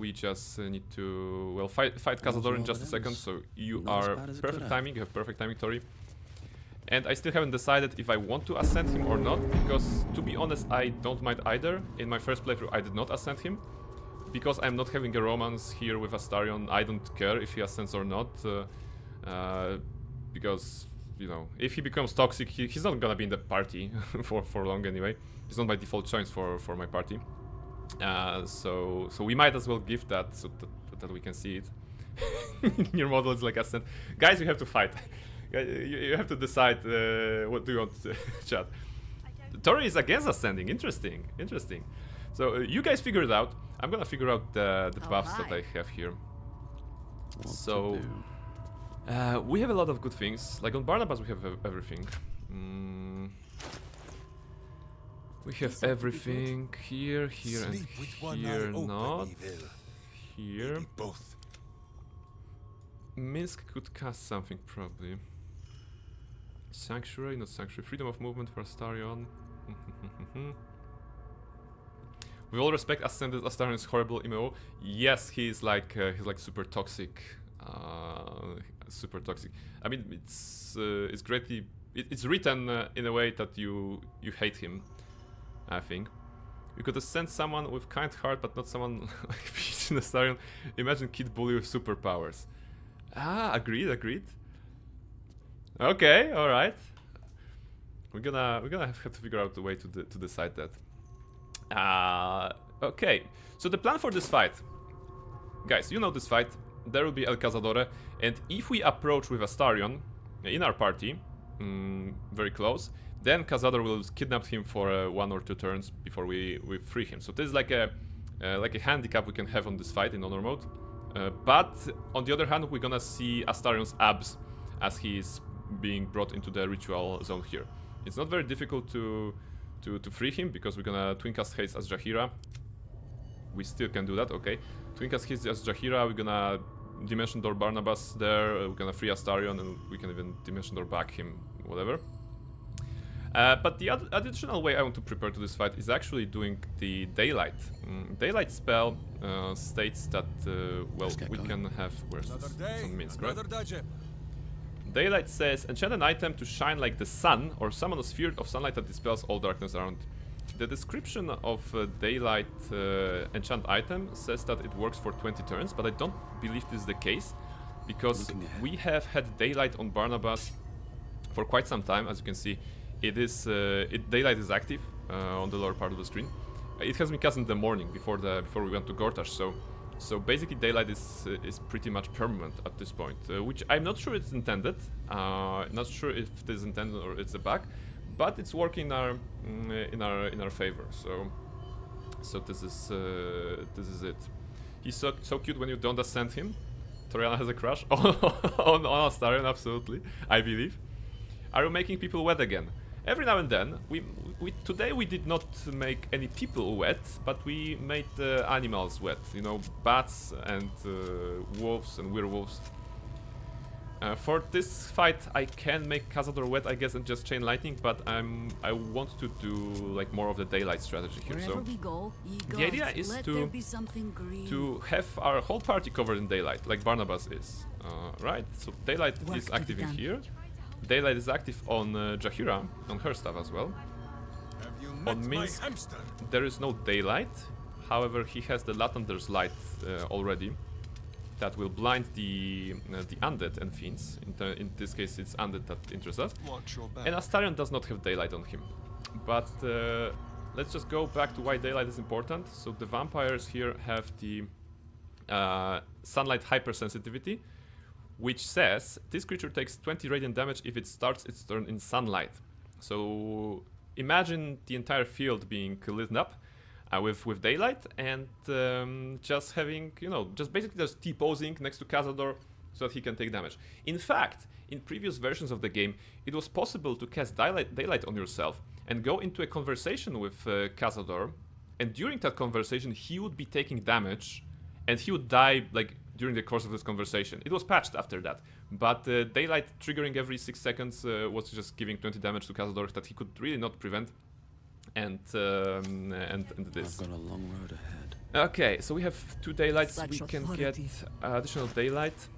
we just need to, well, fight Cazador in just a second. So you are perfect timing. You have perfect timing, Tori. And I still haven't decided if I want to ascend him or not, because to be honest, I don't mind either. In my first playthrough, I did not ascend him, because I'm not having a romance here with Astarion. I don't care if he ascends or not, because, you know, if he becomes toxic, he's not gonna be in the party for long anyway. He's not my default choice for my party. So we might as well give that so that we can see it. Your model is like ascent. Guys, you have to fight. You have to decide what do you want, chat. Tori is against ascending. Interesting. So you guys figure it out. I'm gonna figure out the buffs that I have here. So we have a lot of good things. Like on Barnabas, we have everything. We have everything here, and here, not here. Both. Minsk could cast something probably. Sanctuary, not Sanctuary. Freedom of movement for Astarion. With all respect, Ascended Astarion is horrible MMO. Yes, he's like super toxic. Super toxic. I mean, it's greatly. It's written in a way that you hate him. I think. You could ascend someone with kind heart, but not someone like Peach in Astarion. Imagine Kid Bully with superpowers. Agreed. Okay, alright. We're gonna have to figure out a way to decide that. Okay, so the plan for this fight. Guys, you know this fight. There will be El Cazadore, and if we approach with Astarion in our party, very close, then Cazador will kidnap him for 1 or 2 turns before we free him. So this is like a handicap we can have on this fight in honor mode. But on the other hand, we're gonna see Astarion's abs as he's being brought into the ritual zone here. It's not very difficult to free him, because we're gonna Twincast Haste as Jahira. We still can do that, okay. Twincast Haste as Jahira, we're gonna Dimension Door Barnabas there, we're gonna free Astarion, and we can even Dimension Door back him, whatever. But the additional way I want to prepare to this fight is actually doing the Daylight. Daylight spell states that, well, we can have... Where's this? It's on Minsk, right? Daylight says, enchant an item to shine like the sun, or summon a sphere of sunlight that dispels all darkness around. The description of Daylight enchant item says that it works for 20 turns, but I don't believe this is the case, because we have had Daylight on Barnabas for quite some time. As you can see, Daylight is active on the lower part of the screen. It has been cast in the morning before we went to Gortash, so basically Daylight is pretty much permanent at this point, which I'm not sure it's intended. Not sure if it is intended or it's a bug, but it's working in our favor. So this is it. He's so cute when you don't ascend him. Toriana has a crush on Astarion, absolutely, I believe. Are you making people wet again? Every now and then. Today we did not make any people wet, but we made animals wet. You know, bats and wolves and werewolves. For this fight, I can make Cazador wet, I guess, and just chain lightning, but I want to do like more of the daylight strategy here. Wherever So we go, ye the idea gods, is let there be something green. to have our whole party covered in daylight, like Barnabas is. Right? So daylight Work is to be active in done. here. Daylight is active on Jahira, on her stuff as well. On Minsk, there is no daylight. However, he has the Latander's light already. That will blind the undead and fiends. In this case, it's undead that interests us. And Astarion does not have daylight on him. But let's just go back to why daylight is important. So the vampires here have the sunlight hypersensitivity, which says this creature takes 20 radiant damage if it starts its turn in sunlight. So imagine the entire field being lit up with daylight and just having, you know, just basically just T-posing next to Cazador so that he can take damage. In fact, in previous versions of the game, it was possible to cast daylight on yourself and go into a conversation with Cazador, and during that conversation he would be taking damage and he would die like during the course of this conversation. It was patched after that, but daylight triggering every 6 seconds was just giving 20 damage to Cazador that he could really not prevent. And this. I've got a long road ahead. Okay, so we have 2 daylights. Such We can authority. get additional daylight.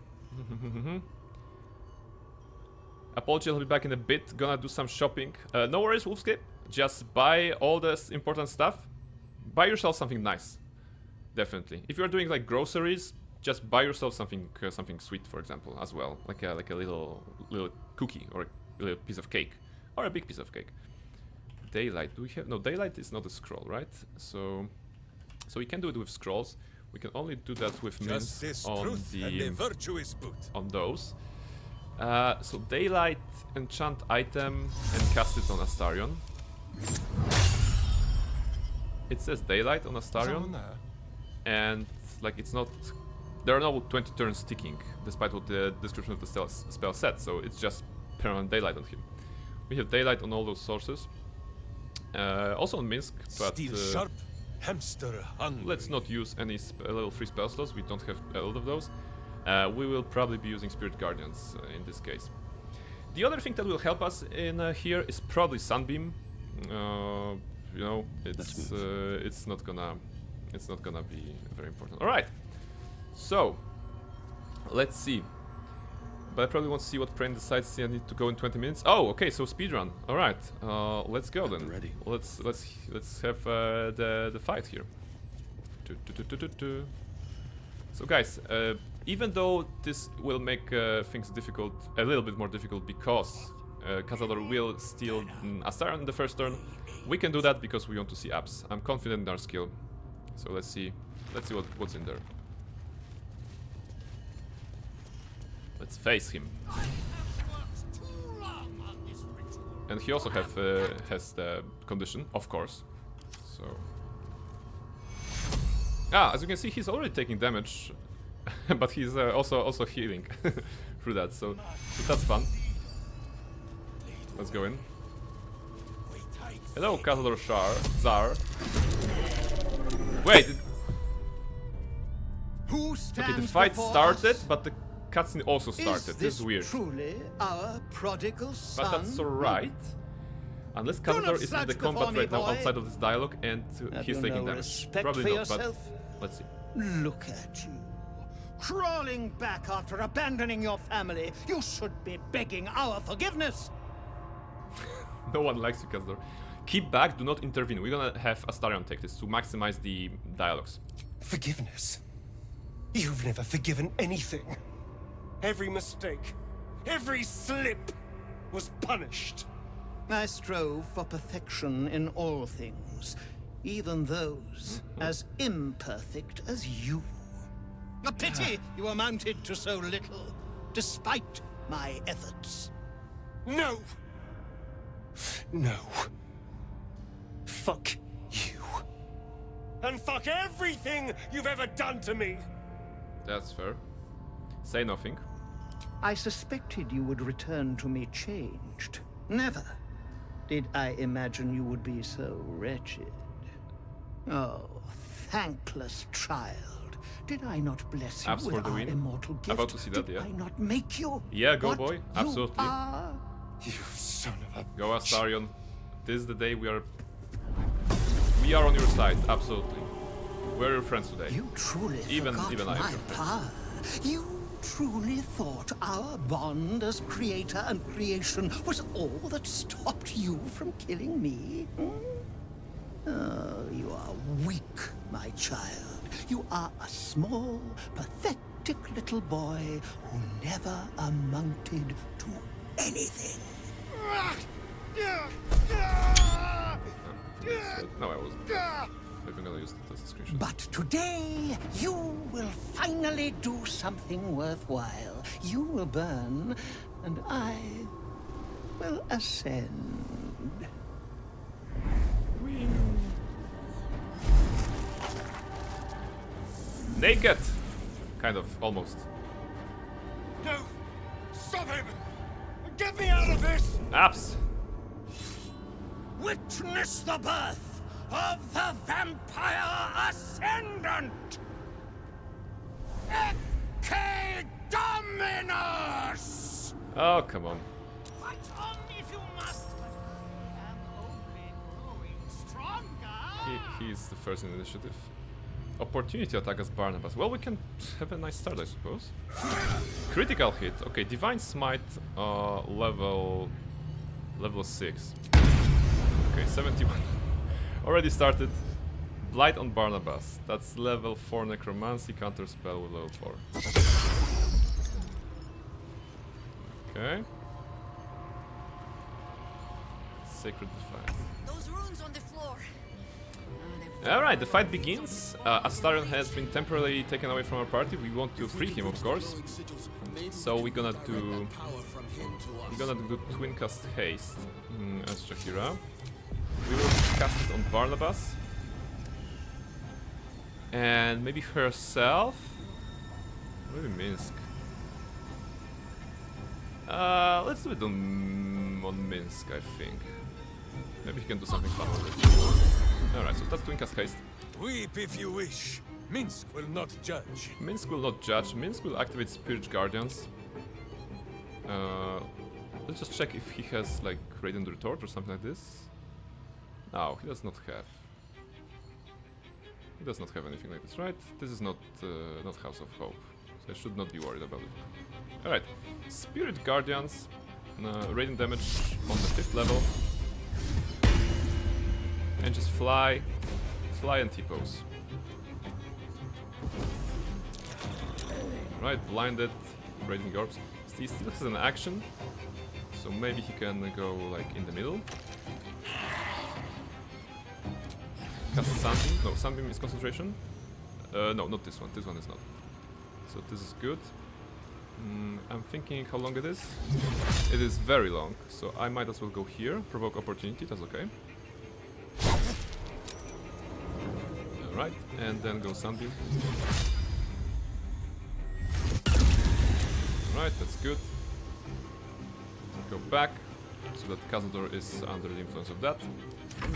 Apology, I'll be back in a bit. Gonna do some shopping. No worries, Wolfscape. Just buy all this important stuff. Buy yourself something nice. Definitely. If you're doing like groceries, just buy yourself something sweet, for example, as well, like a little cookie or a little piece of cake, or a big piece of cake. Daylight. Do we have no daylight? Is not a scroll, right? So we can do it with scrolls. We can only do that with mints on on those. So daylight, enchant item, and cast it on Astarion. It says daylight on Astarion, and like it's not. There are no 20 turns ticking, despite what the description of the spell said. So it's just permanent daylight on him. We have daylight on all those sources. Also on Minsk, but sharp, hamster hungry. Let's not use any level 3 spell slots. We don't have a lot of those. We will probably be using Spirit Guardians in this case. The other thing that will help us in here is probably Sunbeam. You know, it's not gonna be very important. All right, so let's see. But I probably want to see what Brain decides. I need to go in 20 minutes. Oh, okay, so speedrun. All right, let's go then. Ready. Let's have the fight here. So guys, even though this will make things difficult, a little bit more difficult, because Cazador will steal Astarion in the first turn, we can do that because we want to see apps. I'm confident in our skill. So let's see what's in there. Let's face him. And he also has the condition, of course. So as you can see, he's already taking damage, but he's also healing through that. So that's fun. Let's go in. Hello, Cazador Zar. Wait. Okay, the fight started, but the cutscene also started. This is weird. Truly our prodigal son? But that's alright. Unless Cazador is in the combat right now outside of this dialogue and he's taking damage. Probably not, but let's see. Look at you. Crawling back after abandoning your family. You should be begging our forgiveness. No one likes you, Cazador. Keep back, do not intervene. We're gonna have Astarion take this to maximize the dialogues. Forgiveness? You've never forgiven anything. Every mistake, every slip was punished. I strove for perfection in all things, even those as imperfect as you. A pity you amounted to so little, despite my efforts. No! No. Fuck you. And fuck everything you've ever done to me! That's fair. Say nothing. I suspected you would return to me changed. Never did I imagine you would be so wretched. Oh, thankless child. Did I not bless you Abs for with the our win. immortal gift? About to see that, Did yeah. I not make you Yeah, go what boy. you Absolutely. are? You son of a... Go Astarion. This is the day we are on your side, absolutely. We're your friends today. You truly even forgot I am my your friend. power. You truly thought our bond as creator and creation was all that stopped you from killing me? Oh, you are weak, my child. You are a small, pathetic little boy who never amounted to anything. No, I wasn't. I'm gonna use it as a screenshot. But today, you will finally do something worthwhile. You will burn, and I will ascend. Naked! Kind of, almost. No! Stop him! Get me out of this! Abs! Witness the birth of the Vampire Ascendant! Ecce Dominus! Oh, come on. Fight on if you must, but I'm only growing stronger! He's the first in initiative. Opportunity to attack as Barnabas. Well, we can have a nice start, I suppose. Critical hit. Okay, Divine Smite, level 6. Okay, 71. Already started. Blight on Barnabas. That's level 4 Necromancy, counter spell with level 4. Okay. Sacred Defiance. Those runes on the floor. Alright, the fight begins. Astarion has been temporarily taken away from our party. We want to free him, of course. So we're gonna do Twin Cast Haste as Jaheira. We will cast it on Barnabas. And maybe herself? Maybe Minsk. Let's do it on Minsk, I think. Maybe he can do something fun with it. Alright, so that's Twin Cast Haste. Weep if you wish. Minsk will not judge. Minsk will not judge. Minsk will activate Spirit Guardians. Let's just check if he has like Radiant Retort or something like this. No, he does not have. He does not have anything like this, right? This is not House of Hope, so I should not be worried about it. Alright, Spirit Guardians, Radiant damage on the 5th level. And just fly and T-pose. Right, blinded, Radiant Orbs. He still has an action, so maybe he can go like in the middle. Cast Sunbeam. No, Sunbeam is concentration. No, not this one. This one is not. So this is good. I'm thinking how long it is. It is very long, so I might as well go here. Provoke opportunity, that's okay. Alright, and then go Sunbeam. Alright, that's good. Go back, so that Cazador is under the influence of that.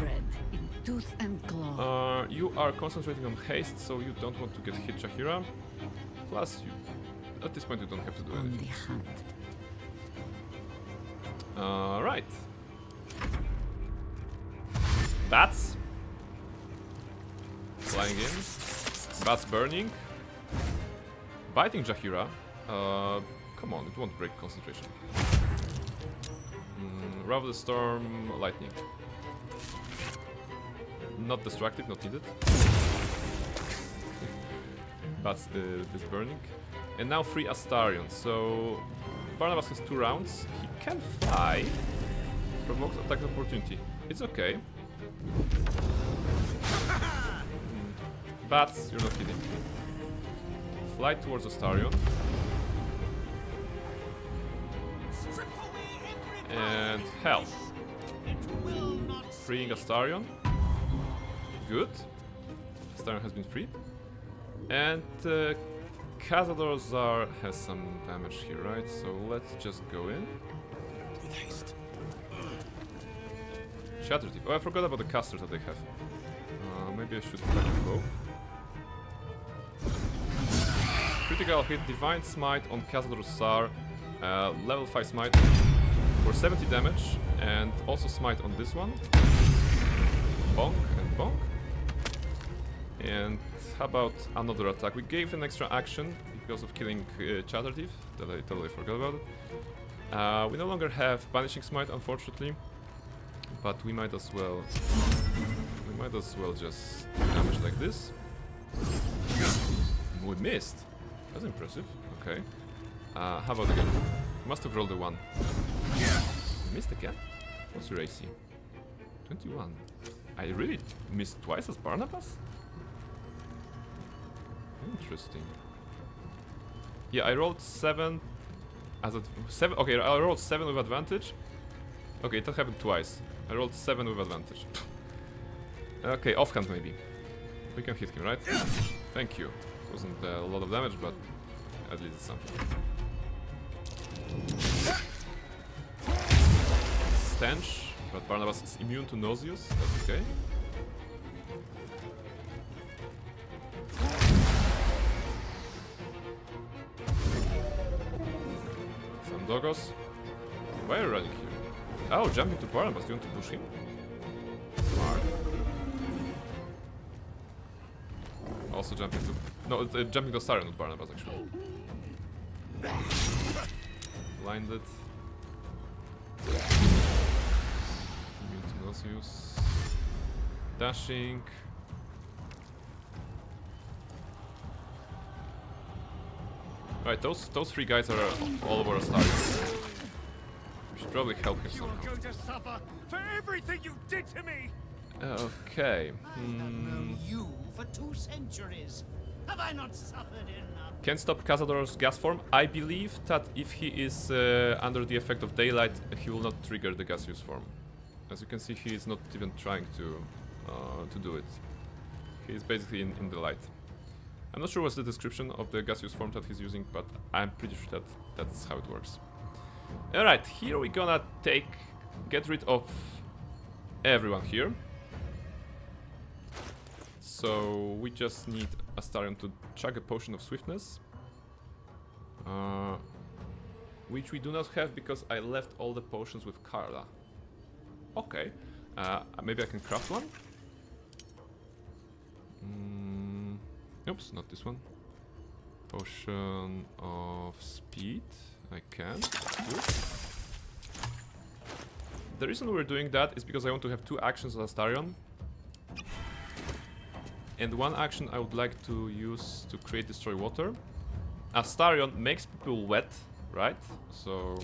Red in tooth and claw. You are concentrating on haste, so you don't want to get hit, Jaheira. Plus, at this point you don't have to do anything. Right. Bats. Flying in. Bats burning. Biting Jaheira. Come on, it won't break concentration. Rav the Storm, Lightning. Not destructive, not needed. Bats is burning. And now free Astarion. So Barnabas has 2 rounds. He can fly. Provokes attack opportunity. It's okay. Bats, you're not kidding. Fly towards Astarion. And health. Freeing Astarion. Good. Astarion has been freed. And Cazador Zar has some damage here, right? So let's just go in. With haste. Shatter Thief. Oh, I forgot about the casters that they have. Maybe I should attack them both. Critical hit, Divine Smite on Cazador Zar. Level 5 Smite for 70 damage. And also Smite on this one. Bonk and bonk. And how about another attack? We gave an extra action because of killing Shatter Thief, that I totally forgot about it. We no longer have Banishing Smite, unfortunately, but we might as well just damage like this. We missed. That's impressive. Okay. How about again? Must have rolled a 1. We missed again. What's your AC? 21. I really missed twice as Barnabas? Interesting. Yeah, I rolled 7 as a 7. Okay, I rolled 7 with advantage. Okay, that happened twice. I rolled 7 with advantage. Okay, offhand maybe. We can hit him, right? Thank you. Wasn't a lot of damage, but at least it's something. Stench, but Barnabas is immune to nauseous. That's okay. Some doggos. Why are you running here? Oh, jumping to Barnabas. Do you want to push him? Smart. Also jumping to... No, jumping to Siren, not Barnabas, actually. Blinded. Immune to nauseous. Dashing. Right, those 3 guys are all over us targets. We should probably help him somehow. You are going to suffer for everything you did to me. Okay. I have known you for 2 centuries. Have I not suffered enough? Can't stop Cazador's gas form. I believe that if he is under the effect of daylight, he will not trigger the gaseous form. As you can see, he is not even trying to do it. He is basically in the light. I'm not sure what's the description of the gaseous form that he's using, but I'm pretty sure that that's how it works. Alright, here we're gonna get rid of everyone here. So we just need Astarion to chug a potion of swiftness. Which we do not have because I left all the potions with Carla. Okay, maybe I can craft one? Oops, not this one. Potion of speed. I can. Good. The reason we're doing that is because I want to have 2 actions on Astarion. And 1 action I would like to use to create Destroy Water. Astarion makes people wet, right? So...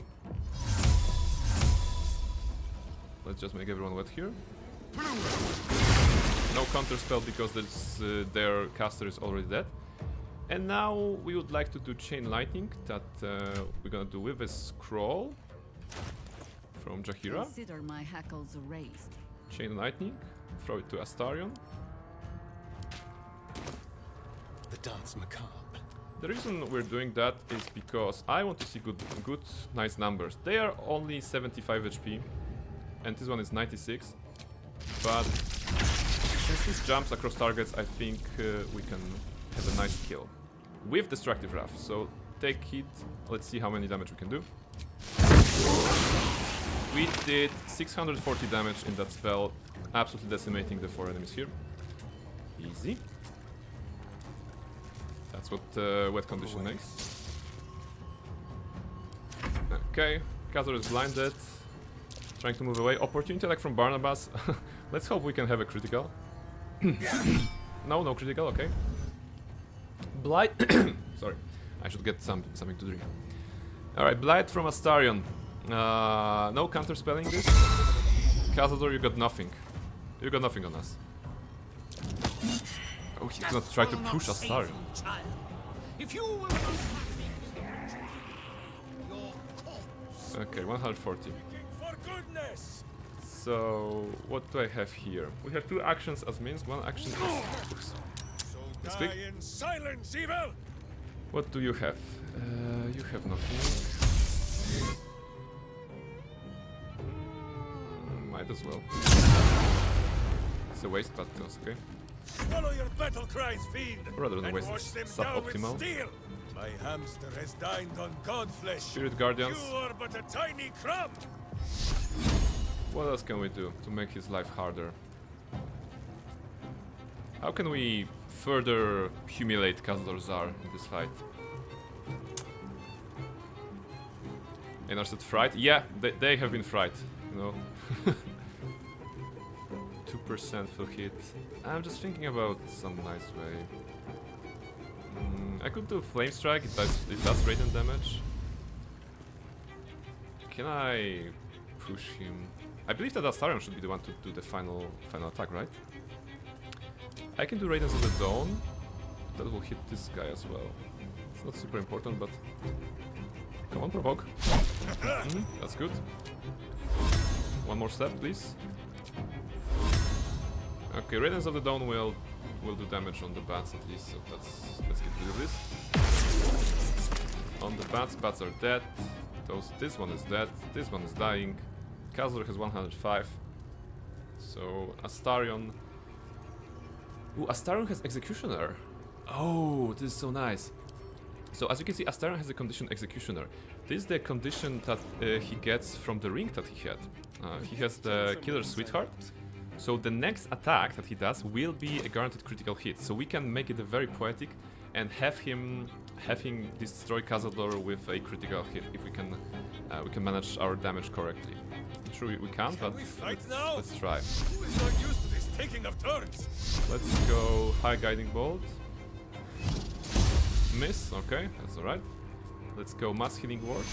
let's just make everyone wet here. No counter spell because their caster is already dead. And now we would like to do Chain Lightning that we're gonna do with a scroll from Jaheira. Consider my hackles raised. Chain Lightning, throw it to Astarion. The dance macabre. The reason we're doing that is because I want to see good, nice numbers. They are only 75 HP, and this one is 96. But since this jumps across targets, I think we can have a nice kill with Destructive Wrath. So take hit. Let's see how many damage we can do. We did 640 damage in that spell, absolutely decimating the 4 enemies here. Easy. That's what wet condition makes. Okay, Cazador is blinded. Trying to move away. Opportunity attack from Barnabas. Let's hope we can have a critical. No critical, okay. Blight. Sorry, I should get something to drink. Alright, Blight from Astarion. No counter spelling this. Cazador, you got nothing. You got nothing on us. Oh, he's gonna try to push Astarion. Okay, 140. So, what do I have here? We have 2 actions as means, 1 action is... Oops. Let's click. In silence, evil! What do you have? You have nothing. Might as well. It's a waste, but that's okay. Swallow your battle cries, fiend. Rather than and waste, wash them it's down with suboptimal. steel. My hamster has dined on god flesh. Spirit Guardians. You are but a tiny crumb. What else can we do to make his life harder? How can we further humiliate Khazad Zar in this fight? Einar's fright? Yeah, they have been fright, you know. 2% for hit. I'm just thinking about some nice way. I could do Flame Strike, it does radiant damage. Can I push him? I believe that Astarion should be the one to do the final attack, right? I can do Radiance of the Dawn. That will hit this guy as well. It's not super important, but... Come on, provoke. That's good. One more step, please. Okay, Radiance of the Dawn will do damage on the bats at least, so let's get rid of this. On the bats are dead. This one is dead, this one is dying. Khazad has 105. So Astarion. Ooh, Astarion has Executioner. Oh, this is so nice. So as you can see, Astarion has the condition Executioner. This is the condition that he gets from the ring that he had. He has the Killer Sweetheart. So the next attack that he does will be a guaranteed critical hit. So we can make it a very poetic and have him destroy Khazad with a critical hit if we can manage our damage correctly. I'm sure we can, but let's try. Who is not used to this taking of turns? Let's go High Guiding Bolt. Miss, okay, that's alright. Let's go Mass Healing Ward.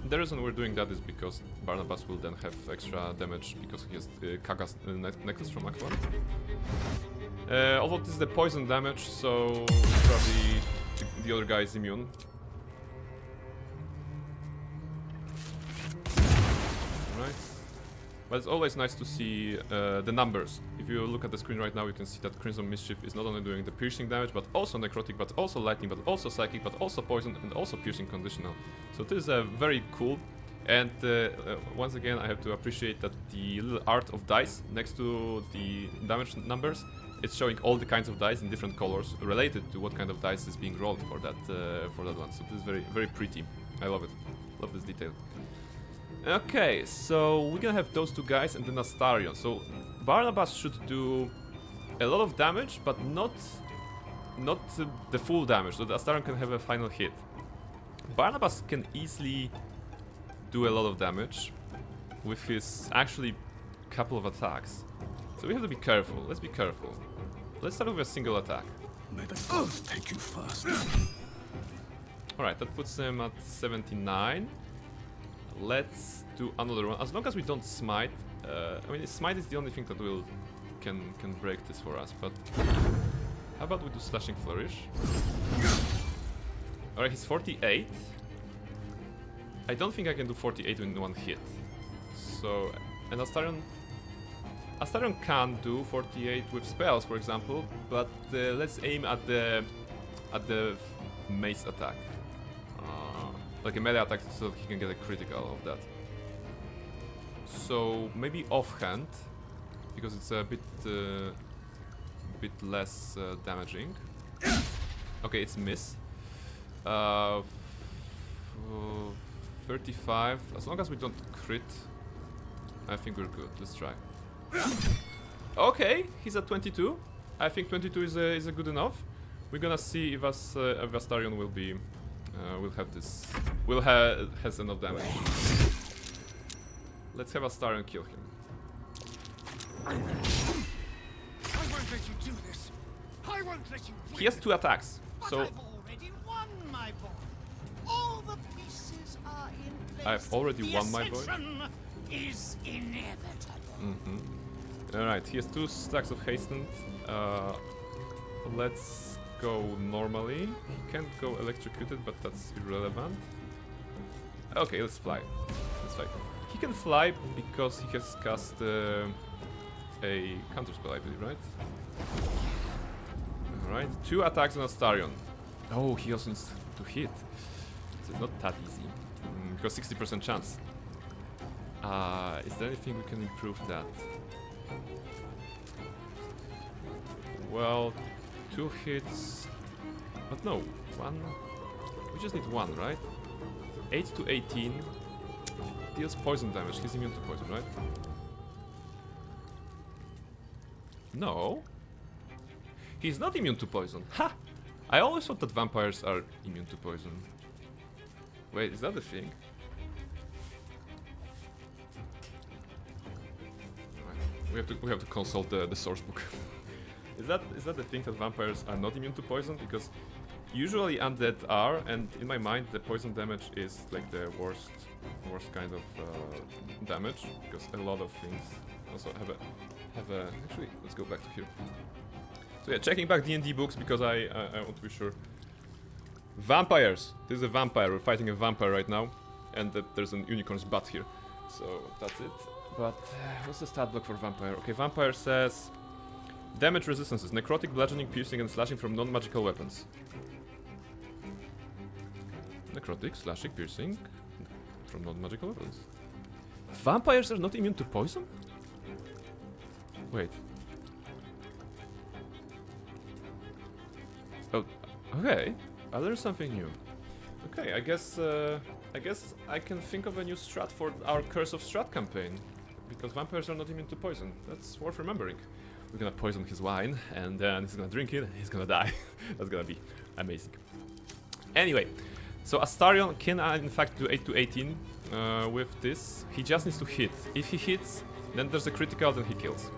The reason we're doing that is because Barnabas will then have extra damage because he has Kaga's necklace from Act 1. Although this is the poison damage, so probably the other guy is immune. Right. But it's always nice to see the numbers. If you look at the screen right now, you can see that Crimson Mischief is not only doing the piercing damage, but also necrotic, but also lightning, but also psychic, but also poison, and also piercing conditional. So this is very cool. And once again, I have to appreciate that the little art of dice next to the damage numbers, it's showing all the kinds of dice in different colors related to what kind of dice is being rolled for that one. So this is very, very pretty. I love it. Love this detail. Okay, so we're gonna have those two guys and then Astarion. So Barnabas should do a lot of damage, but not the full damage, so that Astarion can have a final hit. Barnabas can easily do a lot of damage with his actually couple of attacks. So we have to be careful. Let's be careful. Let's start with a single attack. May the gods take you first. Alright, that puts him at 79. Let's do another one. As long as we don't smite. I mean, smite is the only thing that can break this for us. But how about we do slashing flourish? Alright, he's 48. I don't think I can do 48 in one hit. So, and Astarion can do 48 with spells, for example. But let's aim at the mace attack. Like a melee attack, so that he can get a critical of that. So maybe offhand, because it's a bit less damaging. Okay, it's miss. 35. As long as we don't crit, I think we're good. Let's try. Okay, he's at 22. I think 22 is a good enough. We're gonna see if Astarion will be. Has enough damage. Let's have Astarion kill him. I won't let you do this. I won't let you win. He has 2 attacks, so I've already won, my boy. All the pieces are in place. I've already won, my boy. Ascension is inevitable. Alright, he has 2 stacks of hastened. Let's go normally. He can't go electrocuted, but that's irrelevant. Okay, let's fly. Let's fly. He can fly because he has cast a counter spell, I believe, right? Alright, 2 attacks on Astarion. Oh, he also needs to hit. So it's not that easy. Because 60% chance. Is there anything we can improve that? Well, 2 hits. But no, 1. We just need 1, right? 8 to 18. Deals poison damage. He's immune to poison, right? No. He's not immune to poison. Ha! I always thought that vampires are immune to poison. Wait, is that the thing? Right. We have to consult the source book. Is that the thing that vampires are not immune to poison? Because usually undead are, and in my mind the poison damage is like the worst kind of damage, because a lot of things also have a actually, let's go back to here. So yeah, checking back D&D books because I want to be sure. Vampires! This is a vampire, we're fighting a vampire right now, and there's an unicorn's butt here. So that's it. But what's the stat block for vampire? Okay, vampire says damage resistances, necrotic, bludgeoning, piercing, and slashing from non-magical weapons. Necrotic, slashing, piercing from non-magical weapons. Vampires are not immune to poison? Wait. Oh, okay. Oh, there's something new. Okay, I guess I can think of a new strat for our Curse of Strat campaign. Because vampires are not immune to poison. That's worth remembering. We're gonna poison his wine, and then he's gonna drink it, and he's gonna die. That's gonna be amazing. Anyway, so Astarion can in fact do 8 to 18 with this. He just needs to hit. If he hits, then there's a critical, then he kills.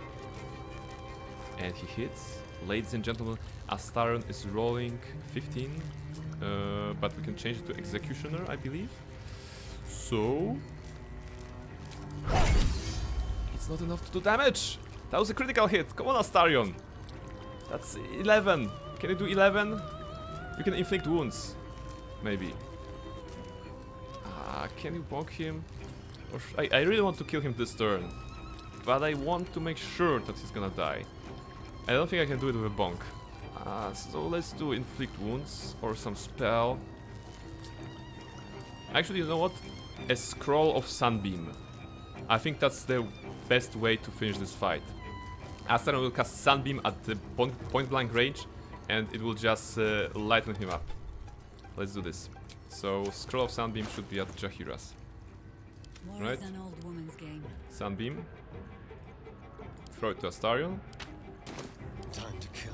And he hits. Ladies and gentlemen, Astarion is rolling 15, but we can change it to Executioner, I believe. So it's not enough to do damage. That was a critical hit. Come on, Astarion. That's 11. Can you do 11? You can inflict wounds. Maybe. Can you bonk him? Or I really want to kill him this turn. But I want to make sure that he's gonna die. I don't think I can do it with a bonk. So let's do inflict wounds or some spell. Actually, you know what? A scroll of sunbeam. I think that's the best way to finish this fight. Astarion will cast sunbeam at the point blank range, and it will just lighten him up. Let's do this. So scroll of sunbeam should be at Jaheira's. Right? An old woman's game. Sunbeam. Throw it to Astarion. Time to kill.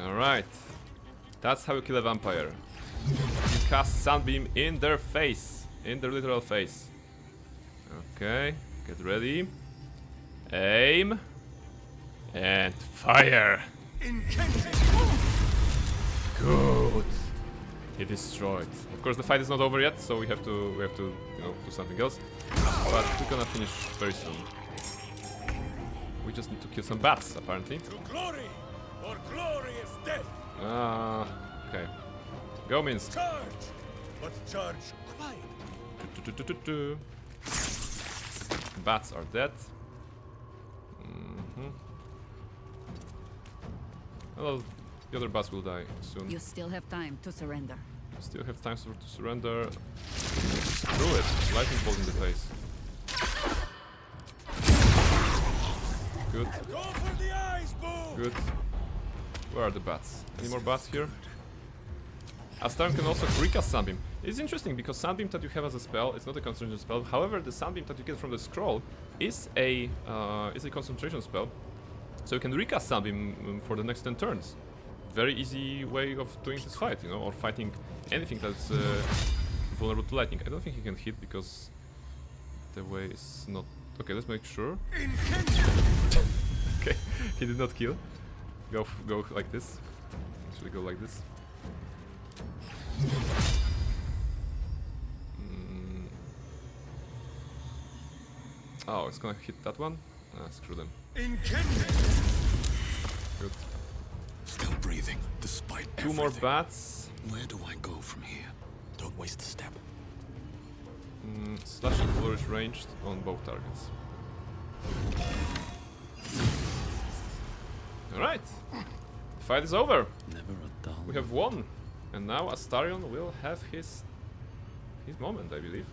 Alright. That's how you kill a vampire. You cast sunbeam in their face. In their literal face. Okay. Get ready. Aim. And fire. Good. He destroyed. Of course the fight is not over yet, so we have to you know, do something else. But we're gonna finish very soon. We just need to kill some bats, apparently. To glory, or glorious death. Okay. Go, Minsk. Charge, but charge quiet. Bats are dead. Well, the other bats will die soon. You still have time to surrender. Still have time to surrender. Screw it. Lightning bolt in the face. Good. Go for the eyes, boom. Good. Where are the bats? Any more bats here? Astarion can also recast Sunbeam. It's interesting because Sunbeam that you have as a spell, it's not a concentration spell. However, the Sunbeam that you get from the scroll is a concentration spell. So you can recast Sunbeam for the next 10 turns. Very easy way of doing this fight, you know, or fighting anything that's vulnerable to lightning. I don't think he can hit because the way is not... Okay, let's make sure. Okay, he did not kill. Go like this. Should we go like this? Oh, it's gonna hit that one? Screw them. Good. Still breathing, despite Two more bats. Where do I go from here? Don't waste a step. Slashing flourish ranged on both targets. Alright. fight is over. Never a dull. We have won. And now Astarion will have his moment, I believe.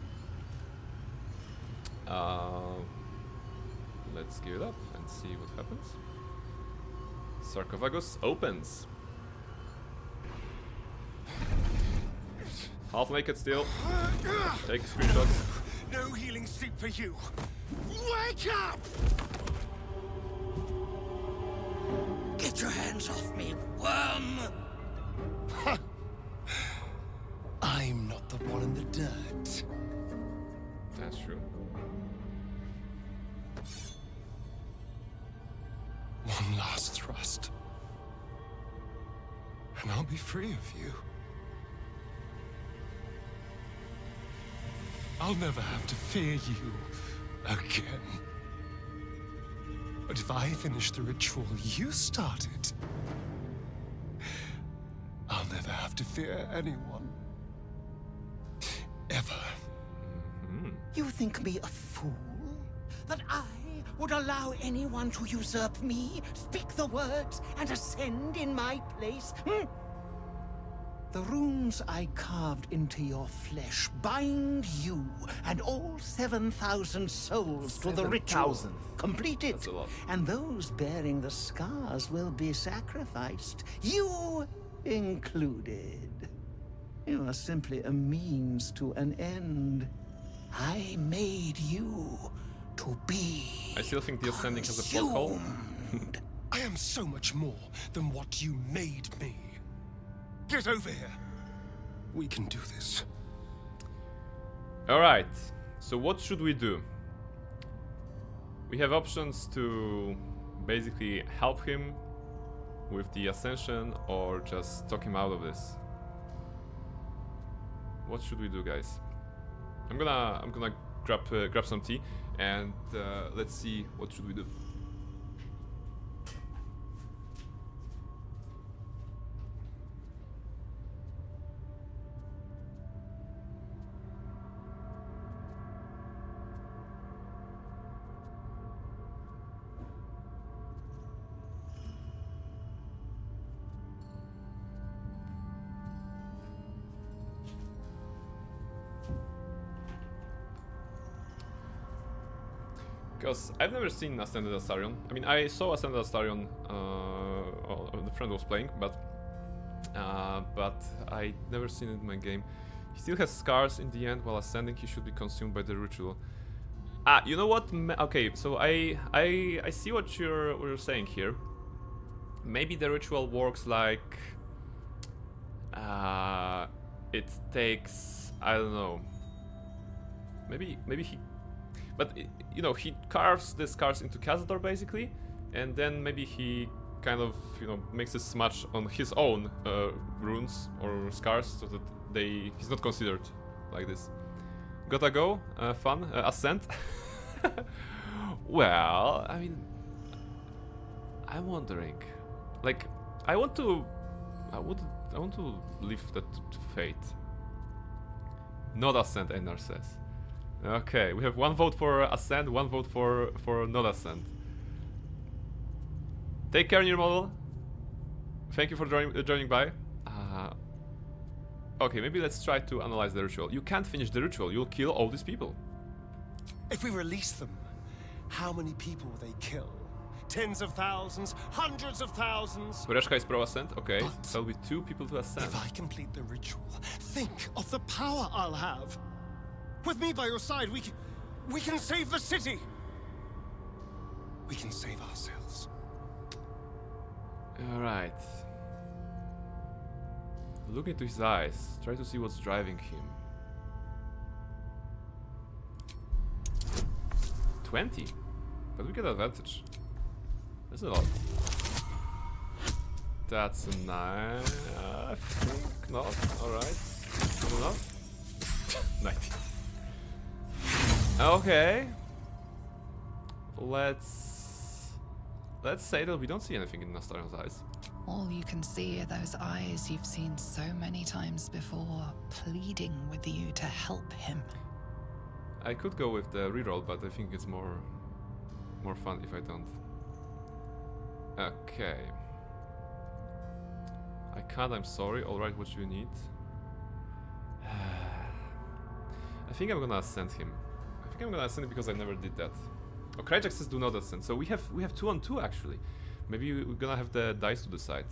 Let's give it up and see what happens. Sarcophagus opens. Half naked still. Take screenshots. No healing sleep for you. Wake up! Get your hands off me, worm! I'm not the one in the dirt. That's true. One last thrust. And I'll be free of you. I'll never have to fear you again. But if I finish the ritual you started, I'll never have to fear anyone. Ever. You think me a fool? That I would allow anyone to usurp me, speak the words, and ascend in my place? The runes I carved into your flesh bind you and all 7,000 souls to the ritual. 7,000. Complete it, That's a lot. and those bearing the scars will be sacrificed, you included. You are simply a means to an end. I made you to be I still think the Ascending has a plot hole. I am so much more than what you made me. Get over here. We can do this. Alright, so what should we do? We have options to basically help him with the Ascension or just talk him out of this. What should we do, guys? I'm gonna grab some tea and let's see what should we do. Because I've never seen Ascended Astarion. I mean, I saw Ascended Astarion, the friend was playing, but I never seen it in my game. He still has scars in the end. While ascending, he should be consumed by the ritual. Ah, you know what? Okay, so I see what you're saying here. Maybe the ritual works like it takes, I don't know. Maybe he. But, you know, he carves the scars into Cazador, basically, and then maybe he kind of, you know, makes a smudge on his own runes or scars so that he's not considered like this. Gotta go? Fun? Ascent? Well, I mean, I'm wondering, like, I want to leave that to fate. Not Ascent, Einar says. Okay, we have one vote for Ascend, one vote for not Ascend. Take care, new model. Thank you for joining by. Okay, maybe let's try to analyze the ritual. You can't finish the ritual, you'll kill all these people. If we release them, how many people will they kill? Tens of thousands, hundreds of thousands. Koreshka is pro Ascend, okay. There'll be 2 people to Ascend. If I complete the ritual, think of the power I'll have. With me by your side, we can save the city. We can save ourselves. Alright. Look into his eyes. Try to see what's driving him. 20. But we get advantage. That's a lot. That's a 9. I think not. Alright. Good enough. 90. Okay. Let's say that we don't see anything in Astarion's eyes. All you can see are those eyes you've seen so many times before, pleading with you to help him. I could go with the reroll, but I think it's more fun if I don't. Okay. I can't, I'm sorry. Alright, what you need? I think I'm gonna ascend him. I think I'm gonna ascend him because I never did that. Oh, Kryjak says do not ascend. So we have 2-on-2 actually. Maybe we're gonna have the dice to decide.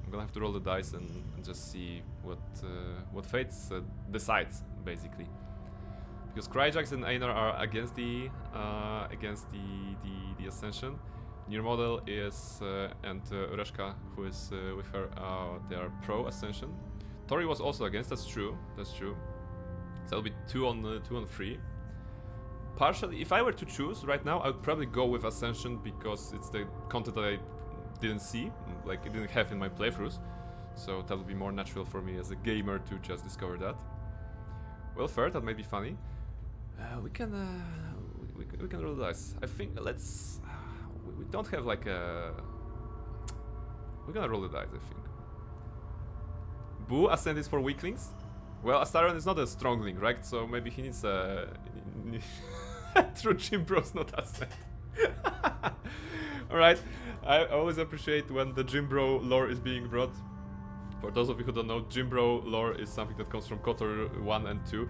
I'm gonna have to roll the dice and just see what fates decides basically. Because Kryjak and Einar are against the ascension. Near model is and Ureshka, who is with her, they are pro ascension. Tori was also against. That's true. That's true. So it'll be 2-on-3. Partially, if I were to choose right now, I would probably go with Ascension because it's the content that I didn't see, like I didn't have in my playthroughs. So that would be more natural for me as a gamer to just discover that. Well, fair, that might be funny. We can roll the dice. I think let's. We don't have like a. We're gonna roll the dice, I think. Boo, Ascend is for weaklings. Well, Astaran is not a strongling, right? So maybe he needs a... True Gym Bros, not Ascent. Alright, I always appreciate when the Gym Bro lore is being brought. For those of you who don't know, Gym Bro lore is something that comes from KOTOR 1 and 2,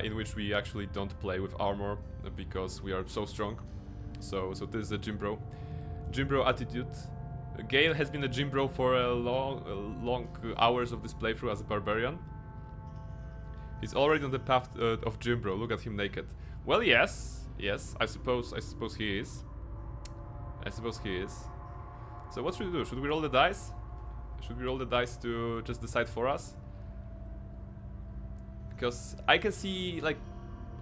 in which we actually don't play with armor because we are so strong. So this is a Gym Bro. Gym Bro attitude. Gale has been a Gym Bro for a long hours of this playthrough as a barbarian. He's already on the path of Gym Bro. Look at him naked. Well, yes, I suppose he is. So what should we do? Should we roll the dice? Should we roll the dice to just decide for us? Because I can see like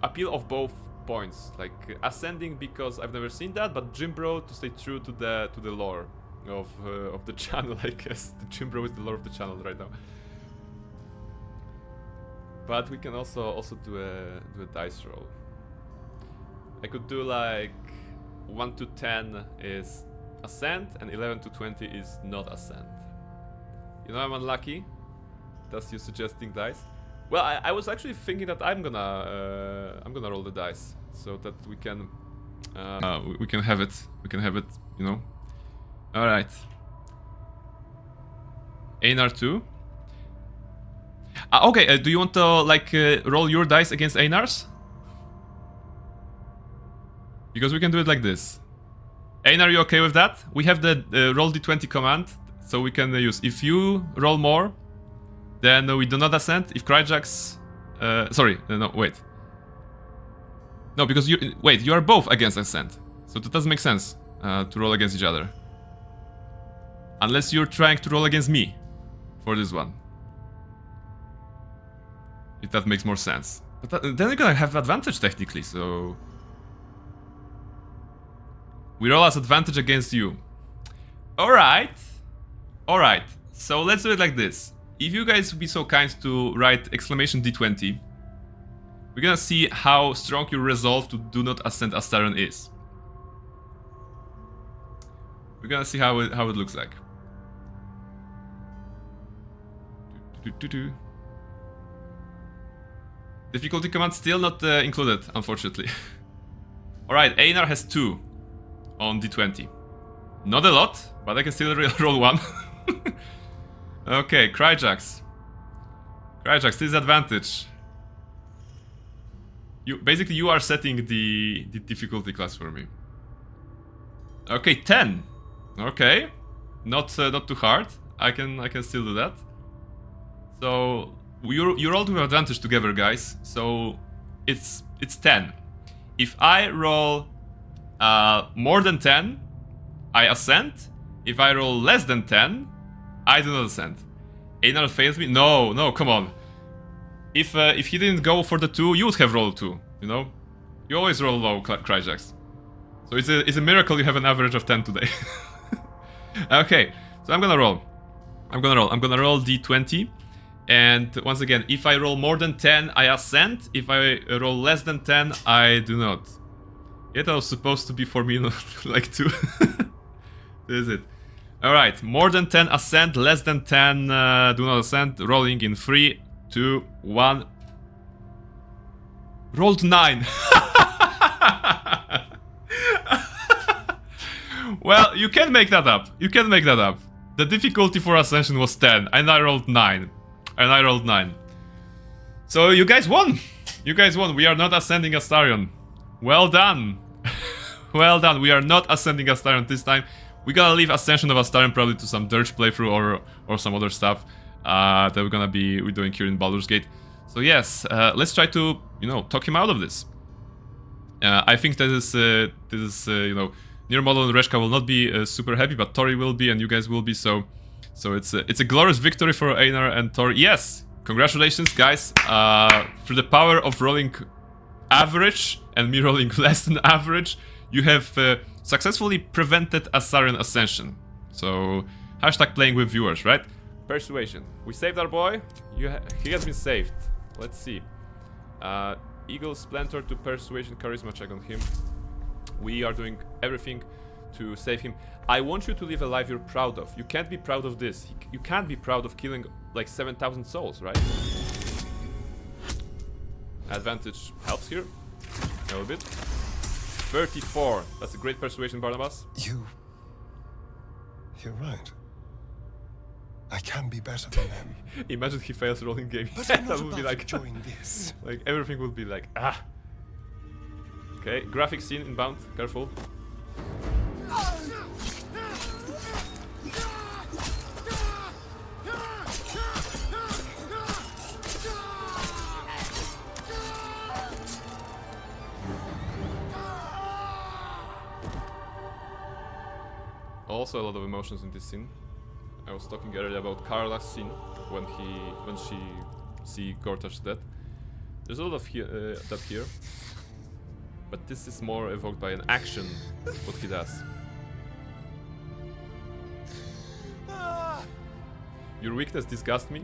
appeal of both points, like ascending because I've never seen that, but Gym Bro to stay true to the lore of the channel. I guess the Gym Bro is the lore of the channel right now. But we can also do a dice roll. I could do like 1 to 10 is ascend and 11 to 20 is not ascend. You know I'm unlucky. That's you suggesting dice. Well, I was actually thinking that I'm gonna roll the dice so that we can have it. We can have it. You know. All right. Einar 2. Okay, do you want to like roll your dice against Einar's? Because we can do it like this. Einar, are you okay with that? We have the roll d20 command, so we can use. If you roll more, then we do not ascend. If Kryjak's... sorry, no, wait. No, because you are both against ascend. So that doesn't make sense to roll against each other. Unless you're trying to roll against me for this one. If that makes more sense. But then you're gonna have advantage technically, so... We roll as advantage against you. Alright. Alright. So let's do it like this. If you guys would be so kind to write exclamation D20, we're gonna see how strong your resolve to do not ascend Astaran is. We're gonna see how it looks like. Difficulty command still not included, unfortunately. Alright, Einar has 2 on D20. Not a lot, but I can still roll 1. Okay, Kryjax. Kryjax, this is advantage. Basically, you are setting the difficulty class for me. Okay, 10. Okay, not too hard. I can still do that. So you rolled with advantage together, guys. So it's 10. If I roll more than 10, I ascend. If I roll less than 10, I do not ascend. Einar fails me. No, come on. If he didn't go for the 2, you would have rolled 2. You know, you always roll low, Kryjax. So it's a miracle you have an average of 10 today. Okay, so I'm gonna roll. I'm gonna roll d20. And once again, if I roll more than 10, I ascend. If I roll less than 10, I do not. Yeah, that was supposed to be for me, not like 2. This is it. Alright, more than 10 ascend, less than 10 do not ascend. Rolling in 3, 2, 1. Rolled 9. Well, you can make that up. The difficulty for Ascension was 10, and I rolled 9. So you guys won! You guys won. We are not ascending Astarion. Well done. Well done. We are not ascending Astarion this time. We gotta leave Ascension of Astarion probably to some Dirge playthrough or some other stuff that we're gonna be doing here in Baldur's Gate. So yes, let's try to, you know, talk him out of this. I think that is you know, Nier Model and Reshka will not be super happy, but Tori will be, and you guys will be. So it's a glorious victory for Einar and Tori. Yes, congratulations, guys. Through the power of rolling average and me rolling less than average, you have successfully prevented Astarion Ascension. So hashtag playing with viewers, right? Persuasion. We saved our boy. He has been saved. Let's see. Eagle Splinter to Persuasion, Charisma check on him. We are doing everything to save him. I want you to live a life you're proud of. You can't be proud of this. You can't be proud of killing like 7,000 souls, right? Advantage helps here. A little bit. 34. That's a great persuasion, Barnabas. You're right. I can be better than them. Imagine he fails rolling game. But That I'm not would be about like to join this. like everything would be like ah. Okay, graphic scene inbound. Careful. Also a lot of emotions in this scene. I was talking earlier about Karla's scene when she see Gortash dead. There's a lot of that here, but this is more evoked by an action what he does. Your weakness disgusts me.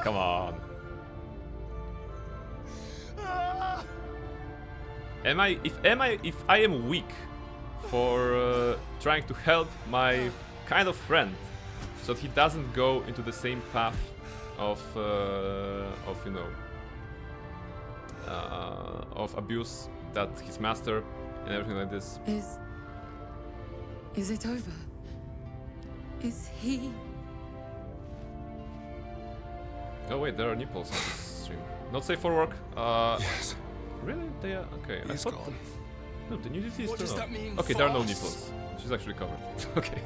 Come on. If I am weak for trying to help my kind of friend, so that he doesn't go into the same path of you know of abuse that his master and everything like this. Is it over? Is he? Oh wait, there are nipples on this stream. Not safe for work. Yes. Really? They are okay. He's gone. No, the nudity is What turned does off. that mean Okay, for there are no us? nipples. She's actually covered. Okay.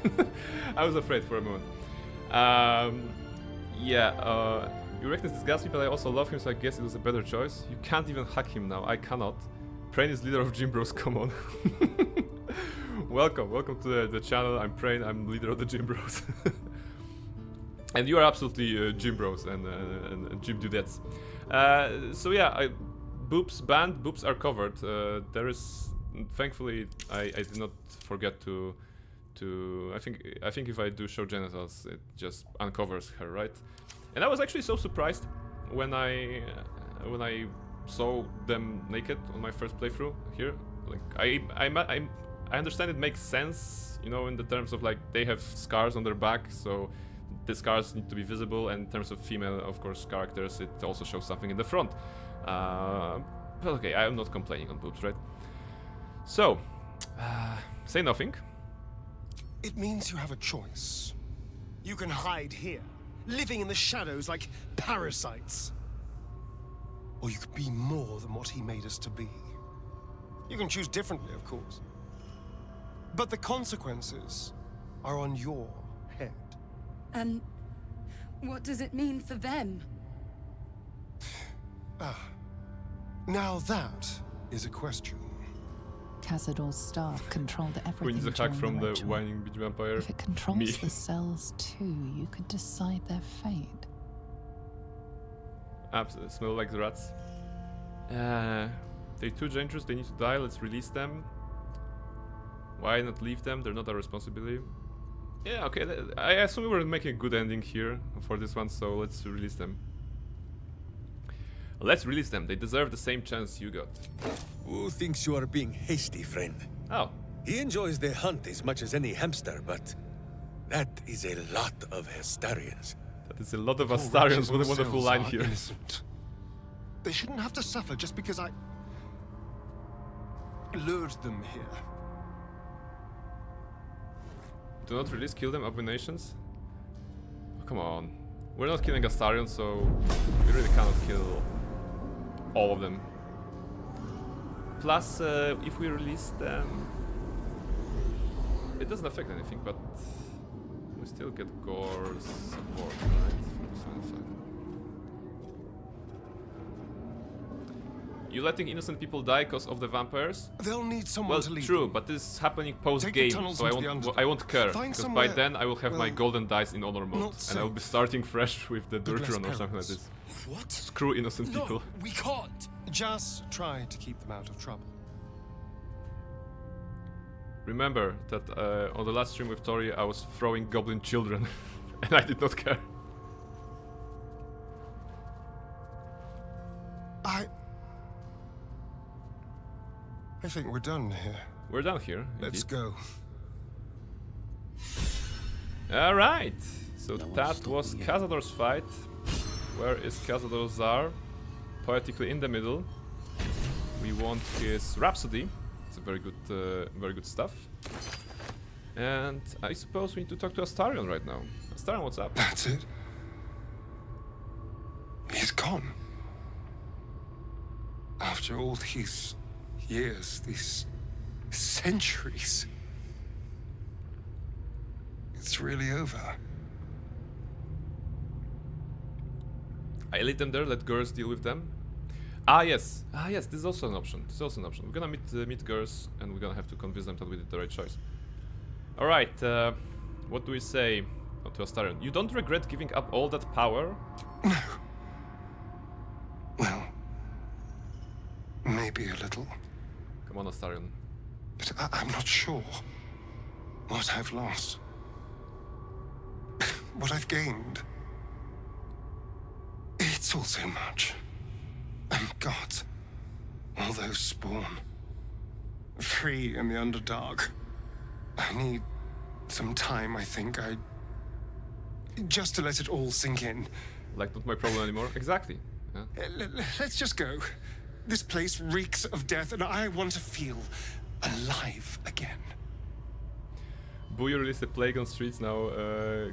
I was afraid for a moment. Yeah, your weakness disgusts me, but I also love him, so I guess it was a better choice. You can't even hack him now. I cannot. Prain is leader of Gym Bros. Come on. Welcome to the channel. I'm Prain. I'm leader of the Gym Bros. And you are absolutely Gym Bros and Gym Dudettes. So yeah, boobs banned. Boobs are covered. There is, thankfully, I did not forget to. I think if I do show genitals, it just uncovers her, right? And I was actually so surprised when I saw them naked on my first playthrough here. Like I understand it makes sense, you know, in the terms of like they have scars on their back, so the scars need to be visible. And in terms of female, of course, characters, it also shows something in the front. But okay, I am not complaining on boobs, right? So, say nothing. It means you have a choice. You can hide here, living in the shadows like parasites. Or you could be more than what he made us to be. You can choose differently, of course. But the consequences are on your head. And what does it mean for them? Now that is a question. Cazador's staff controlled everything. Queen's a hack during from the ritual. whining beach vampire. If it controls Me. the cells too, you could decide their fate. Absolutely, smell like the rats. They're too dangerous, they need to die, let's release them. Why not leave them? They're not our responsibility. Yeah, okay, I assume we were making a good ending here for this one, so let's release them. Let's release them, they deserve the same chance you got. Who thinks you are being hasty, friend? Oh. He enjoys the hunt as much as any hamster, but that is a lot of Astarians. That is a lot of Astarians, what a wonderful line here. Innocent. They shouldn't have to suffer just because I lured them here. Do not release, kill them, abominations. Oh, come on. We're not killing Astarion, so we really cannot kill all of them. Plus, if we release them, it doesn't affect anything, but we still get gore support, right? From the side. You letting innocent people die because of the vampires? They'll need someone to lead. Well, true, but this is happening post-game, so I won't care. Because by then I will have my golden dice in honor mode, and I will be starting fresh with the dirt run or something like this. What? Screw innocent people. We can't. Just try to keep them out of trouble. Remember that on the last stream with Tori, I was throwing goblin children, and I did not care. I think we're done here. We're done here. Let's go. Alright, so that was Cazador's fight. Where is Cazador Zar? Poetically in the middle. We want his Rhapsody. It's a very good stuff. And I suppose we need to talk to Astarion right now. Astarion, what's up? That's it. He's gone. After all these years, these centuries, it's really over. I lead them there, let girls deal with them. Ah yes, this is also an option. We're gonna meet girls, and we're gonna have to convince them that we did the right choice. Alright, what do we say to Astarion? You don't regret giving up all that power? No. Well, maybe a little. Come on, Astarion. But I'm not sure what I've lost. What I've gained. It's all so much. And God, all those spawn. Free in the Underdark. I need some time, I think. Just to let it all sink in. Like, not my problem anymore? Exactly. Yeah. Let's just go. This place reeks of death, and I want to feel alive again. Boo, you released the plague on streets now.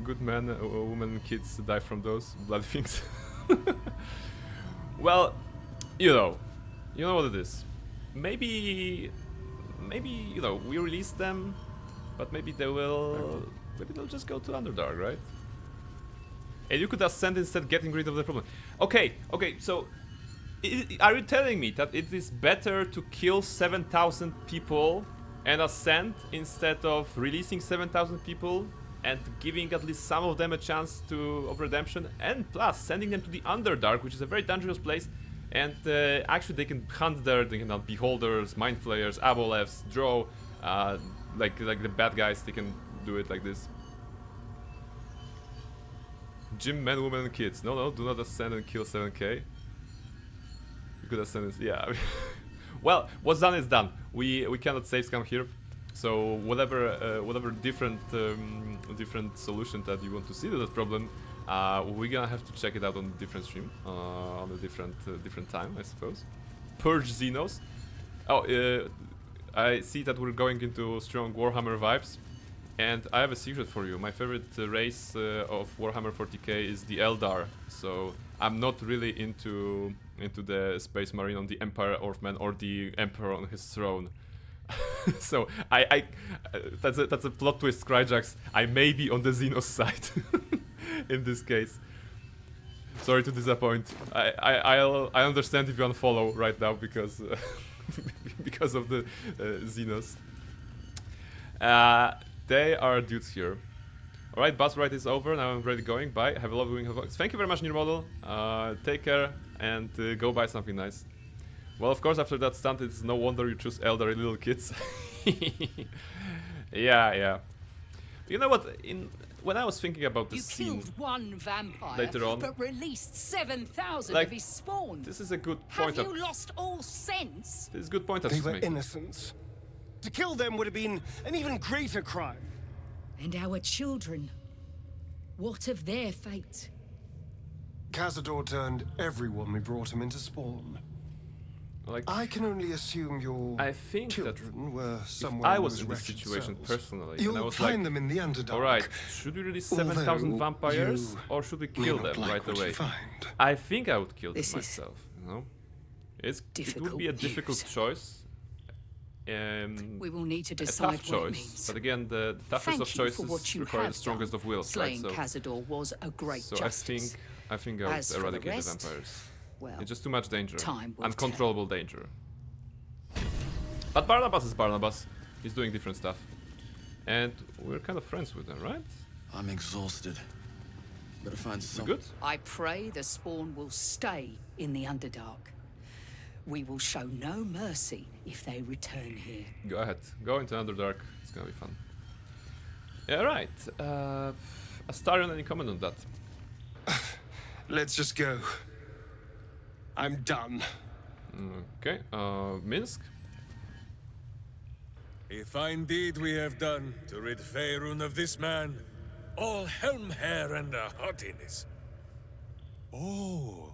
Good men, women, and kids die from those bloody things. Well, you know what it is. Maybe, you know, we release them, but maybe they'll just go to Underdark, right? And you could ascend instead, getting rid of the problem. Okay, so are you telling me that it is better to kill 7,000 people and ascend instead of releasing 7,000 people and giving at least some of them a chance of redemption, and plus sending them to the Underdark, which is a very dangerous place, and actually they can hunt there, they can hunt beholders, mind flayers, aboleths, drow, like the bad guys, they can do it like this. Gym, men, women, and kids. No, do not ascend and kill 7k. You could ascend, yeah. Well, what's done is done. We cannot save scam here. So whatever different solution that you want to see to that problem, we're gonna have to check it out on a different stream, on a different time, I suppose. Purge Xenos. Oh, I see that we're going into strong Warhammer vibes, and I have a secret for you. My favorite race of Warhammer 40k is the Eldar. So I'm not really into the Space Marine on the Empire Orphan or the Emperor on his throne. So that's a plot twist, Cryjax. I may be on the Xenos side in this case. Sorry to disappoint. I understand if you unfollow right now because because of the Xenos. They are dudes here. Alright, bus ride is over. Now I'm ready going. Bye. Have a lovely week. Thank you very much, Near Model. Take care and go buy something nice. Well, of course, after that stunt, it's no wonder you choose elderly little kids. Yeah. You know what? When I was thinking about this scene, you killed one vampire, later on, but released 7,000 like, of his spawn. This is a good point. Have you lost all sense? This is a good point. They were innocents. To kill them would have been an even greater crime. And our children, what of their fate? Cazador turned everyone we brought him into spawn. Like, I can only assume your I think children were if somewhere I in was those in this wretched situation cells. personally, You'll and I was find like, them in the Underdark. alright, should we release 7,000 Although vampires, you or should we may kill not them like right what you away? find. I think I would kill them This is myself, you know? It would difficult be a difficult news. choice. We will need to A decide tough what it choice, means. but again, the toughest Thank of you for choices what you require the have strongest done. of wills, Slaying right? Cazador was a great So justice. I think I would As for the eradicate the rest, vampires. well, It's just too much danger. time will Uncontrollable danger. But Barnabas is Barnabas. He's doing different stuff. And we're kind of friends with them, right? I'm exhausted. Better find We some. good? I pray the spawn will stay in the Underdark. We will show no mercy if they return here. Go ahead. Go into Underdark. It's gonna be fun. Yeah, right. Astarion, any comment on that? Let's just go. I'm done. Okay. Minsk? A fine deed we have done to rid Faerun of this man. All helm hair and a haughtiness. Oh,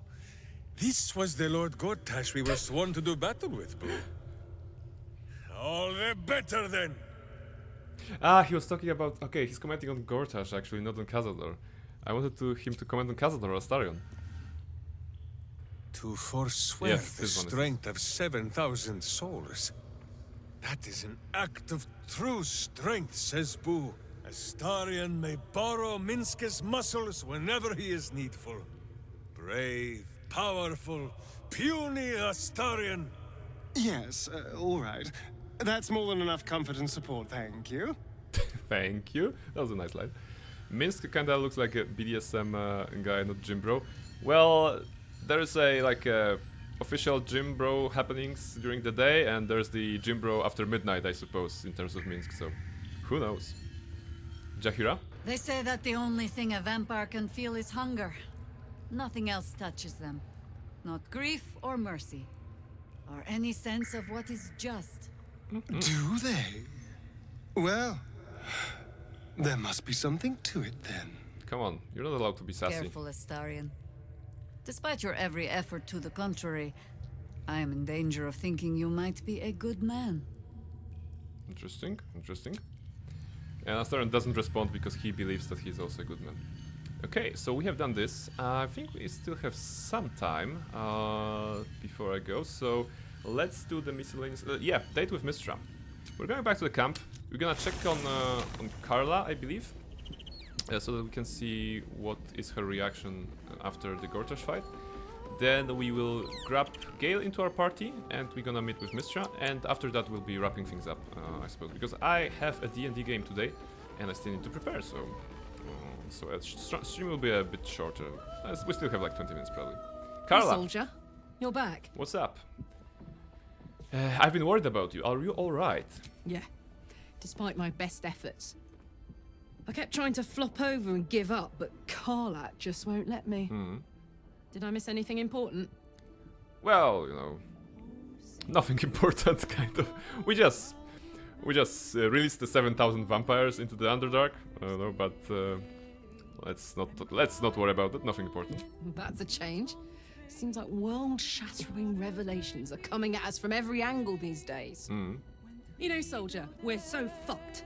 this was the Lord Gortash we were sworn to do battle with, bro. All the better then. Ah, he was talking about... Okay, he's commenting on Gortash actually, not on Cazador. I wanted him to comment on Cazador or Astarion. To forswear Yes, the this one is- strength of 7,000 souls. That is an act of true strength, says Boo. Astarion may borrow Minsk's muscles whenever he is needful. Brave, powerful, puny Astarion. Yes, all right. That's more than enough comfort and support, thank you. Thank you. That was a nice line. Minsk kinda looks like a BDSM guy, not gym bro. Well, there's a official gym bro happenings during the day, and there's the gym bro after midnight, I suppose, in terms of Minsk. So, who knows? Jahira? They say that the only thing a vampire can feel is hunger. Nothing else touches them. Not grief or mercy. Or any sense of what is just. Do they? Well, there must be something to it then. Come on, you're not allowed to be sassy. Careful, Astarion. Despite your every effort to the contrary, I am in danger of thinking you might be a good man. Interesting, interesting. And Astarion doesn't respond because he believes that he's also a good man. Okay, so we have done this. I think we still have some time before I go, so let's do the miscellaneous... yeah, date with Mistra. We're going back to the camp. We're gonna check on Carla, I believe, so that we can see what is her reaction after the Gortash fight. Then we will grab Gale into our party, and we're gonna meet with Mistra, and after that we'll be wrapping things up, I suppose, because I have a D&D game today, and I still need to prepare, so stream will be a bit shorter, as we still have like 20 minutes probably. Carla! Hey, soldier. You're back. What's up? I've been worried about you. Are you alright? Yeah. Despite my best efforts. I kept trying to flop over and give up, but Karlat just won't let me. Did I miss anything important? Well, you know, nothing important, kind of. We just released the 7,000 vampires into the Underdark. No, but let's not worry about it. Nothing important. That's a change. Seems like world-shattering revelations are coming at us from every angle these days. You know, soldier, we're so fucked.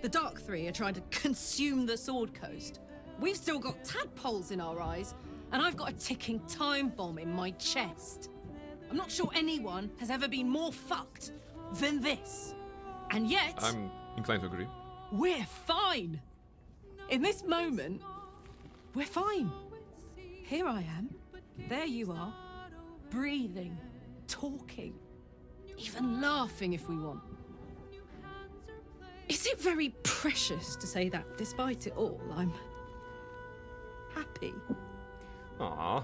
The Dark Three are trying to consume the Sword Coast. We've still got tadpoles in our eyes, and I've got a ticking time bomb in my chest. I'm not sure anyone has ever been more fucked than this. And yet... I'm inclined to agree. We're fine. In this moment, we're fine. Here I am. There you are. Breathing, talking, even laughing if we want. Is it very precious to say that despite it all, I'm happy? Aww.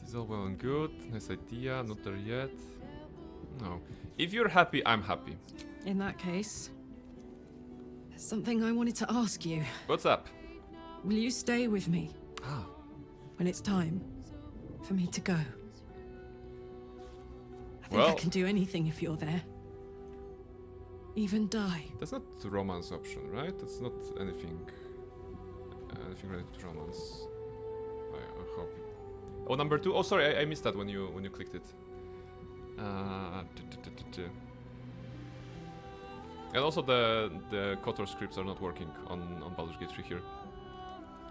It is all well and good. Nice idea. Not there yet. No. If you're happy, I'm happy. In that case, there's something I wanted to ask you. What's up? Will you stay with me? Ah. When it's time for me to go? I think Well, I can do anything if you're there. Even die. That's not the romance option, right? That's not anything related to romance. I hope. Oh, number 2. Oh, sorry, I missed that when you clicked it. And also the Kotor scripts are not working on Baldur's Gate 3 here.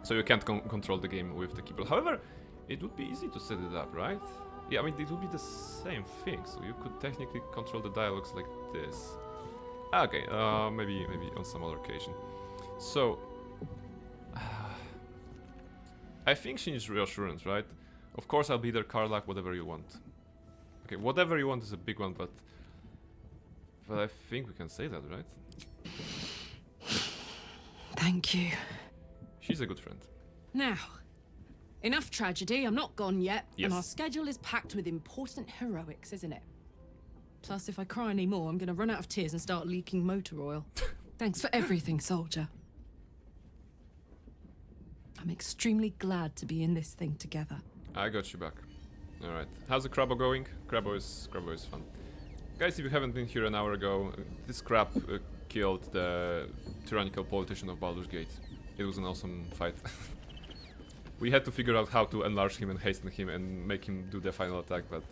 So you can't control the game with the keyboard. However, it would be easy to set it up, right? Yeah, I mean, it would be the same thing, so you could technically control the dialogues like this. Okay, maybe on some other occasion. So, I think she needs reassurance, right? Of course, I'll be there, Karlach, whatever you want. Okay, whatever you want is a big one, but I think we can say that, right? Thank you. She's a good friend. Now, enough tragedy. I'm not gone yet, Yes. and our schedule is packed with important heroics, isn't it? Plus, if I cry any more, I'm gonna run out of tears and start leaking motor oil. Thanks for everything, soldier. I'm extremely glad to be in this thing together. I got you back. Alright. How's the Crabbo going? Crabbo is fun. Guys, if you haven't been here an hour ago, this crab killed the tyrannical politician of Baldur's Gate. It was an awesome fight. We had to figure out how to enlarge him and hasten him and make him do the final attack, but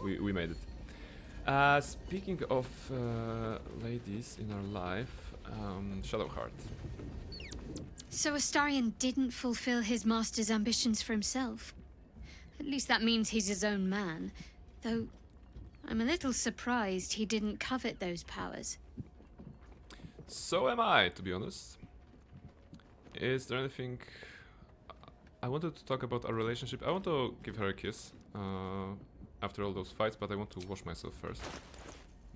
we made it. Speaking of ladies in our life, Shadowheart. So Astarion didn't fulfill his master's ambitions for himself. At least that means he's his own man. Though, I'm a little surprised he didn't covet those powers. So am I, to be honest. Is there anything... I wanted to talk about our relationship. I want to give her a kiss after all those fights, but I want to wash myself first.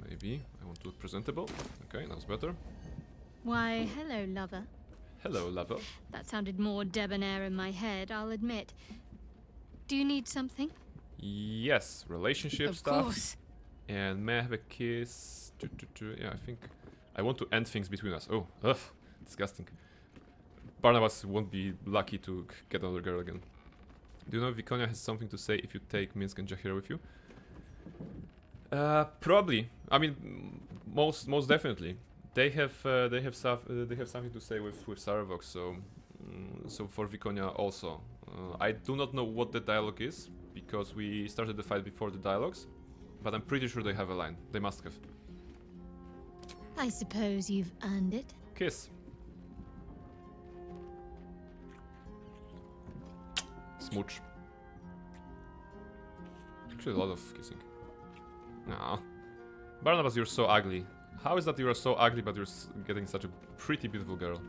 Maybe. I want to look presentable. Okay, that's better. Why, hello, lover. Hello, lover. That sounded more debonair in my head, I'll admit. Do you need something? Yes, relationship Of stuff. course. And may I have a kiss? Yeah, I think I want to end things between us. Oh, ugh, disgusting. Barnabas won't be lucky to get another girl again. Do you know if Viconia has something to say if you take Minsk and Jahira with you? Probably. I mean, most definitely. They have something to say with Saravox. So for Viconia also. I do not know what the dialogue is because we started the fight before the dialogues, but I'm pretty sure they have a line. They must have. I suppose you've earned it. Kiss. Smooch. Actually, a lot of kissing. Nah. Barnabas, you're so ugly. How is that you are so ugly, but you're getting such a pretty beautiful girl?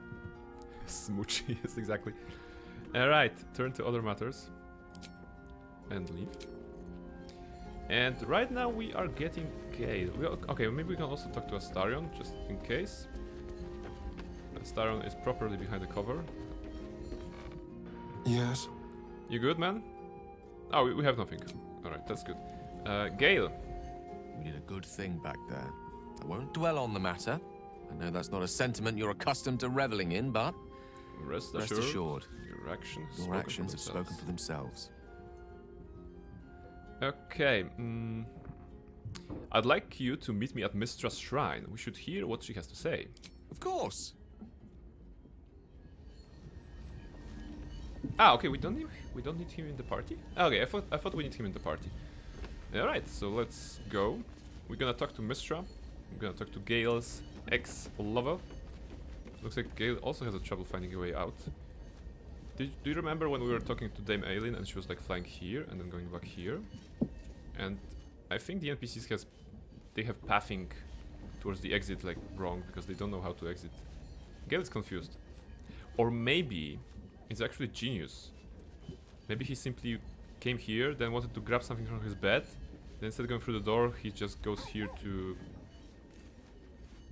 Smooch, yes, exactly. Alright, turn to other matters. And leave. And right now we are getting Gale. Okay, maybe we can also talk to Astarion, just in case. Astarion is properly behind the cover. Yes. You good, man? Oh, we have nothing. Alright, that's good. Gale. We did a good thing back there. I won't dwell on the matter. I know that's not a sentiment you're accustomed to reveling in, but rest assured, your actions have spoken for themselves. Okay. I'd like you to meet me at Mistra's shrine. We should hear what she has to say. Of course. Ah, okay. We don't need him in the party. Okay, I thought we need him in the party. All right, so let's go. We're gonna talk to Mistra. We're gonna talk to Gale's ex-lover. Looks like Gale also has a trouble finding a way out. Do you remember when we were talking to Dame Aileen and she was like flying here and then going back here? And I think the NPCs have pathing towards the exit like wrong because they don't know how to exit. Gale is confused. Or maybe it's actually genius. Maybe he simply came here, then wanted to grab something from his bed, then instead of going through the door, he just goes here to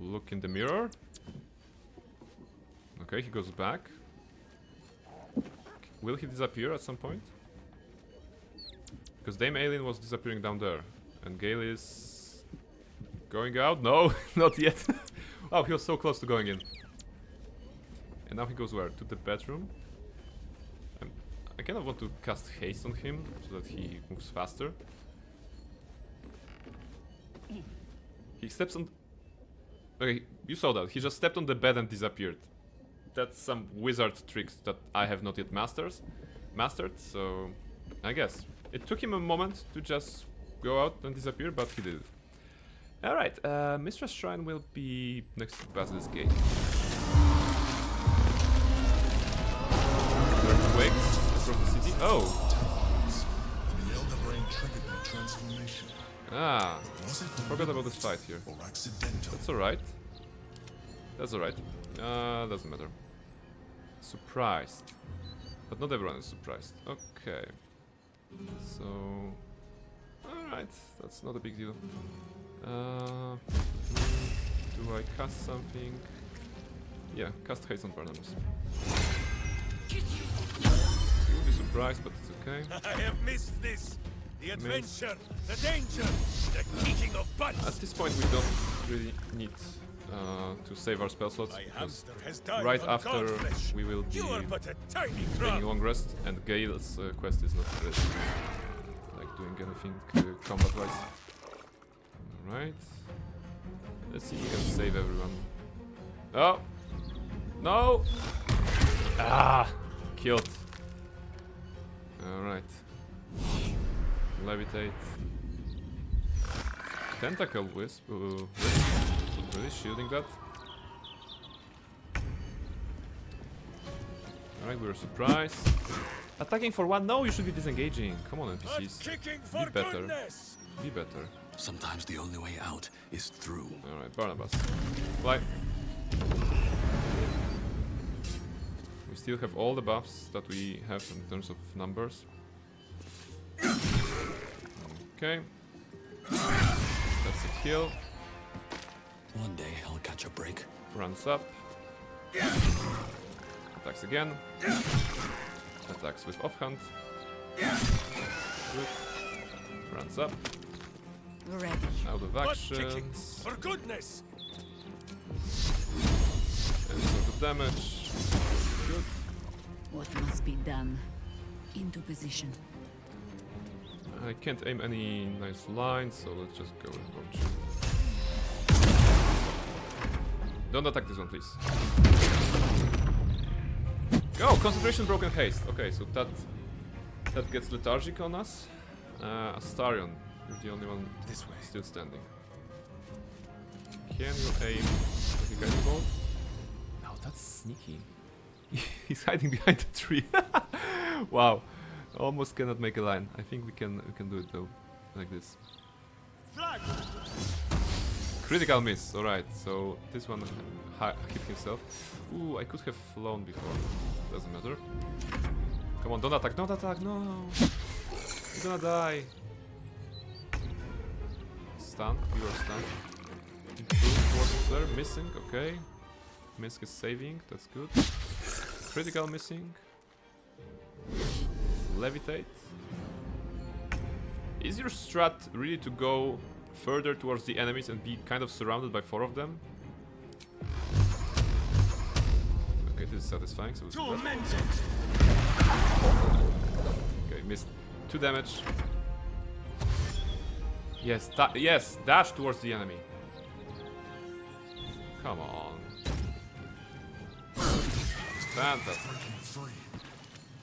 look in the mirror. Okay, he goes back. Will he disappear at some point? Because Dame Aileen was disappearing down there. And Gale is... going out? No, not yet. Oh, he was so close to going in. And now he goes where? To the bedroom? I kind of want to cast haste on him so that he moves faster. He steps on... Okay, you saw that. He just stepped on the bed and disappeared. That's some wizard tricks that I have not yet mastered, so I guess. It took him a moment to just go out and disappear, but he did it. Alright, Mistress Shrine will be next to Basilisk Gate. Earthquakes across the city. Oh! The Elder Brain triggered the transformation. Ah, forgot about this fight here. That's alright. That's alright. Doesn't matter. Surprised. But not everyone is surprised. Okay. So... Alright, that's not a big deal. Do I cast something? Yeah, cast Haste on Barnabas. You'll be surprised, but it's okay. I have missed this. The adventure, the danger, the kicking of butts. At this point, we don't really need to save our spell slots, because right after we will be taking long rest, and Gale's quest is not really like doing anything combat-wise. Alright. Let's see if we can save everyone. Oh! No! Ah! Killed. Alright. Levitate. Tentacle Wisp. Really shielding that? Alright, we were surprised. Attacking for one? No, you should be disengaging. Come on, NPCs. Be better. Be better. Sometimes the only way out is through. Alright, Barnabas. Fly. We still have all the buffs that we have in terms of numbers. Okay. That's a kill. One day I'll catch a break. Runs up. Attacks again. Attacks with offhand. Good. Runs up. Ready. Out of actions. For goodness! And sort of damage. Good. What must be done? Into position. I can't aim any nice lines, so let's just go and launch. Don't attack this one, please. Go! Concentration, broken haste. Okay, so that gets lethargic on us. Astarion, you're the only one this way still standing. Can you aim like a guiding bolt? No, that's sneaky. He's hiding behind the tree. Wow, almost cannot make a line. I think we can do it though, like this. Flag. Critical miss. All right, so this one hit himself. Ooh, I could have flown before. Doesn't matter. Come on, don't attack! Don't attack! No, you're gonna die. Stun. You are stunned. Improve towards there. Missing. Okay. Misk is saving. That's good. Critical missing. Levitate. Is your strat really to go further towards the enemies and be kind of surrounded by 4 of them? Okay, this is satisfying, so let's do that. Okay, missed 2 damage. Yes, yes, dash towards the enemy. Come on. Fantastic.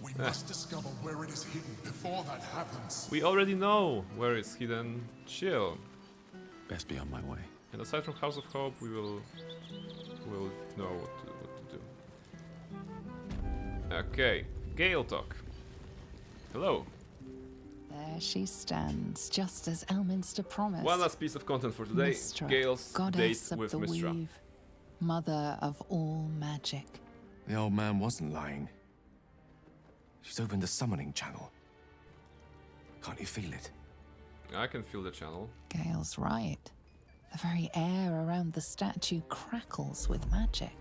We must discover where it is hidden before that happens. We already know where it's hidden. Chill. Best be on my way. And aside from House of Hope, we will know what to do. Okay, Gale talk. Hello. There she stands, just as Elminster promised. One last piece of content for today. Mystra, Gale's goddess date of with the Mystra. weave, mother of all magic. The old man wasn't lying. She's opened a summoning channel. Can't you feel it? I can feel the channel. Gale's right. The very air around the statue crackles with magic.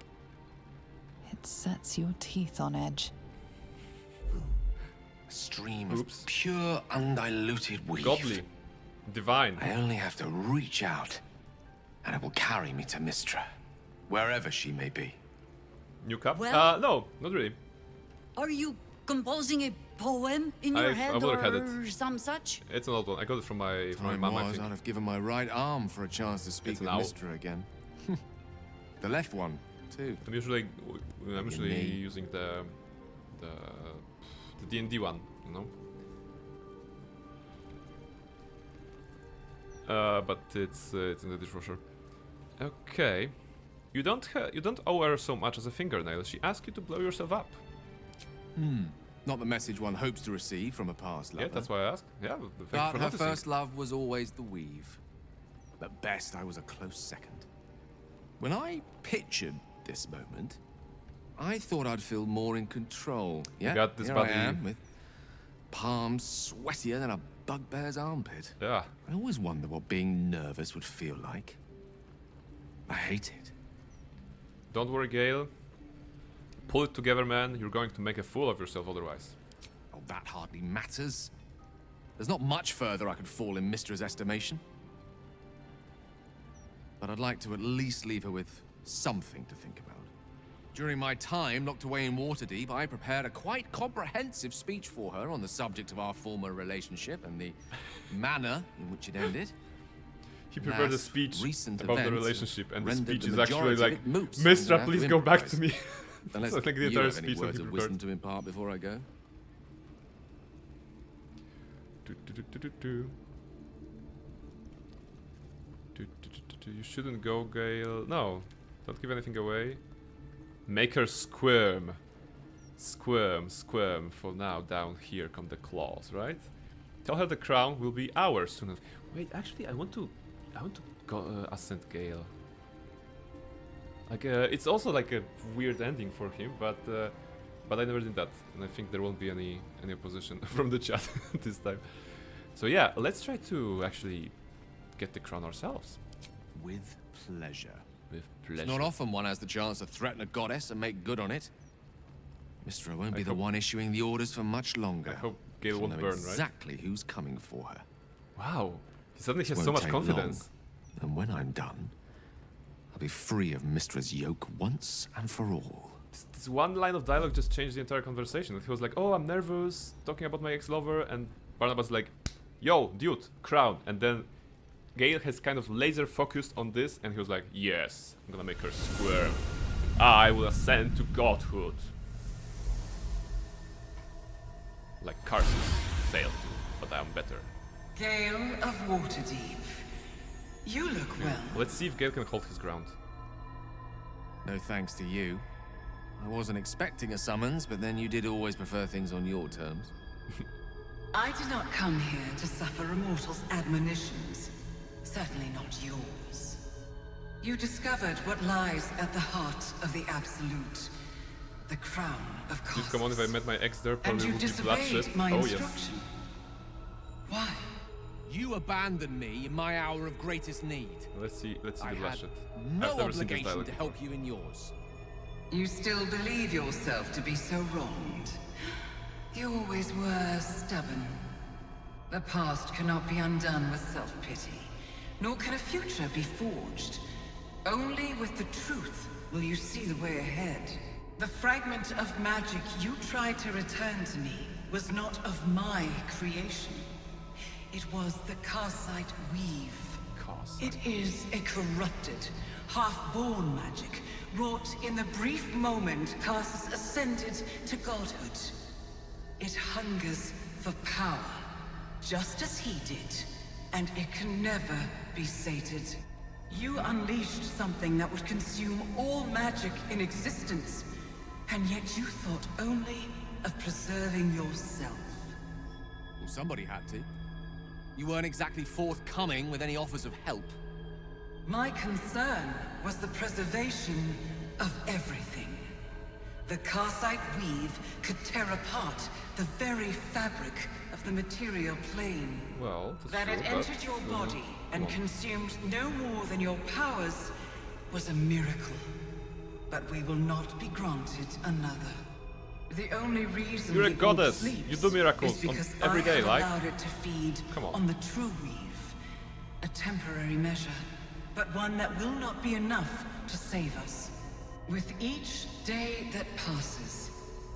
It sets your teeth on edge. A stream of pure, undiluted weave. Godly. Divine. I only have to reach out, and it will carry me to Mystra, wherever she may be. New cup? Well- No, not really. Are you composing a poem in your head I've or had it. some such? It's an old one. I got it from my mum, I think. I'd have given my right arm for a chance to speak It's with an owl. Mystra again. The left one, too. I'm usually knee. using the D&D one, you know. but it's in the dishwasher. Okay, you don't owe her so much as a fingernail. She asked you to blow yourself up. Not the message one hopes to receive from a past lover. Yeah, that's why I asked. Yeah, But her first love was always the weave. At best, I was a close second. When I pictured this moment, I thought I'd feel more in control. Yeah, got this here buddy. I am, with palms sweatier than a bugbear's armpit. Yeah. I always wonder what being nervous would feel like. I hate it. Don't worry, Gale. Pull it together, man. You're going to make a fool of yourself otherwise. Oh, that hardly matters. There's not much further I could fall in Mystra's estimation. But I'd like to at least leave her with something to think about. During my time locked away in Waterdeep, I prepared a quite comprehensive speech for her on the subject of our former relationship and the manner in which it ended. He prepared a That speech recent about the events relationship, and the rendered speech the is actually majority like, of it moot, Mystra, and I please have to go back to improvise. me. Unless It's like the you entire have any speech that words he of prepared. wisdom to impart before I go. You shouldn't go, Gale. No, don't give anything away. Make her squirm. Squirm, squirm. For now, down here come the claws, right? Tell her the crown will be ours soon. Wait, actually, I want to go ascend Gale. Like, it's also like a weird ending for him, but I never did that, and I think there won't be any opposition from the chat this time. So yeah, let's try to actually get the crown ourselves. With pleasure. With pleasure. It's not often one has the chance to threaten a goddess and make good on it. Mystra won't be the one issuing the orders for much longer. I hope Gale She'll won't know burn, right? exactly who's coming for her. Wow, he suddenly This has so won't much take confidence. long, and when I'm done, I'll be free of Mystra's yoke once and for all. This one line of dialogue just changed the entire conversation. He was like, "Oh, I'm nervous, talking about my ex-lover," and Barnabas like, "Yo, dude, crown." And then Gale has kind of laser focused on this, and he was like, "Yes, I'm gonna make her squirm. I will ascend to godhood." Like Carsus failed to, but I'm better. Gale of Waterdeep. You look well. Let's see if Gale can hold his ground. No thanks to you. I wasn't expecting a summons, but then you did always prefer things on your terms. I did not come here to suffer a mortal's admonitions. Certainly not yours. You discovered what lies at the heart of the Absolute. The crown of Please Carsus. come on, if I met my ex there, And probably you would be disobeyed bloodshed. my Oh instruction. yes. Why? You abandoned me in my hour of greatest need. Let's see I the had bloodshed. no I've never seen this obligation dialogue to before. help you in yours. You still believe yourself to be so wronged. You always were stubborn. The past cannot be undone with self-pity, nor can a future be forged. Only with the truth will you see the way ahead. The fragment of magic you tried to return to me was not of my creation. It was the Karsite weave. It is a corrupted, half-born magic, wrought in the brief moment Karsus ascended to godhood. It hungers for power, just as he did, and it can never be sated. You unleashed something that would consume all magic in existence, and yet you thought only of preserving yourself. Well, somebody had to. You weren't exactly forthcoming with any offers of help. My concern was the preservation of everything. The Karsite weave could tear apart the very fabric of the material plane. Well, That it entered your body and consumed no more than your powers was a miracle. But we will not be granted another. The only reason You're a the orb goddess. sleeps You do miracles is because on every I day, have like. allowed it to feed Come on. on the true weave. A temporary measure, but one that will not be enough to save us. With each day that passes,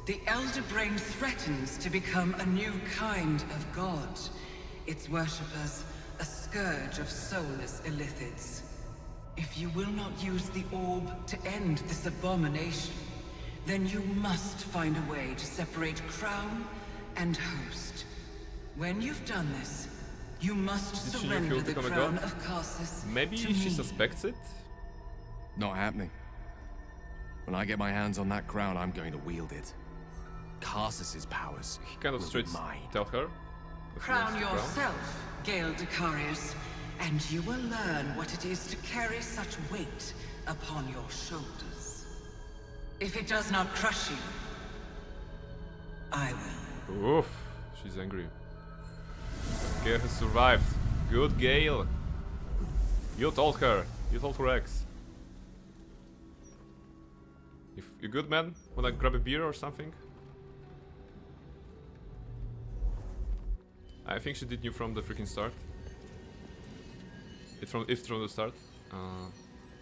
the Elder Brain threatens to become a new kind of god. Its worshippers, a scourge of soulless illithids. If you will not use the orb to end this abomination, then you must find a way to separate crown and host. When you've done this, You must Did she surrender kill the become a crown god? of Karsus. Maybe to she me. suspects it? Not happening. When I get my hands on that crown, I'm going to wield it. Karsus's powers He kind of will straight be mine. tell her. Crown yourself, Gale Decarius, and you will learn what it is to carry such weight upon your shoulders. If it does not crush you, I will. Oof, she's angry. Gale has survived. Good, Gale. You told her. You told Rex. If you good, man? Wanna grab a beer or something? I think she did knew from the freaking start. If from the start,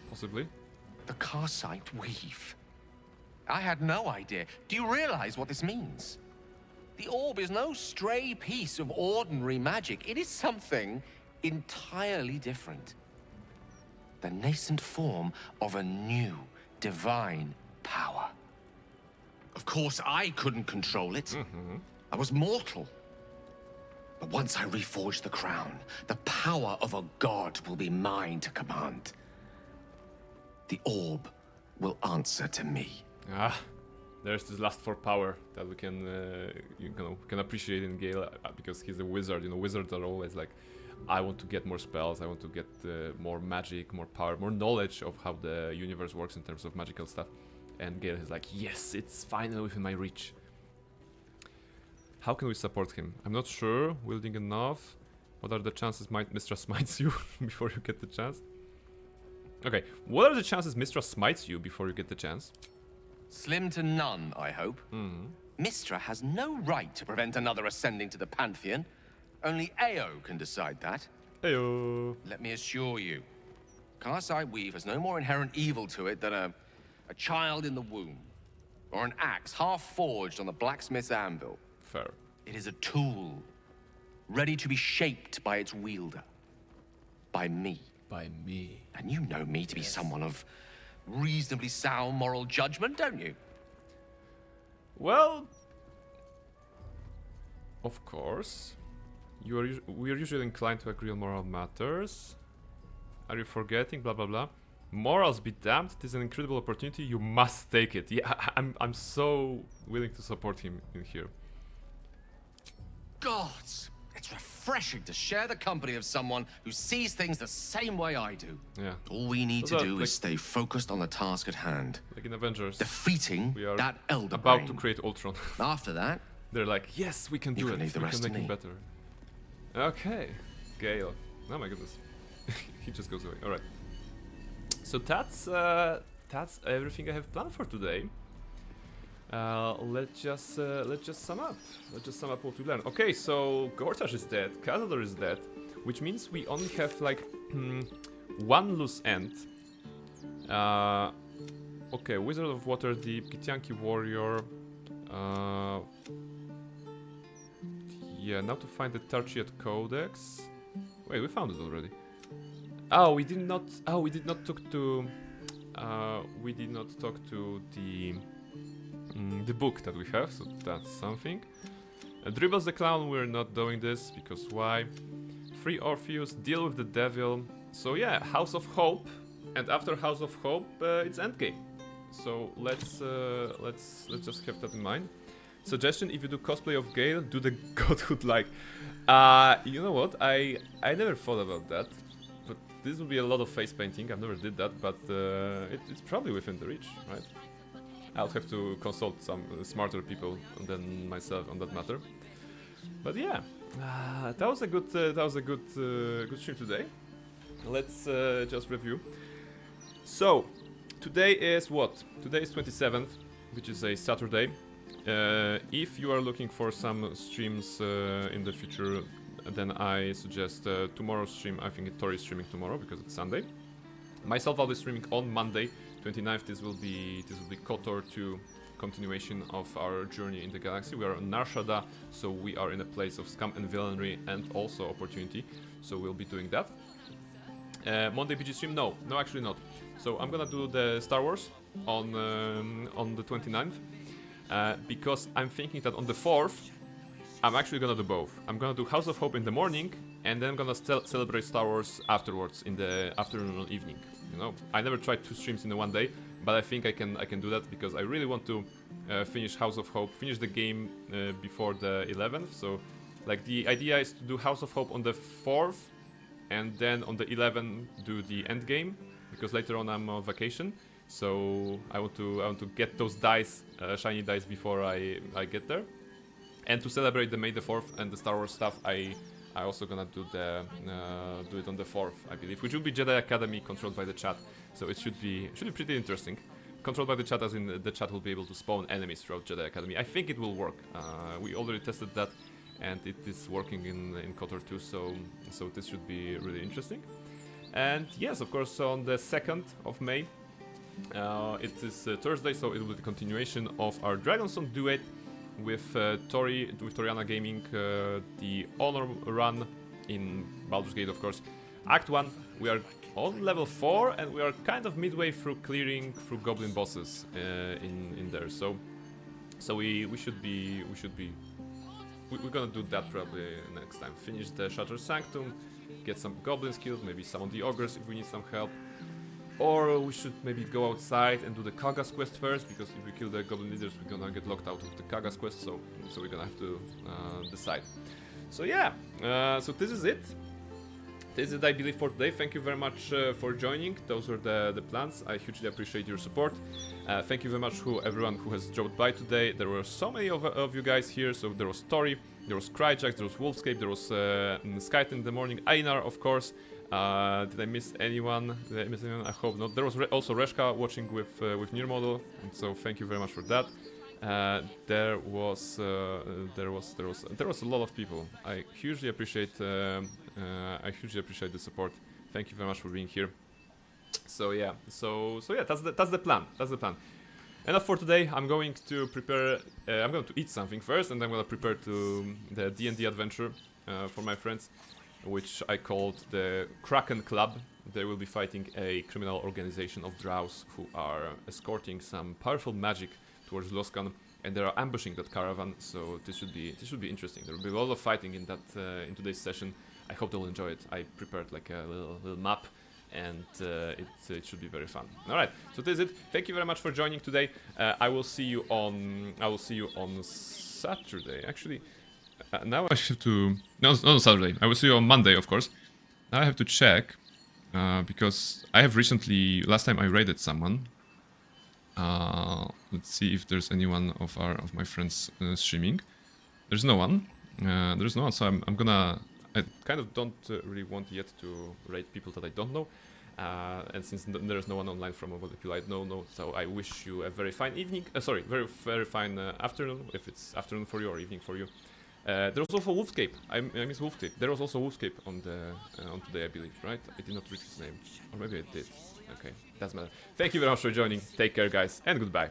possibly. The Karsite weave. I had no idea. Do you realize what this means? The orb is no stray piece of ordinary magic. It is something entirely different. The nascent form of a new divine power. Of course, I couldn't control it. I was mortal. But once I reforge the crown, the power of a god will be mine to command. The orb will answer to me. Ah, there's this lust for power that we can, can appreciate in Gale because he's a wizard. You know, wizards are always like, I want to get more spells, I want to get more magic, more power, more knowledge of how the universe works in terms of magical stuff. And Gale is like, yes, it's finally within my reach. How can we support him? I'm not sure. Wielding enough. What are the chances Mistress smites you before you get the chance? Okay, what are the chances Mistress smites you before you get the chance? Slim to none, I hope. Mistra has no right to prevent another ascending to the Pantheon. Only Ao can decide that. Ao. Let me assure you, Karsite Weave has no more inherent evil to it than a child in the womb, or an axe half-forged on the blacksmith's anvil. Fair. It is a tool, ready to be shaped by its wielder. By me. By me. And you know me to be someone of reasonably sound moral judgment, don't you? Well, of course. We are usually inclined to agree on moral matters. Are you forgetting? Blah blah blah. Morals be damned! It is an incredible opportunity. You must take it. Yeah, I'm so willing to support him in here. Gods, it's refreshing to share the company of someone who sees things the same way I do. Yeah. All we need to do is stay focused on the task at hand. Like in Avengers. Defeating we are that elder about brain. to create Ultron. After that, they're like, yes, we can do it. Leave the we rest can to make me. it better. Okay, Gale. Oh my goodness, he just goes away. All right. So that's everything I have planned for today. Let's just sum up. Let's just sum up what we learned. Okay, so Gortash is dead, Cazador is dead, which means we only have like one loose end. Okay, Wizard of Waterdeep, Githyanki Warrior. Yeah, now to find the Tarchiat Codex. Wait, we found it already. Oh, we did not. Oh, we did not talk to. We did not talk to the book that we have, so that's something. Dribbles the Clown, we're not doing this because why? Free Orpheus, deal with the devil. So yeah, House of Hope, and after House of Hope, it's Endgame. So let's just have that in mind. Suggestion: if you do cosplay of Gale, do the godhood like. You know what? I never thought about that, but this will be a lot of face painting. I've never did that, but it's probably within the reach, right? I'll have to consult some smarter people than myself on that matter. But yeah, that was a good good stream today. Let's just review. So today is what? Today is 27th, which is a Saturday. If you are looking for some streams in the future, then I suggest tomorrow's stream. I think Tori is streaming tomorrow because it's Sunday. Myself, I'll be streaming on Monday, 29th. This will be KOTOR 2 continuation of our journey in the galaxy. We are on Nar Shaddaa, so we are in a place of scum and villainy and also opportunity. So we'll be doing that. Monday PG stream? No, actually not. So I'm gonna do the Star Wars on the 29th. Because I'm thinking that on the 4th, I'm actually gonna do both. I'm gonna do House of Hope in the morning, and then I'm gonna celebrate Star Wars afterwards in the afternoon or evening. You know, I never tried 2 streams in one day, but I think I can do that because I really want to finish House of Hope, finish the game before the 11th. So, like, the idea is to do House of Hope on the 4th, and then on the 11th do the end game, because later on I'm on vacation. So I want to get those dice, shiny dice, before I get there. And to celebrate the May the 4th and the Star Wars stuff, I also gonna do it on the 4th, I believe, which will be Jedi Academy controlled by the chat. So it should be pretty interesting. Controlled by the chat, as in the chat will be able to spawn enemies throughout Jedi Academy. I think it will work. We already tested that, and it is working in KOTOR 2. So this should be really interesting. And yes, of course, on the 2nd of May, it is Thursday, so it will be the continuation of our Dragonsong duet with Toriana Gaming, the Honor run in Baldur's Gate, of course. Act 1, we are on level 4, and we are kind of midway through clearing through goblin bosses in there. So we're gonna do that probably next time. Finish the Shattered Sanctum, get some goblins killed, maybe summon the ogres if we need some help. Or we should maybe go outside and do the Kagas quest first, because if we kill the goblin leaders, we're gonna get locked out of the Kagas quest, so we're gonna have to decide. So yeah, so this is it. This is it, I believe, for today. Thank you very much for joining. Those were the plans. I hugely appreciate your support. Thank you very much to everyone who has dropped by today. There were so many of you guys here. So there was Tori, there was Cryjax, there was Wolfscape, there was Skyt in the morning, Einar, of course. Did I miss anyone? I hope not. There was also Reshka watching with Near Model, and so thank you very much for that. There was a lot of people. I hugely appreciate the support. Thank you very much for being here. So yeah, that's the plan. Enough for today. I'm going to prepare. I'm going to eat something first, and then I'm going to prepare to the D&D adventure for my friends, which I called the Kraken Club. They will be fighting a criminal organization of drows who are escorting some powerful magic towards Loskan, and they are ambushing that caravan. So this should be interesting. There will be a lot of fighting in today's session. I hope they'll enjoy it. I prepared like a little map, and it should be very fun. All right, so this is it. Thank you very much for joining today. I will see you on Saturday. Actually, now I have to. No, Saturday. I will see you on Monday, of course. Now I have to check because I have recently. Last time I raided someone. Let's see if there's anyone of my friends streaming. There's no one. So I'm gonna. I kind of don't really want yet to raid people that I don't know. And since there's no one online from what people I don't know, so I wish you a very fine evening. Very fine afternoon, if it's afternoon for you or evening for you. There was also Wolfscape. I miss Wolfscape. There was also Wolfscape on today, I believe, right? I did not read his name, or maybe I did. Okay, doesn't matter. Thank you very much for joining. Take care, guys, and goodbye.